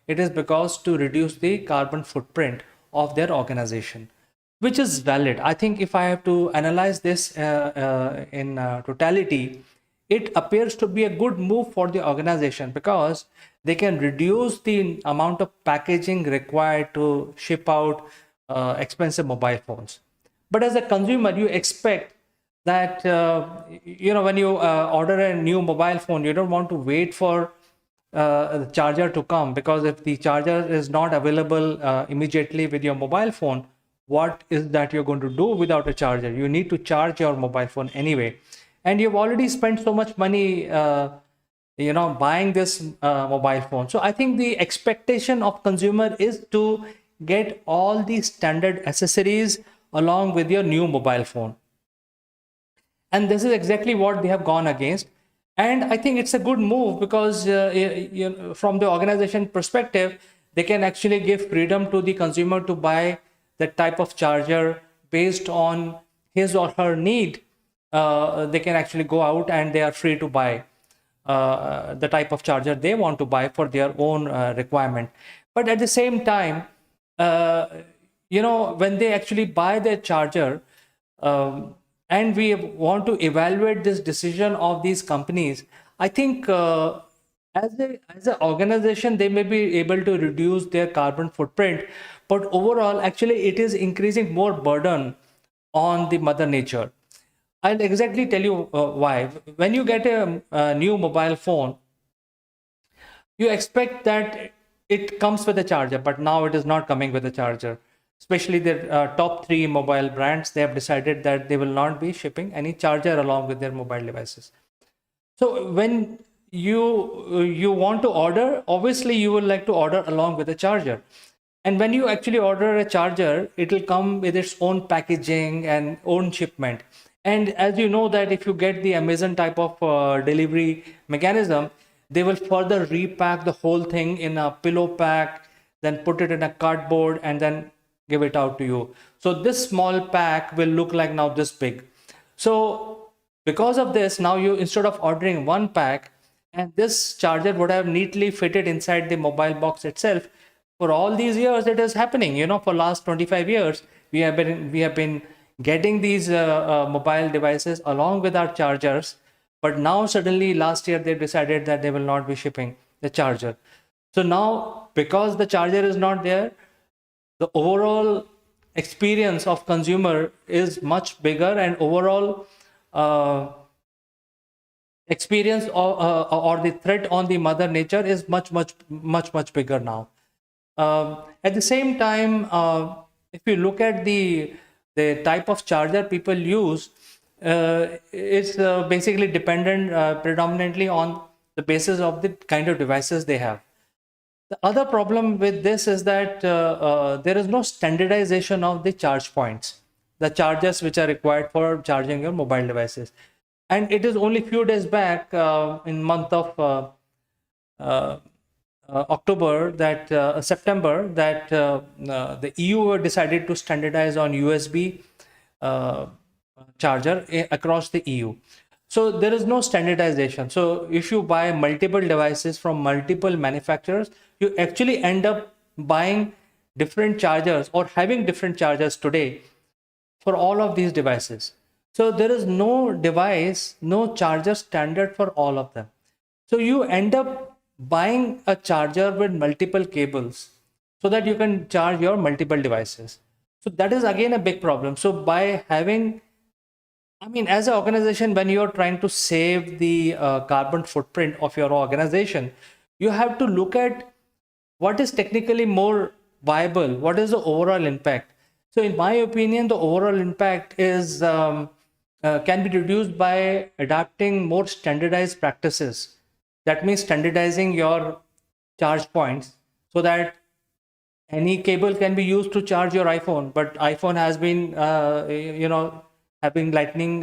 Speaker 4: it is because to reduce the carbon footprint of their organization, which is valid. I think if I have to analyze this in totality, it appears to be a good move for the organization because they can reduce the amount of packaging required to ship out expensive mobile phones. But as a consumer, you expect that when you order a new mobile phone, you don't want to wait for the charger to come, because if the charger is not available immediately with your mobile phone, what is that you're going to do without a charger? You need to charge your mobile phone anyway, and you've already spent so much money buying this mobile phone. So I think the expectation of consumer is to get all the standard accessories along with your new mobile phone. And this is exactly what they have gone against. And I think it's a good move because from the organization perspective, they can actually give freedom to the consumer to buy that type of charger based on his or her need. They can actually go out and they are free to buy the type of charger they want to buy for their own requirement. But at the same time, when they actually buy their charger, and we want to evaluate this decision of these companies, I think as an organization, they may be able to reduce their carbon footprint, but overall, actually, it is increasing more burden on the mother nature. I'll exactly tell you why. When you get a new mobile phone, you expect that it comes with a charger, but now it is not coming with a charger. Especially the top 3 mobile brands, they have decided that they will not be shipping any charger along with their mobile devices. So when you want to order, obviously you will like to order along with a charger. And when you actually order a charger, it will come with its own packaging and own shipment. And as you know that if you get the Amazon type of delivery mechanism, they will further repack the whole thing in a pillow pack, then put it in a cardboard and then give it out to you. So this small pack will look like now this big. So because of this, now you, instead of ordering one pack, and this charger would have neatly fitted inside the mobile box itself. For all these years, it is happening. For last 25 years, we have been getting these mobile devices along with our chargers. But now suddenly last year, they decided that they will not be shipping the charger. So now, because the charger is not there, the overall experience of consumer is much bigger, and overall experience or the threat on the mother nature is much bigger now. At the same time, if you look at the type of charger people use, it's basically dependent predominantly on the basis of the kind of devices they have. The other problem with this is that there is no standardization of the charge points, the chargers which are required for charging your mobile devices. And it is only few days back in month of September that the EU decided to standardize on USB charger across the EU. So there is no standardization. So if you buy multiple devices from multiple manufacturers, you actually end up buying different chargers or having different chargers today for all of these devices. So there is no device, no charger standard for all of them. So you end up buying a charger with multiple cables so that you can charge your multiple devices. So that is again a big problem. So by having, I mean, as an organization, when you're trying to save the carbon footprint of your organization, you have to look at what is technically more viable, what is the overall impact. So in my opinion, the overall impact is can be reduced by adapting more standardized practices. That means standardizing your charge points so that any cable can be used to charge your iPhone, but iPhone has been having lightning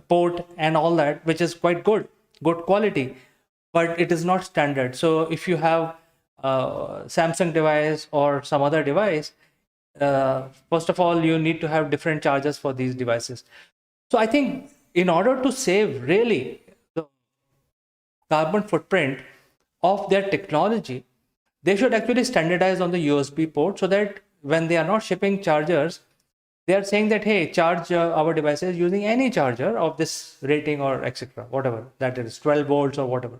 Speaker 4: port and all that, which is quite good quality, but it is not standard. So if you have Samsung device or some other device, first of all, you need to have different chargers for these devices. So I think in order to save really the carbon footprint of their technology, they should actually standardize on the USB port, so that when they are not shipping chargers, they are saying that, hey, charge our devices using any charger of this rating or etc., whatever that is, 12 volts or whatever.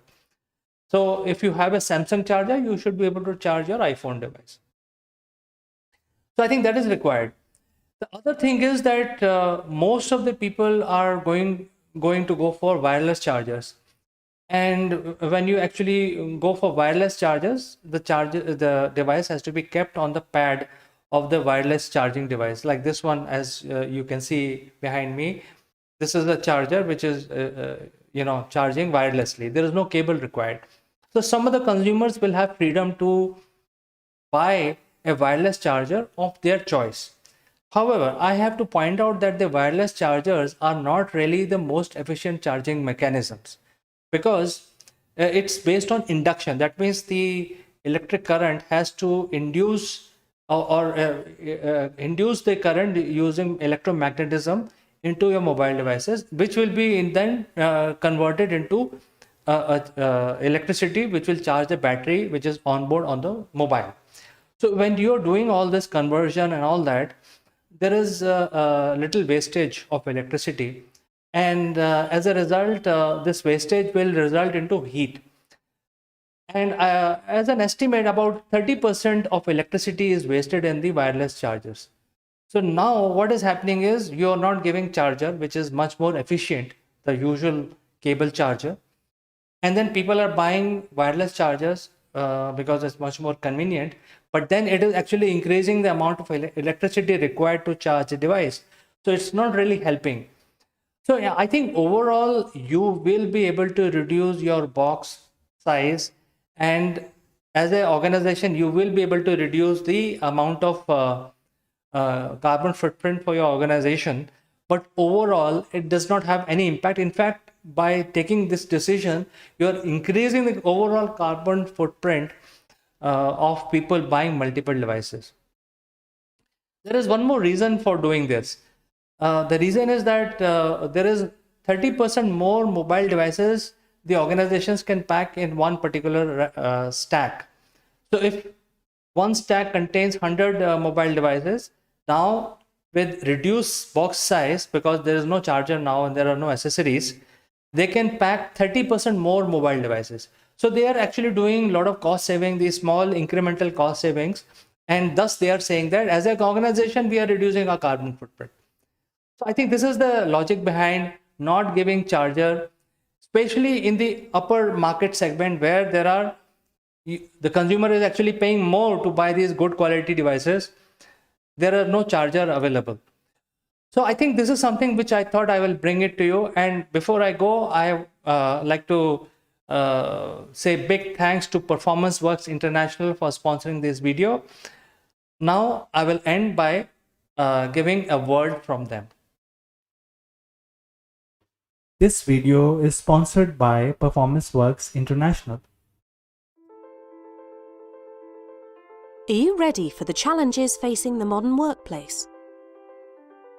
Speaker 4: So if you have a Samsung charger, you should be able to charge your iPhone device. So I think that is required. The other thing is that most of the people are going to go for wireless chargers. And when you actually go for wireless chargers, the device has to be kept on the pad of the wireless charging device, like this one, as you can see behind me. This is a charger which is charging wirelessly. There is no cable required. So some of the consumers will have freedom to buy a wireless charger of their choice. However, I have to point out that the wireless chargers are not really the most efficient charging mechanisms, because it's based on induction. That means the electric current has to induce induce the current using electromagnetism into your mobile devices, which will be then converted into electricity, which will charge the battery which is on board on the mobile. So when you're doing all this conversion and all that, there is a little wastage of electricity, and as a result, this wastage will result into heat. And as an estimate, about 30% of electricity is wasted in the wireless chargers. So now what is happening is you are not giving charger, which is much more efficient, the usual cable charger. And then people are buying wireless chargers because it's much more convenient. But then it is actually increasing the amount of electricity required to charge a device. So it's not really helping. So yeah, I think overall you will be able to reduce your box size, and as an organization you will be able to reduce the amount of carbon footprint for your organization. But overall it does not have any impact. In fact, by taking this decision, you are increasing the overall carbon footprint of people buying multiple devices. There is one more reason for doing this. The reason is that there is 30% more mobile devices the organizations can pack in one particular stack. So if one stack contains 100 mobile devices, now with reduced box size, because there is no charger now and there are no accessories, they can pack 30% more mobile devices. So they are actually doing a lot of cost saving, these small incremental cost savings, and thus they are saying that as an organization we are reducing our carbon footprint. So I think this is the logic behind not giving charger, especially in the upper market segment where there are, the consumer is actually paying more to buy these good quality devices. There are no charger available. So I think this is something which I thought I will bring it to you. And before I go, I like to say big thanks to Performance Works International for sponsoring this video. Now I will end by giving a word from them.
Speaker 5: This video is sponsored by Performance Works International.
Speaker 6: Are you ready for the challenges facing the modern workplace?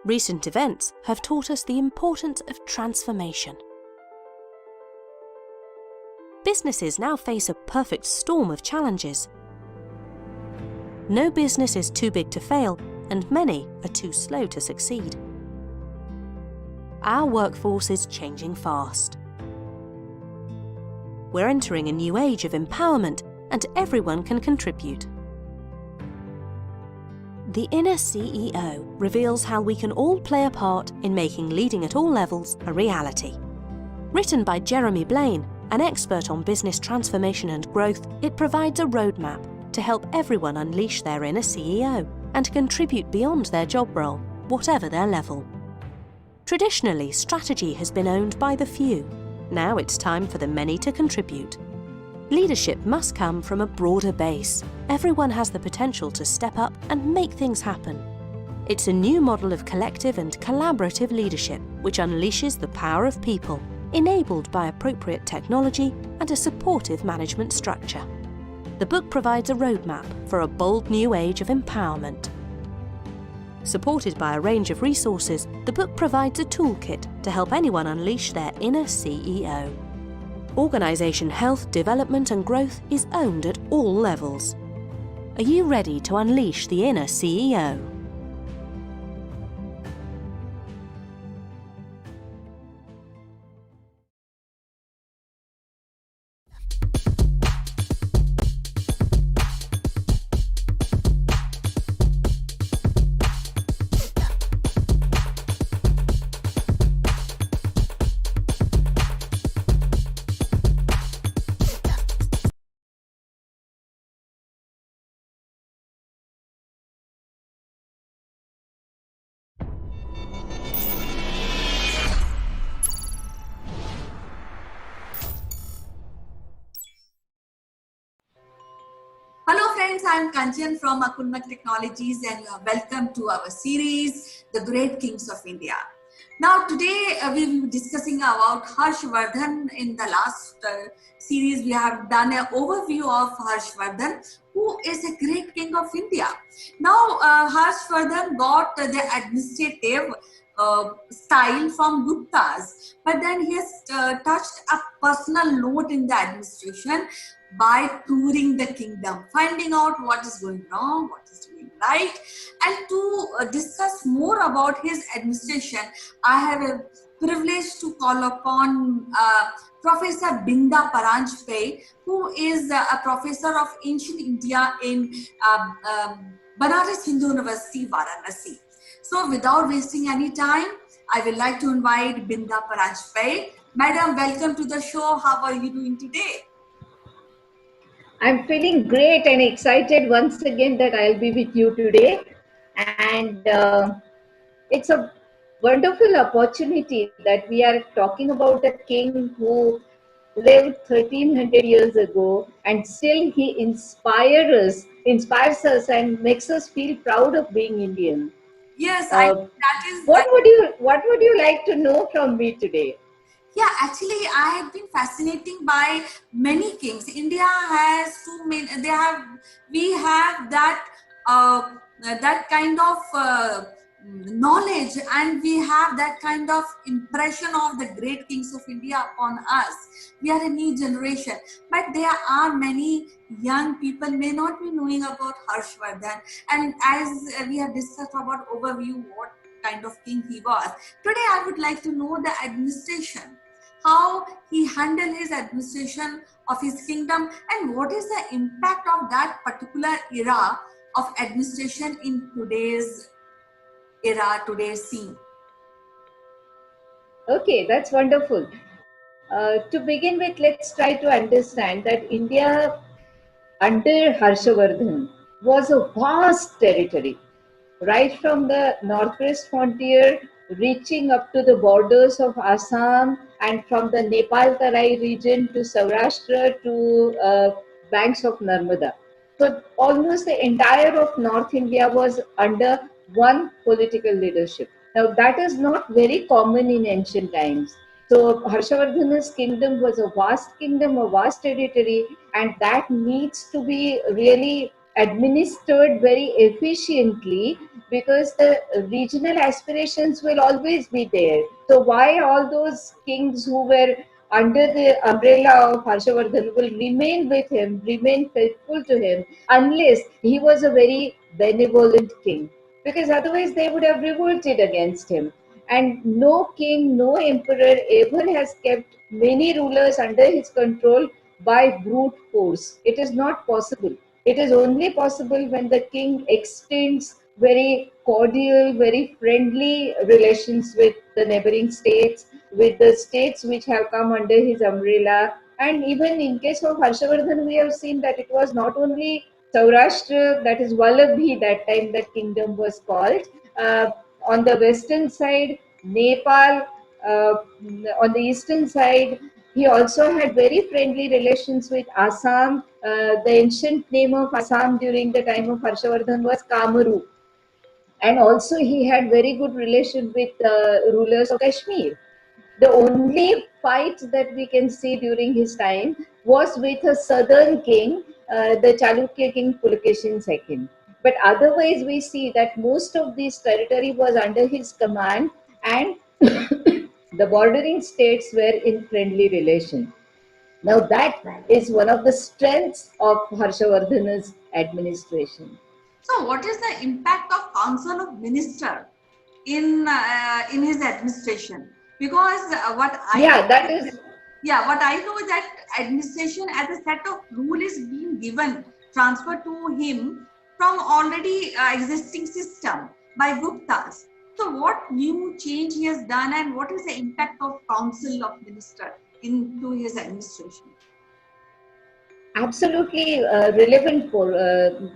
Speaker 6: Recent events have taught us the importance of transformation. Businesses now face a perfect storm of challenges. No business is too big to fail, and many are too slow to succeed. our workforce is changing fast. We're entering a new age of empowerment, and everyone can contribute. The Inner CEO reveals how we can all play a part in making leading at all levels a reality. Written by Jeremy Blaine, an expert on business transformation and growth, it provides a roadmap to help everyone unleash their inner CEO and contribute beyond their job role, whatever their level. Traditionally, strategy has been owned by the few. Now it's time for the many to contribute. Leadership must come from a broader base. Everyone has the potential to step up and make things happen. It's a new model of collective and collaborative leadership which unleashes the power of people, enabled by appropriate technology and a supportive management structure. The book provides a roadmap for a bold new age of empowerment. Supported by a range of resources, the book provides a toolkit to help anyone unleash their inner CEO. Organisation health, development and growth is owned at all levels. Are you ready to unleash the inner CEO?
Speaker 8: Hello friends, I am Kanchan from Assimilate Technologies and you are welcome to our series, The Great Kings of India. Now today we will be discussing about Harshvardhan. In the last series we have done an overview of Harshvardhan, who is a great king of India. Now Harshvardhan got the administrative style from Guptas, but then he has touched a personal note in the administration by touring the kingdom, finding out what is going wrong, what is doing right. And to discuss more about his administration, I have a privilege to call upon Professor Binda Paranjpe, who is a professor of ancient India in Banaras Hindu University, Varanasi. So without wasting any time, I would like to invite Binda Paranjpe. Madam, welcome to the show. How are you doing today?
Speaker 9: I'm feeling great and excited once again that I'll be with you today. And it's a wonderful opportunity that we are talking about a king who lived 1300 years ago, and still he inspires us and makes us feel proud of being Indian.
Speaker 8: Yes,
Speaker 9: What would you like to know from me today?
Speaker 8: Yeah, actually, I have been fascinating by many kings. India has too many. We have that that kind of knowledge, and we have that kind of impression of the great kings of India upon us. We are a new generation, but there are many young people may not be knowing about Harshvardhan. And as we have discussed about overview, what kind of king he was. Today, I would like to know the administration, how he handled his administration of his kingdom, and what is the impact of that particular era of administration in today's era, today's scene.
Speaker 9: Okay, that's wonderful. To begin with, let's try to understand that India under Harshavardhan was a vast territory, right from the northwest frontier reaching up to the borders of Assam, and from the Nepal Tarai region to Saurashtra to banks of Narmada. So almost the entire of North India was under one political leadership. Now that is not very common in ancient times. So Harshavardhana's kingdom was a vast kingdom, a vast territory, and that needs to be really administered very efficiently, because the regional aspirations will always be there. So why all those kings who were under the umbrella of Harshavardhan will remain with him, remain faithful to him, unless he was a very benevolent king, because otherwise they would have revolted against him. and no king, no emperor ever has kept many rulers under his control by brute force. It is not possible. It is only possible when the king extends very cordial, very friendly relations with the neighboring states, with the states which have come under his umbrella. And even in case of Harshavardhan, we have seen that it was not only Saurashtra, that is Vallabhi, that time that kingdom was called. On the western side, Nepal, on the eastern side, he also had very friendly relations with Assam. The ancient name of Assam during the time of Harshavardhan was Kamaru. And also he had very good relation with rulers of Kashmir. The only fight that we can see during his time was with a southern king, the Chalukya king Pulakeshin II. But otherwise, we see that most of this territory was under his command, and the bordering states were in friendly relation. Now, that is one of the strengths of Harshavardhana's administration.
Speaker 8: So, what is the impact of Council of Minister in his administration? Because what I know is that administration as a set of rule is being given, transferred to him from already existing system by Guptas. So what new change he has done, and what is the impact of Council of Minister into his administration?
Speaker 9: Absolutely relevant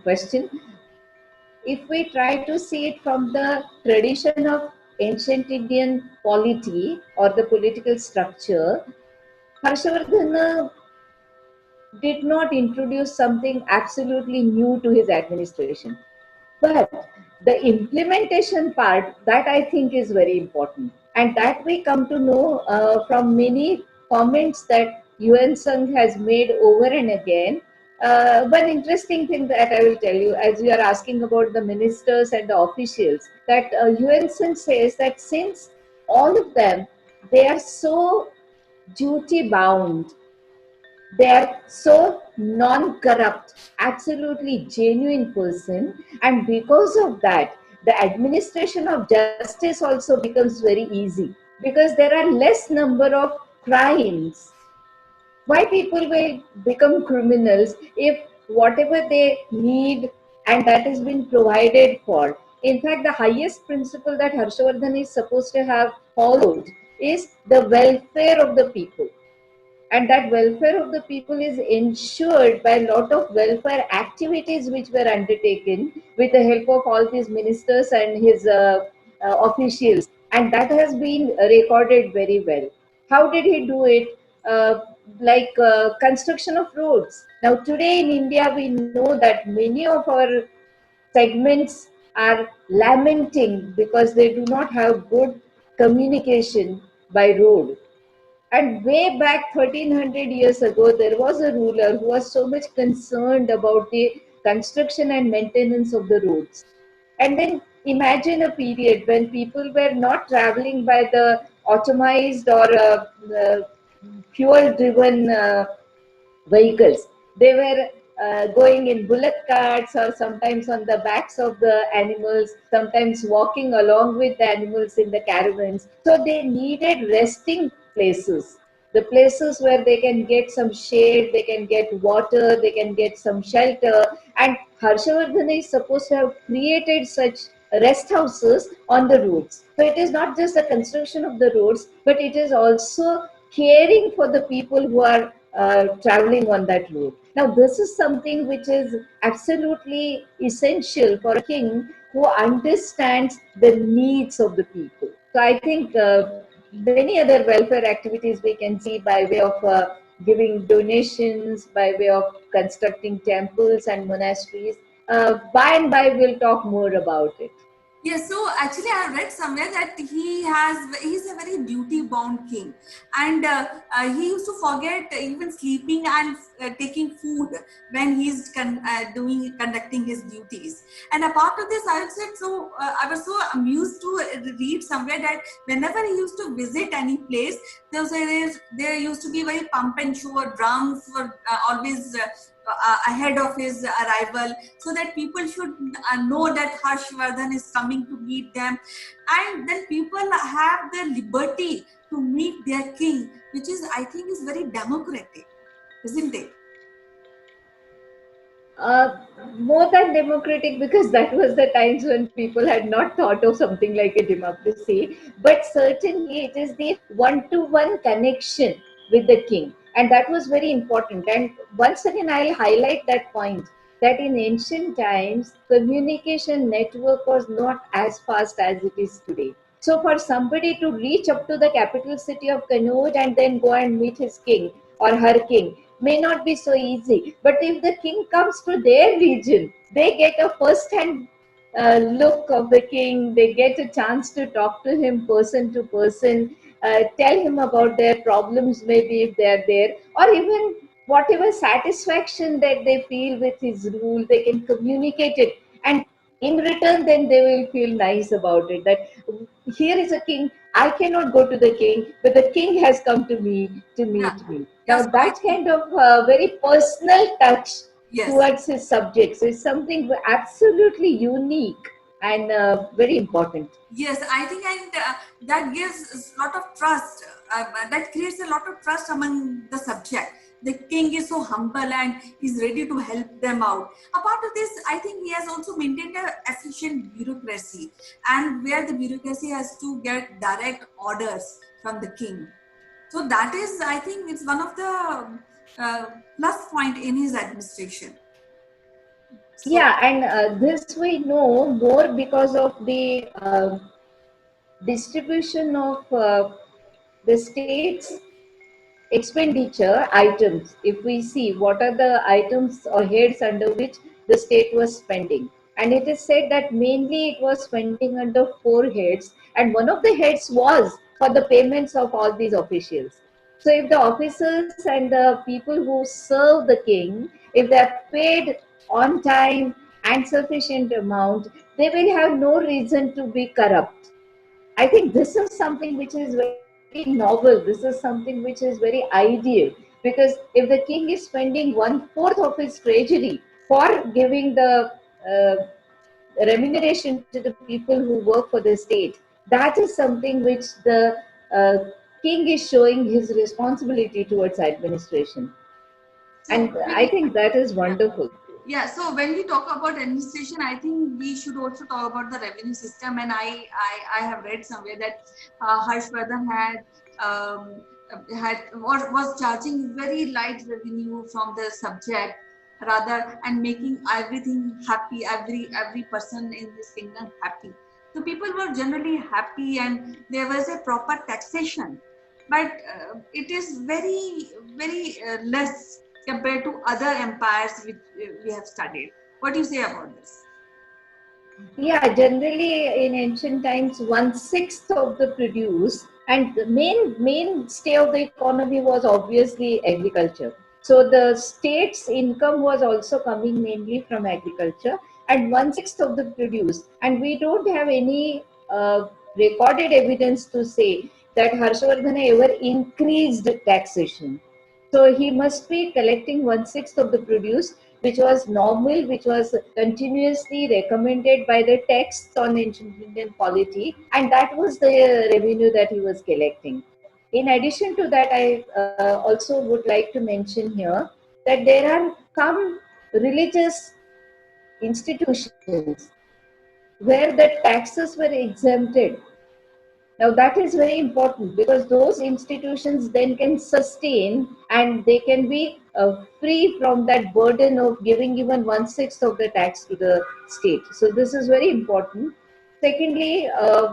Speaker 9: question. If we try to see it from the tradition of ancient Indian polity or the political structure, Harshavardhana did not introduce something absolutely new to his administration. But the implementation part, that I think is very important. And that we come to know from many comments that UN Sangh has made over and again. One interesting thing that I will tell you, as you are asking about the ministers and the officials, that UN Sangh says that since all of them, they are so duty bound, they are so non-corrupt, absolutely genuine person, and because of that, the administration of justice also becomes very easy because there are less number of crimes. Why people will become criminals if whatever they need and that has been provided for. In fact, the highest principle that Harshavardhan is supposed to have followed is the welfare of the people. And that welfare of the people is ensured by a lot of welfare activities which were undertaken with the help of all these ministers and his officials. And that has been recorded very well. How did he do it? Construction of roads. Now, today in India, we know that many of our segments are lamenting because they do not have good communication by road. And way back 1300 years ago, there was a ruler who was so much concerned about the construction and maintenance of the roads. And then imagine a period when people were not traveling by the automized or fuel-driven vehicles. They were going in bullock carts or sometimes on the backs of the animals, sometimes walking along with the animals in the caravans. So they needed resting places, the places where they can get some shade, they can get water, they can get some shelter. And Harshavardhana is supposed to have created such rest houses on the roads. So it is not just the construction of the roads, but it is also caring for the people who are traveling on that road. Now, this is something which is absolutely essential for a king who understands the needs of the people. So I think many other welfare activities we can see by way of giving donations, by way of constructing temples and monasteries. By and by, we'll talk more about it.
Speaker 8: Yes, so actually I read somewhere that he's a very duty-bound king, and he used to forget even sleeping and taking food when he's conducting his duties. And apart of this, I was so amused to read somewhere that whenever he used to visit any place, there used to be very pump and show, drums were always ahead of his arrival, so that people should know that Harshvardhan is coming to meet them, and then people have the liberty to meet their king, which is, I think, is very democratic, isn't it?
Speaker 9: Uh, More than democratic, because that was the times when people had not thought of something like a democracy, but certainly it is the one-to-one connection with the king, and that was very important. And once again, I'll highlight that point, that in ancient times communication network was not as fast as it is today. So for somebody to reach up to the capital city of Kannauj and then go and meet his king or her king may not be so easy. But if the king comes to their region, they get a first hand look of the king, they get a chance to talk to him person to person, tell him about their problems, maybe if they are there, or even whatever satisfaction that they feel with his rule, they can communicate it. And in return, then they will feel nice about it, that here is a king, I cannot go to the king, but the king has come to me to
Speaker 8: Yeah.
Speaker 9: meet me.
Speaker 8: Yeah,
Speaker 9: Now,
Speaker 8: so
Speaker 9: that kind of very personal touch
Speaker 8: yes.
Speaker 9: towards his subjects is something absolutely unique and very important.
Speaker 8: Yes, I think, and that gives a lot of trust. That creates a lot of trust among the subject. The king is so humble and he's ready to help them out. Apart of this, I think he has also maintained an efficient bureaucracy, and where the bureaucracy has to get direct orders from the king. So that is, I think, it's one of the plus point in his administration. So,
Speaker 9: Yeah, and this we know more because of the distribution of the state's expenditure items. If we see what are the items or heads under which the state was spending, and it is said that mainly it was spending under four heads, and one of the heads was for the payments of all these officials. So if the officers and the people who serve the king, if they are paid on time and sufficient amount, they will have no reason to be corrupt. I think this is something which is very novel. This is something which is very ideal, because if the king is spending one fourth of his treasury for giving the remuneration to the people who work for the state, that is something which the uh, king is showing his responsibility towards administration.
Speaker 8: so
Speaker 9: And I think that is
Speaker 8: yeah.
Speaker 9: wonderful.
Speaker 8: Yeah, so when we talk about administration, I think we should also talk about the revenue system. And I have read somewhere that Harshvardhan was charging very light revenue from the subject, rather, and making everything happy, every person in his kingdom happy. So people were generally happy, and there was a proper taxation. But it is very less compared to other empires which we have studied. What do you say about this?
Speaker 9: Yeah, generally in ancient times, one sixth of the produce, and the mainstay of the economy was obviously agriculture. So the state's income was also coming mainly from agriculture, and one sixth of the produce. And we don't have any recorded evidence to say that Harshvardhana ever increased taxation. So he must be collecting one sixth of the produce, which was normal, which was continuously recommended by the texts on ancient Indian polity, and that was the revenue that he was collecting. In addition to that, I also would like to mention here that there are some religious institutions where the taxes were exempted. Now that is very important, because those institutions then can sustain and they can be free from that burden of giving even one sixth of the tax to the state. So this is very important. Secondly,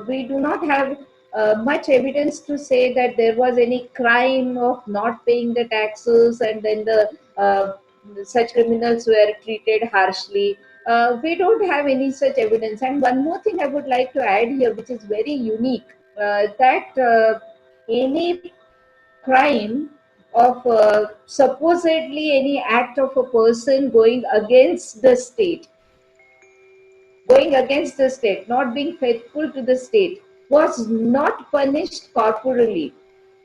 Speaker 9: we do not have much evidence to say that there was any crime of not paying the taxes, and then the such criminals were treated harshly. We don't have any such evidence. And one more thing I would like to add here, which is very unique, that any crime of supposedly any act of a person going against the state, not being faithful to the state, was not punished corporally.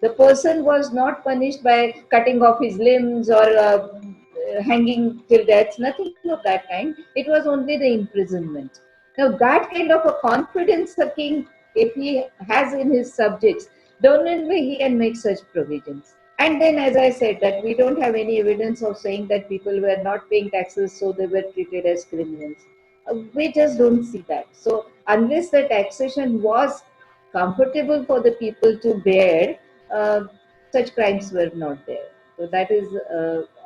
Speaker 9: The person was not punished by cutting off his limbs or hanging till death, nothing of that kind. It was only the imprisonment. Now, that kind of a confidence a king, if he has in his subjects, then only he can make such provisions. And then, as I said, that we don't have any evidence of saying that people were not paying taxes, so they were treated as criminals. We just don't see that. So, unless the taxation was comfortable for the people to bear, such crimes were not there. So, that is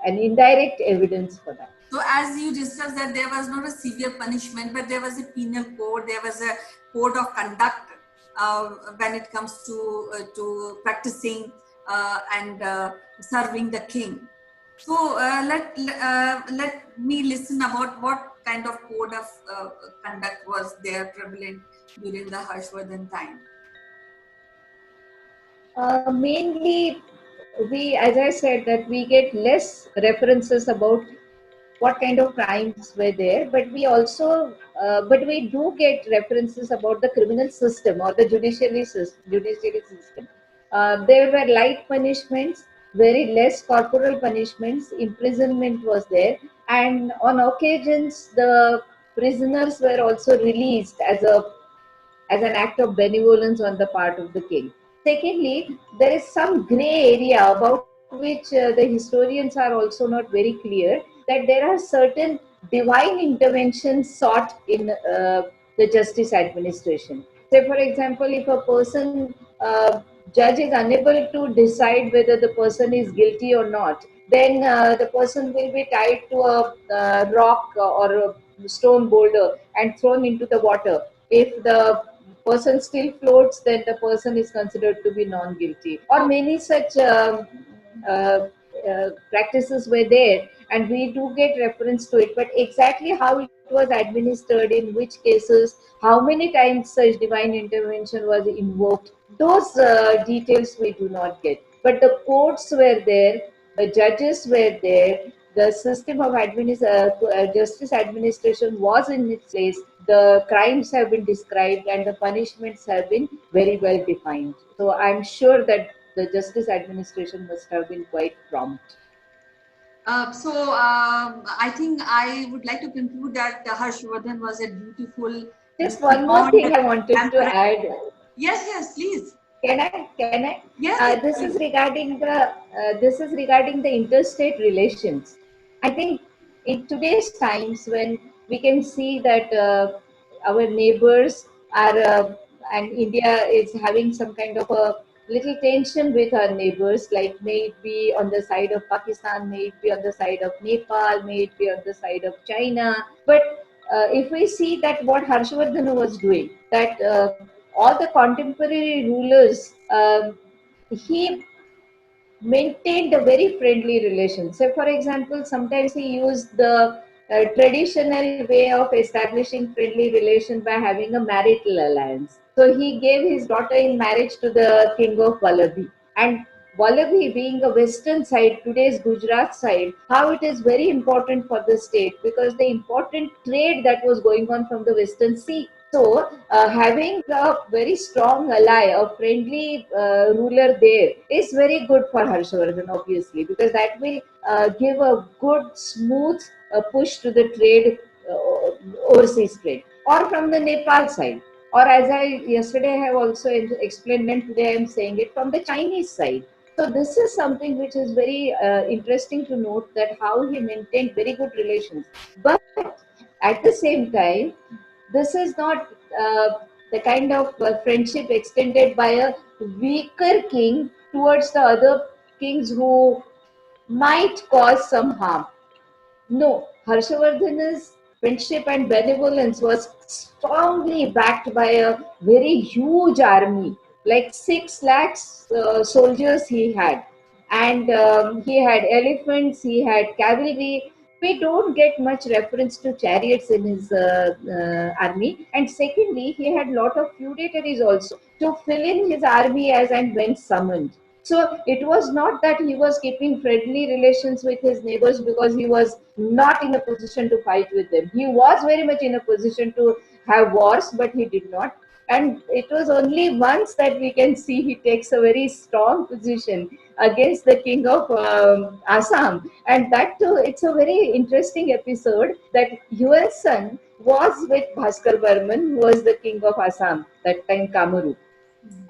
Speaker 9: an indirect evidence for that.
Speaker 8: So as you discussed that there was not a severe punishment, but there was a penal code, there was a code of conduct when it comes to practicing and serving the king. So let me listen about what kind of code of conduct was there prevalent during the Harshvardhan time.
Speaker 9: Mainly, as I said, that we get less references about what kind of crimes were there, but but we do get references about the criminal system or the judiciary system. There were light punishments, very less corporal punishments, imprisonment was there, and on occasions the prisoners were also released as an act of benevolence on the part of the king. Secondly, there is some gray area about which the historians are also not very clear, that there are certain divine interventions sought in the justice administration. Say, for example, if a person, judge is unable to decide whether the person is guilty or not, then the person will be tied to a rock or a stone boulder and thrown into the water. If the person still floats, then the person is considered to be non-guilty. Or many such practices were there, and we do get reference to it. But exactly how it was administered, in which cases, how many times such divine intervention was invoked, those details we do not get. But the courts were there, the judges were there, the system of justice administration was in its place, the crimes have been described, and the punishments have been very well defined. So I'm sure that the justice administration must have been quite prompt.
Speaker 8: I think I would like to conclude that Harshvardhan was a beautiful.
Speaker 9: Just one more thing I wanted to add.
Speaker 8: Yes, please.
Speaker 9: Can I?
Speaker 8: Yes.
Speaker 9: This is regarding the interstate relations. I think in today's times, when we can see that our neighbors are and India is having some kind of a little tension with our neighbors, like may it be on the side of Pakistan, may it be on the side of Nepal, may it be on the side of China. But if we see that what Harshvardhan was doing, that all the contemporary rulers, he maintained a very friendly relation. So, for example, sometimes he used the traditional way of establishing friendly relation by having a marital alliance. So, he gave his daughter in marriage to the king of Vallabhi. And Vallabhi being a western side, today's Gujarat side, how it is very important for the state, because the important trade that was going on from the western sea. So, having a very strong ally, a friendly ruler there is very good for Harshvardhan, obviously, because that will give a good, smooth push to the trade, overseas trade, or from the Nepal side. Or as I yesterday have also explained, and today I am saying it, from the Chinese side. So this is something which is very interesting to note, that how he maintained very good relations. But at the same time, this is not the kind of friendship extended by a weaker king towards the other kings who might cause some harm. No, Harshvardhan's friendship and benevolence was strongly backed by a very huge army, like 6 lakhs soldiers he had. And he had elephants, he had cavalry. We don't get much reference to chariots in his army. And secondly, he had lot of feudatories also to fill in his army as and when summoned. So it was not that he was keeping friendly relations with his neighbors because he was not in a position to fight with them. He was very much in a position to have wars, but he did not. And it was only once that we can see he takes a very strong position against the king of Assam. And that too, it's a very interesting episode that Yuan's son was with Bhaskar Varman, who was the king of Assam, that time Kamaru.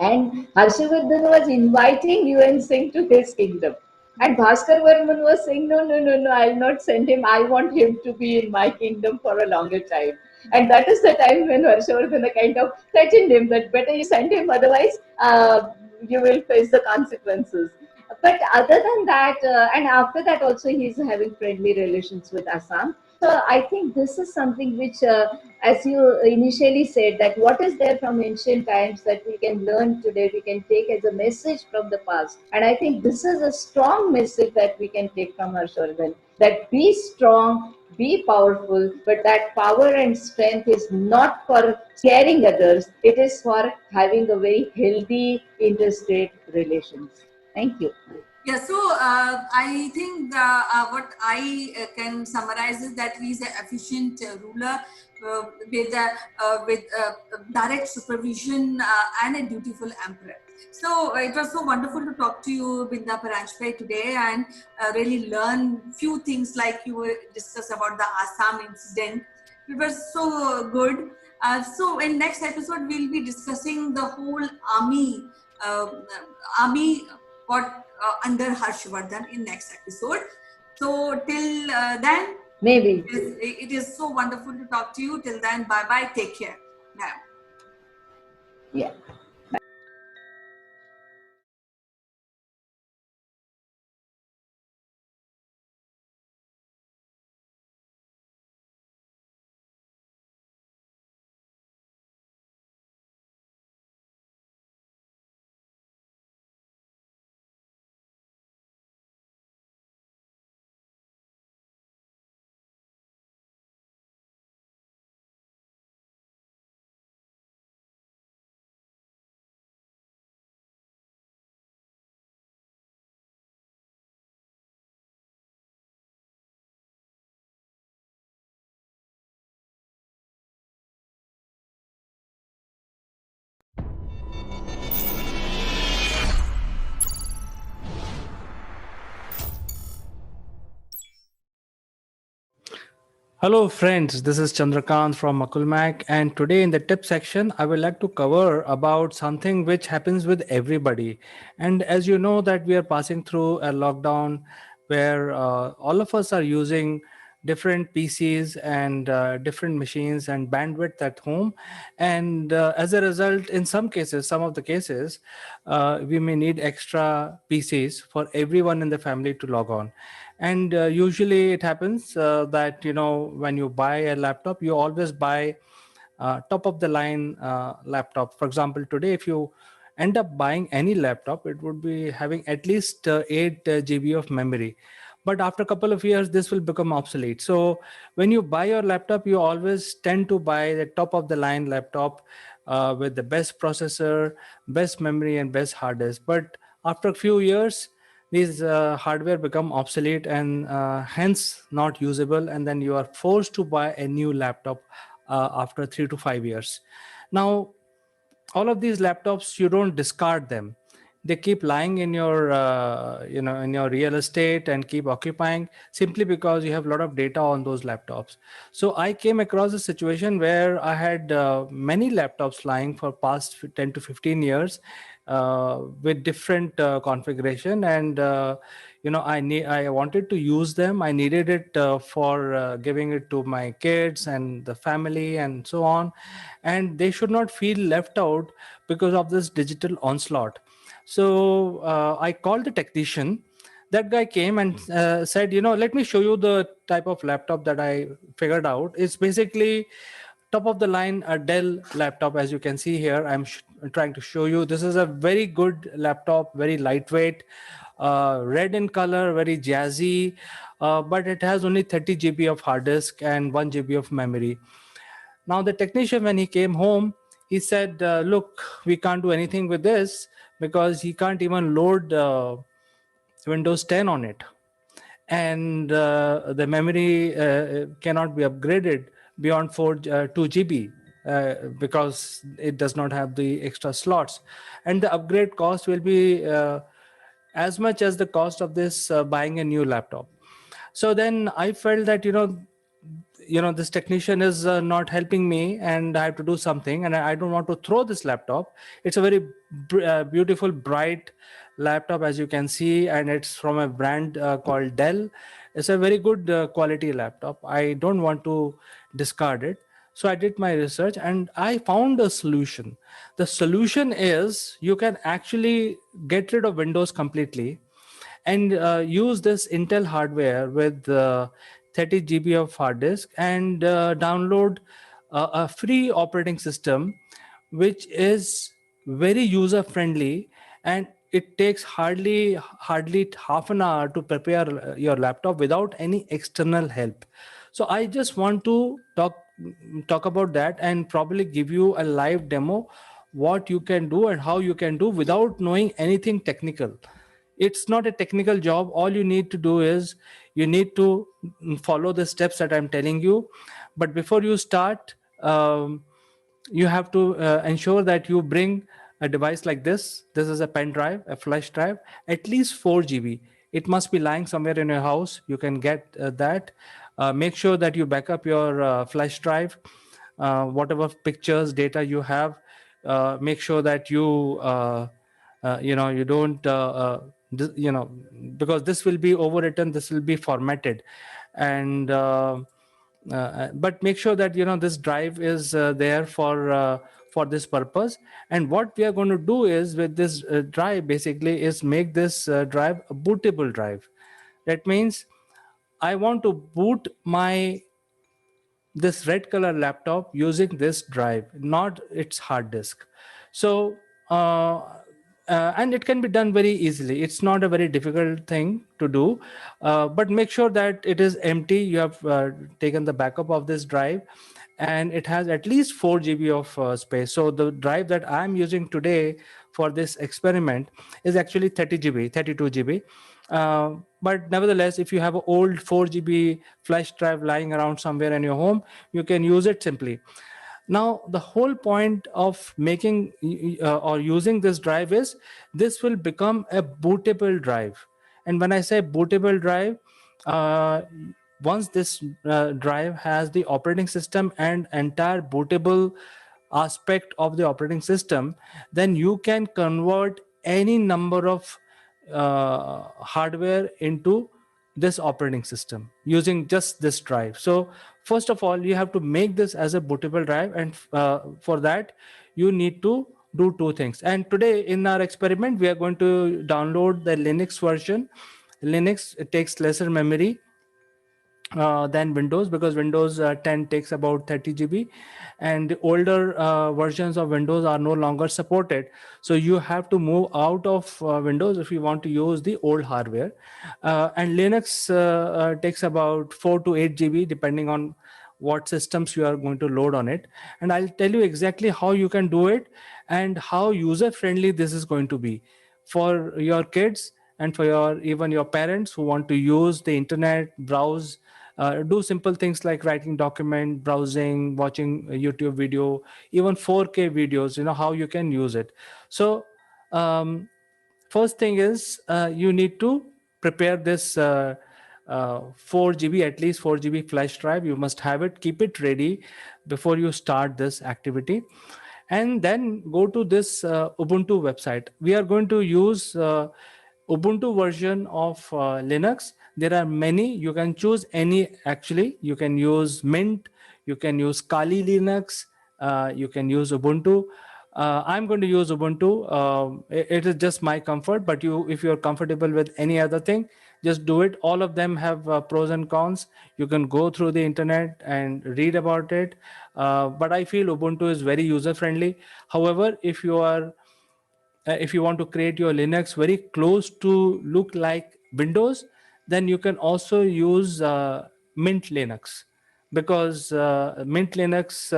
Speaker 9: And Harshavardhan was inviting Yuan Singh to his kingdom. And Bhaskar Varman was saying, no, no, no, no, I'll not send him. I want him to be in my kingdom for a longer time. And that is the time when Harshavardhan kind of threatened him that better you send him, otherwise you will face the consequences. But other than that, and after that also he's having friendly relations with Assam. So I think this is something which, as you initially said, that what is there from ancient times that we can learn today, we can take as a message from the past. And I think this is a strong message that we can take from Harshvardhan, that be strong, be powerful, but that power and strength is not for scaring others, it is for having a very healthy interstate relations. Thank you.
Speaker 8: Yeah, so I think what I can summarize is that he is an efficient ruler with direct supervision and a dutiful emperor. So it was so wonderful to talk to you, Binda Paranjpe, today, and really learn few things like you were discuss about the Assam incident. It was so good. So in next episode, we'll be discussing the whole army, what under Harshvardhan in next episode. So till then,
Speaker 9: maybe
Speaker 8: it is so wonderful to talk to you. Till then, bye bye. Take care. Now.
Speaker 9: Yeah.
Speaker 4: Hello friends, this is Chandrakant from Makulmak, and today in the tip section I would like to cover about something which happens with everybody. And as you know that we are passing through a lockdown where all of us are using different PCs and different machines and bandwidth at home, and as a result, in some cases, some of the cases, we may need extra PCs for everyone in the family to log on. And usually it happens that when you buy a laptop, you always buy top of the line laptop. For example, today if you end up buying any laptop, it would be having at least 8 GB of memory. But after a couple of years, this will become obsolete. So when you buy your laptop, you always tend to buy the top of the line laptop with the best processor, best memory, and best hard disk. But after a few years, these hardware become obsolete and hence not usable, and then you are forced to buy a new laptop after 3 to 5 years. Now all of these laptops, you don't discard them. They keep lying in your in your real estate and keep occupying simply because you have a lot of data on those laptops. So I came across a situation where I had many laptops lying for past 10 to 15 years with different configuration, and I wanted to use them. I needed it for giving it to my kids and the family and so on, and they should not feel left out because of this digital onslaught. So I called the technician. That guy came and said, let me show you the type of laptop that I figured out. It's basically top of the line a Dell laptop. As you can see here, I'm trying to show you. This is a very good laptop, very lightweight, red in color, very jazzy, but it has only 30 GB of hard disk and 1 GB of memory. Now the technician, when he came home, he said, look, we can't do anything with this because he can't even load Windows 10 on it, and the memory cannot be upgraded beyond 2 GB. because it does not have the extra slots, and the upgrade cost will be as much as the cost of this buying a new laptop. So then I felt that this technician is not helping me, and I have to do something, and I don't want to throw this laptop. It's a very beautiful, bright laptop, as you can see, and it's from a brand called Dell. It's a very good quality laptop. I don't want to discard it. So I did my research and I found a solution. The solution is you can actually get rid of Windows completely and use this Intel hardware with 30 GB of hard disk, and download a free operating system which is very user friendly, and it takes hardly half an hour to prepare your laptop without any external help. So I just want to talk about that and probably give you a live demo what you can do and how you can do without knowing anything technical. It's not a technical job. All you need to do is you need to follow the steps that I'm telling you. But before you start, you have to ensure that you bring a device like this. This is a pen drive, a flash drive, at least 4 GB. It must be lying somewhere in your house. You can get that. Make sure that you back up your flash drive, whatever pictures, data you have. Make sure that you you don't because this will be overwritten, this will be formatted, and but make sure that this drive is there for this purpose. And what we are going to do is with this drive basically is make this drive a bootable drive. That means I want to boot this red color laptop using this drive, not its hard disk. So and it can be done very easily. It's not a very difficult thing to do, but make sure that it is empty. You have taken the backup of this drive, and it has at least 4 GB of space. So the drive that I'm using today for this experiment is actually 30 GB, 32 GB. But nevertheless, if you have an old 4 GB flash drive lying around somewhere in your home, you can use it simply. Now, the whole point of making or using this drive is this will become a bootable drive. And when I say bootable drive, once this drive has the operating system and entire bootable aspect of the operating system, then you can convert any number of hardware into this operating system using just this drive. So first of all, you have to make this as a bootable drive, and for that you need to do two things. And today in our experiment, we are going to download the Linux version. Linux, it takes lesser memory than Windows, because Windows 10 takes about 30 GB, and the older versions of Windows are no longer supported. So you have to move out of Windows if you want to use the old hardware. And Linux takes about 4 to 8 GB depending on what systems you are going to load on it. And I'll tell you exactly how you can do it and how user friendly this is going to be for your kids and for even your parents who want to use the internet, browse, do simple things like writing document, browsing, watching a YouTube video, even 4K videos, how you can use it. So first thing is you need to prepare this 4 GB, at least 4 GB flash drive. You must have it, keep it ready before you start this activity. And then go to this Ubuntu website. We are going to use Ubuntu version of Linux. There are many. You can choose any. Actually, you can use Mint, you can use Kali Linux, you can use Ubuntu. I'm going to use Ubuntu. It is just my comfort, but if you're comfortable with any other thing, just do it. All of them have pros and cons. You can go through the internet and read about it. But I feel Ubuntu is very user friendly. However, if you want to create your Linux very close to look like Windows, then you can also use Mint Linux, because Mint Linux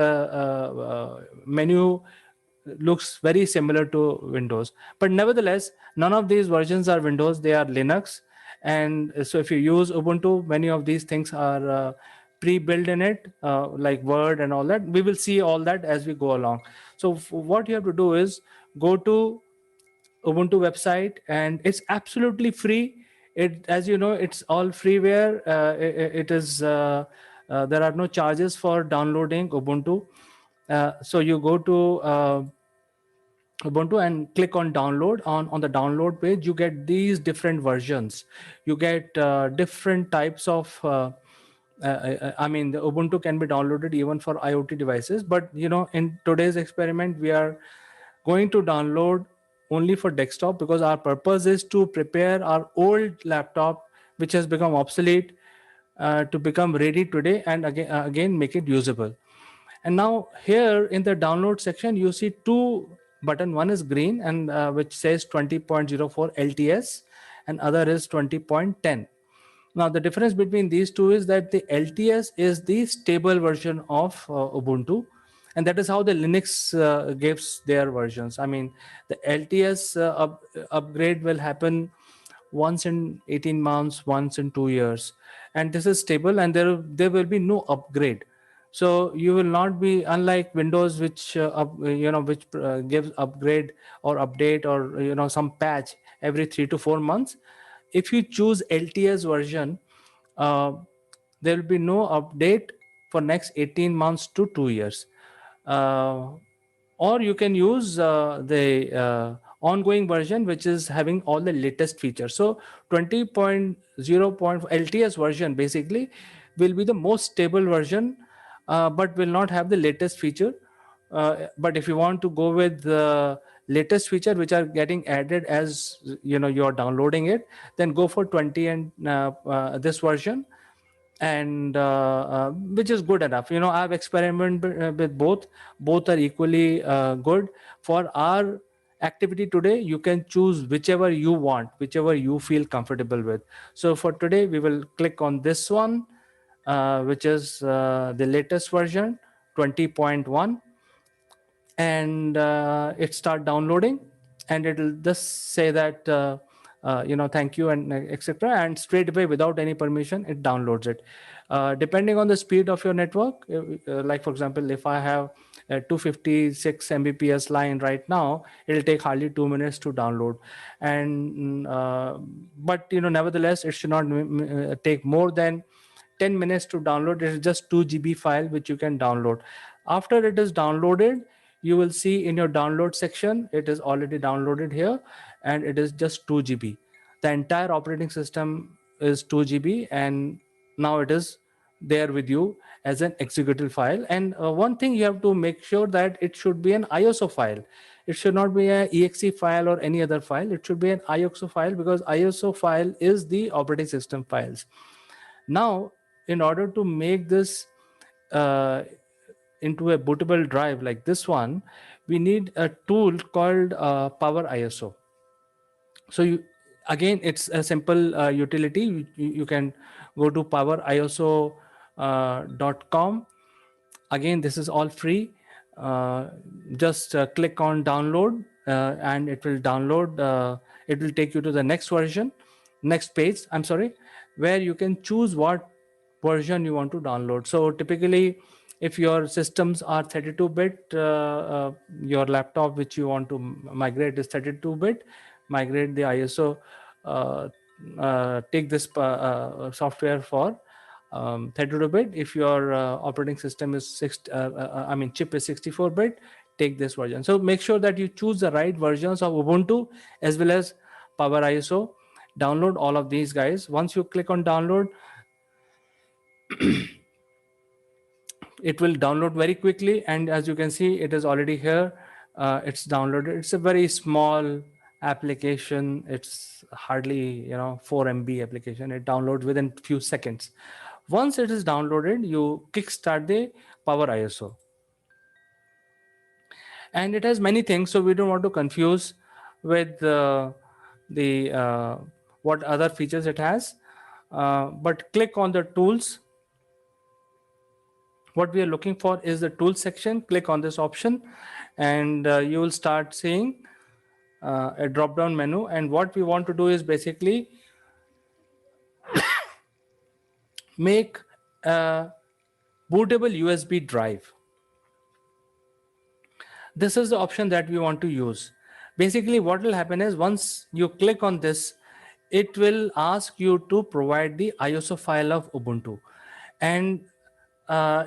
Speaker 4: menu looks very similar to Windows. But nevertheless, none of these versions are Windows, they are Linux. And so if you use Ubuntu, many of these things are pre-built in it, like Word and all that. We will see all that as we go along. So what you have to do is go to Ubuntu website, and it's absolutely free. It, as you know, it's all freeware. It is there are no charges for downloading Ubuntu. So you go to Ubuntu and click on download. On the download page, you get these different versions. You get different types of I mean, the Ubuntu can be downloaded even for IoT devices, but you know, in today's experiment, we are going to download only for desktop, because our purpose is to prepare our old laptop, which has become obsolete, to become ready today, and again make it usable. And now here in the download section, you see two button. One is green, and which says 20.04 LTS, and other is 20.10. Now the difference between these two is that the LTS is the stable version of Ubuntu, and that is how the Linux gives their versions. I mean, the LTS upgrade will happen once in 18 months, once in 2 years, and this is stable, and there will be no upgrade. So you will not be, unlike Windows, which which gives upgrade or update or some patch every 3 to 4 months. If you choose LTS version, there will be no update for next 18 months to 2 years. Or you can use the ongoing version, which is having all the latest features. So 20.0 LTS version basically will be the most stable version, but will not have the latest feature. But if you want to go with the latest feature which are getting added as you're downloading it, then go for 20 and this version, and which is good enough. I've experimented with both are equally good. For our activity today, you can choose whichever you want, whichever you feel comfortable with. So for today, we will click on this one, which is the latest version, 20.1, and it start downloading, and it'll just say that thank you and etc., and straight away, without any permission, it downloads it. Depending on the speed of your network, like for example, if I have a 256 Mbps line right now, it'll take hardly 2 minutes to download. And but nevertheless, it should not take more than 10 minutes to download. It is just 2 GB file which you can download. After it is downloaded, you will see in your download section, it is already downloaded here, and it is just 2 GB. The entire operating system is 2 GB, and now it is there with you as an executable file. And one thing you have to make sure that it should be an ISO file. It should not be an exe file or any other file. It should be an ISO file, because ISO file is the operating system files. Now, in order to make this into a bootable drive like this one, we need a tool called Power ISO. So again, it's a simple utility. You can go to poweriso.com. Again, this is all free. Just click on download, and it will download. It will take you to the next page, where you can choose what version you want to download. So typically, if your systems are 32-bit, your laptop which you want to migrate is 32-bit, migrate the ISO, take this software for 32-bit. If your operating system is chip is 64-bit, take this version. So make sure that you choose the right versions of Ubuntu as well as Power ISO. Download all of these guys. Once you click on download, it will download very quickly, and as you can see, it is already here. It's downloaded. It's a very small application. It's hardly 4 MB application. It downloads within few seconds. Once it is downloaded, you kickstart the Power ISO, and it has many things, so we don't want to confuse with what other features it has. But click on the tools. What we are looking for is the tool section. Click on this option, and you will start seeing a drop down menu. And what we want to do is basically make a bootable USB drive. This is the option that we want to use. Basically, what will happen is once you click on this, it will ask you to provide the ISO file of Ubuntu. And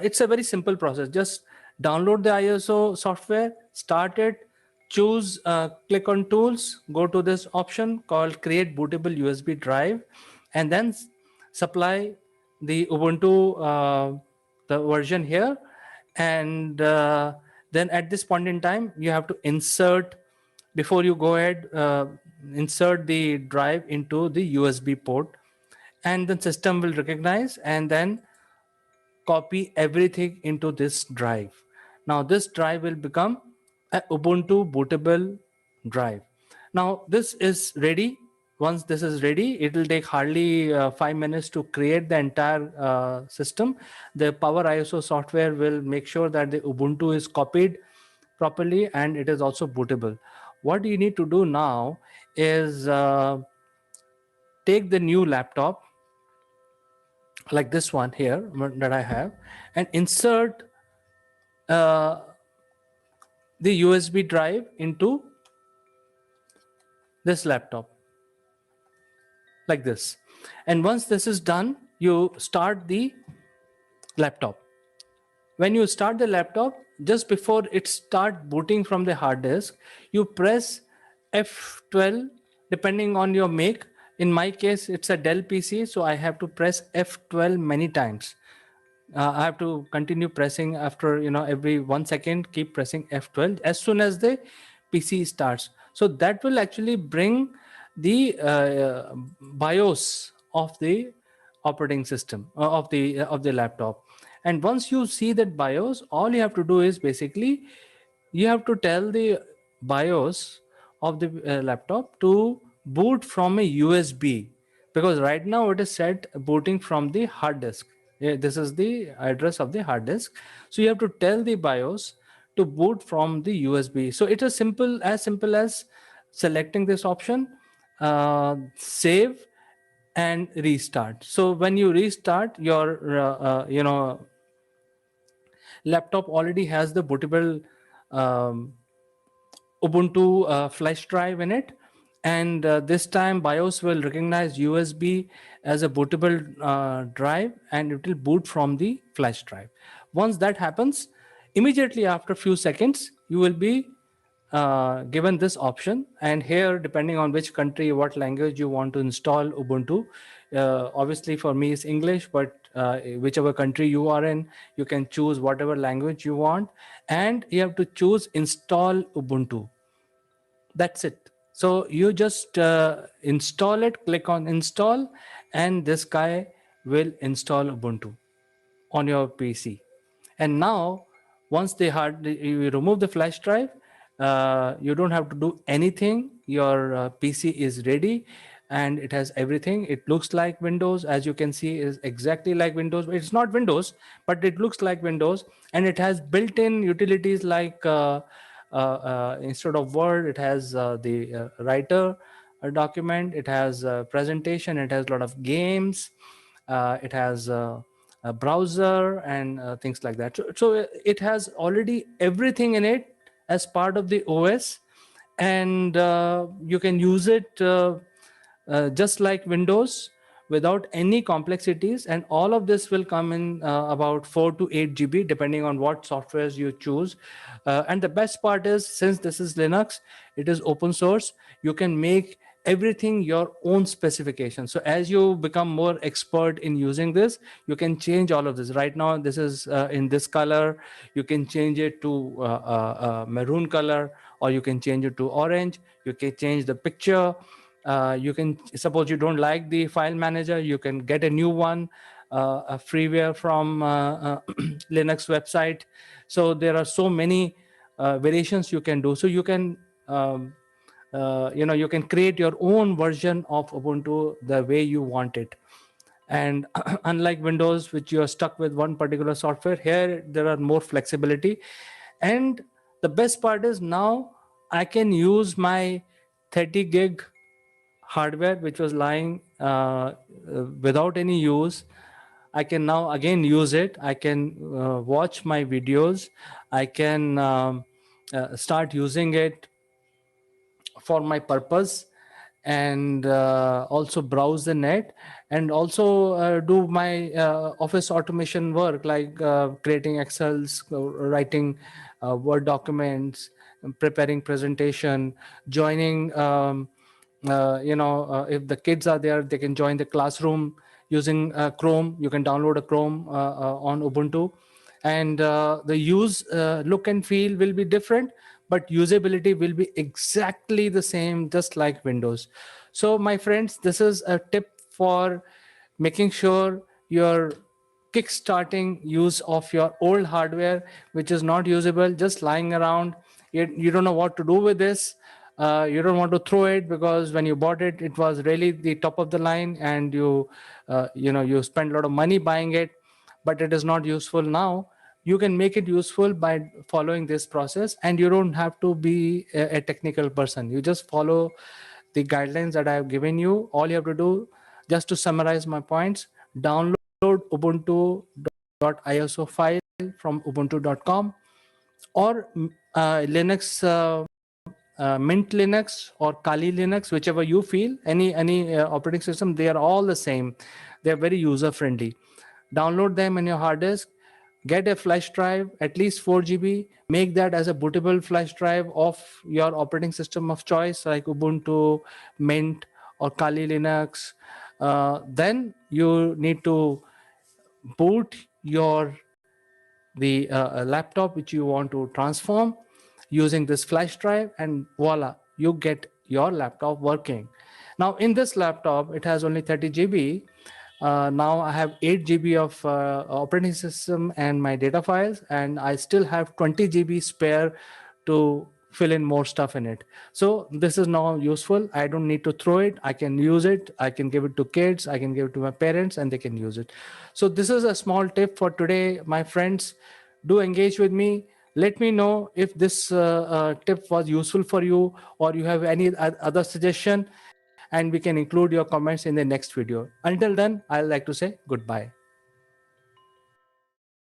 Speaker 4: it's a very simple process. Just download the ISO software, start it, choose, click on tools, go to this option called create bootable USB drive, and then supply the Ubuntu, the version here. And then at this point in time, you have to insert, before you go ahead, insert the drive into the USB port, and the system will recognize and then copy everything into this drive. Now this drive will become a Ubuntu bootable drive. Now this is ready. Once this is ready, it will take hardly 5 minutes to create the entire system. The Power ISO software will make sure that the Ubuntu is copied properly and it is also bootable. What you need to do now is take the new laptop like this one here that I have and insert the USB drive into this laptop like this. And once this is done, you start the laptop. When you start the laptop, just before it start booting from the hard disk, you press F12 depending on your make. In my case, it's a Dell PC, so I have to press F12 many times. I have to continue pressing after, every 1 second, keep pressing F12 as soon as the PC starts. So that will actually bring the BIOS of the operating system of the laptop. And once you see that BIOS, all you have to do is basically you have to tell the BIOS of the laptop to boot from a USB, because right now it is set booting from the hard disk. This is the address of the hard disk. So you have to tell the BIOS to boot from the USB. So it is simple as selecting this option, save and restart. So when you restart, your laptop already has the bootable Ubuntu flash drive in it, and this time BIOS will recognize USB as a bootable drive, and it will boot from the flash drive. Once that happens, immediately after a few seconds, you will be given this option. And here, depending on which country, what language you want to install Ubuntu, obviously for me it's English, but whichever country you are in, you can choose whatever language you want, and you have to choose install Ubuntu. That's it. So you just install it, click on install, and this guy will install Ubuntu on your PC. And now, once you remove the flash drive, you don't have to do anything. Your PC is ready and it has everything. It looks like Windows, as you can see, is exactly like Windows. It's not Windows, but it looks like Windows, and it has built-in utilities like instead of Word, it has the writer document, it has presentation, it has a lot of games, it has a browser and things like that. So it has already everything in it as part of the OS, and you can use it just like Windows without any complexities, and all of this will come in about 4 to 8 GB depending on what softwares you choose. And the best part is, since this is Linux, it is open source, you can make everything your own specification. So as you become more expert in using this, you can change all of this. Right now this is in this color, you can change it to maroon color, or you can change it to orange. You can change the picture. You can, suppose you don't like the file manager, you can get a new one, a freeware from Linux website. So there are so many variations you can do. So you can you can create your own version of Ubuntu the way you want it. And unlike Windows, which you are stuck with one particular software, here there are more flexibility. And the best part is, now I can use my 30 gig hardware which was lying without any use. I can now again use it. I can watch my videos. I can start using it for my purpose, and also browse the net, and also do my office automation work, like creating Excels, writing Word documents, preparing presentation, joining if the kids are there, they can join the classroom using Chrome. You can download a Chrome on Ubuntu, and the look and feel will be different, but usability will be exactly the same, just like Windows. So my friends, this is a tip for making sure you're kickstarting use of your old hardware, which is not usable, just lying around. You don't know what to do with this. You don't want to throw it, because when you bought it, it was really the top of the line, and you spend a lot of money buying it, but it is not useful now. You can make it useful by following this process, and you don't have to be a technical person. You just follow the guidelines that I have given you. All you have to do, just to summarize my points, download ubuntu.iso file from ubuntu.com, or Linux, Mint Linux or Kali Linux, whichever you feel, any operating system, they are all the same. They're very user friendly. Download them in your hard disk, get a flash drive, at least 4 GB, make that as a bootable flash drive of your operating system of choice, like Ubuntu, Mint, or Kali Linux. Then you need to boot the laptop which you want to transform using this flash drive, and voila, you get your laptop working. Now in this laptop, it has only 30 GB. Now I have 8 GB of operating system and my data files, and I still have 20 GB spare to fill in more stuff in it. So this is now useful. I don't need to throw it. I can use it. I can give it to kids. I can give it to my parents, and they can use it. So this is a small tip for today, my friends. Do engage with me. Let me know if this tip was useful for you, or you have any other suggestion, and we can include your comments in the next video. Until then, I'd like to say goodbye.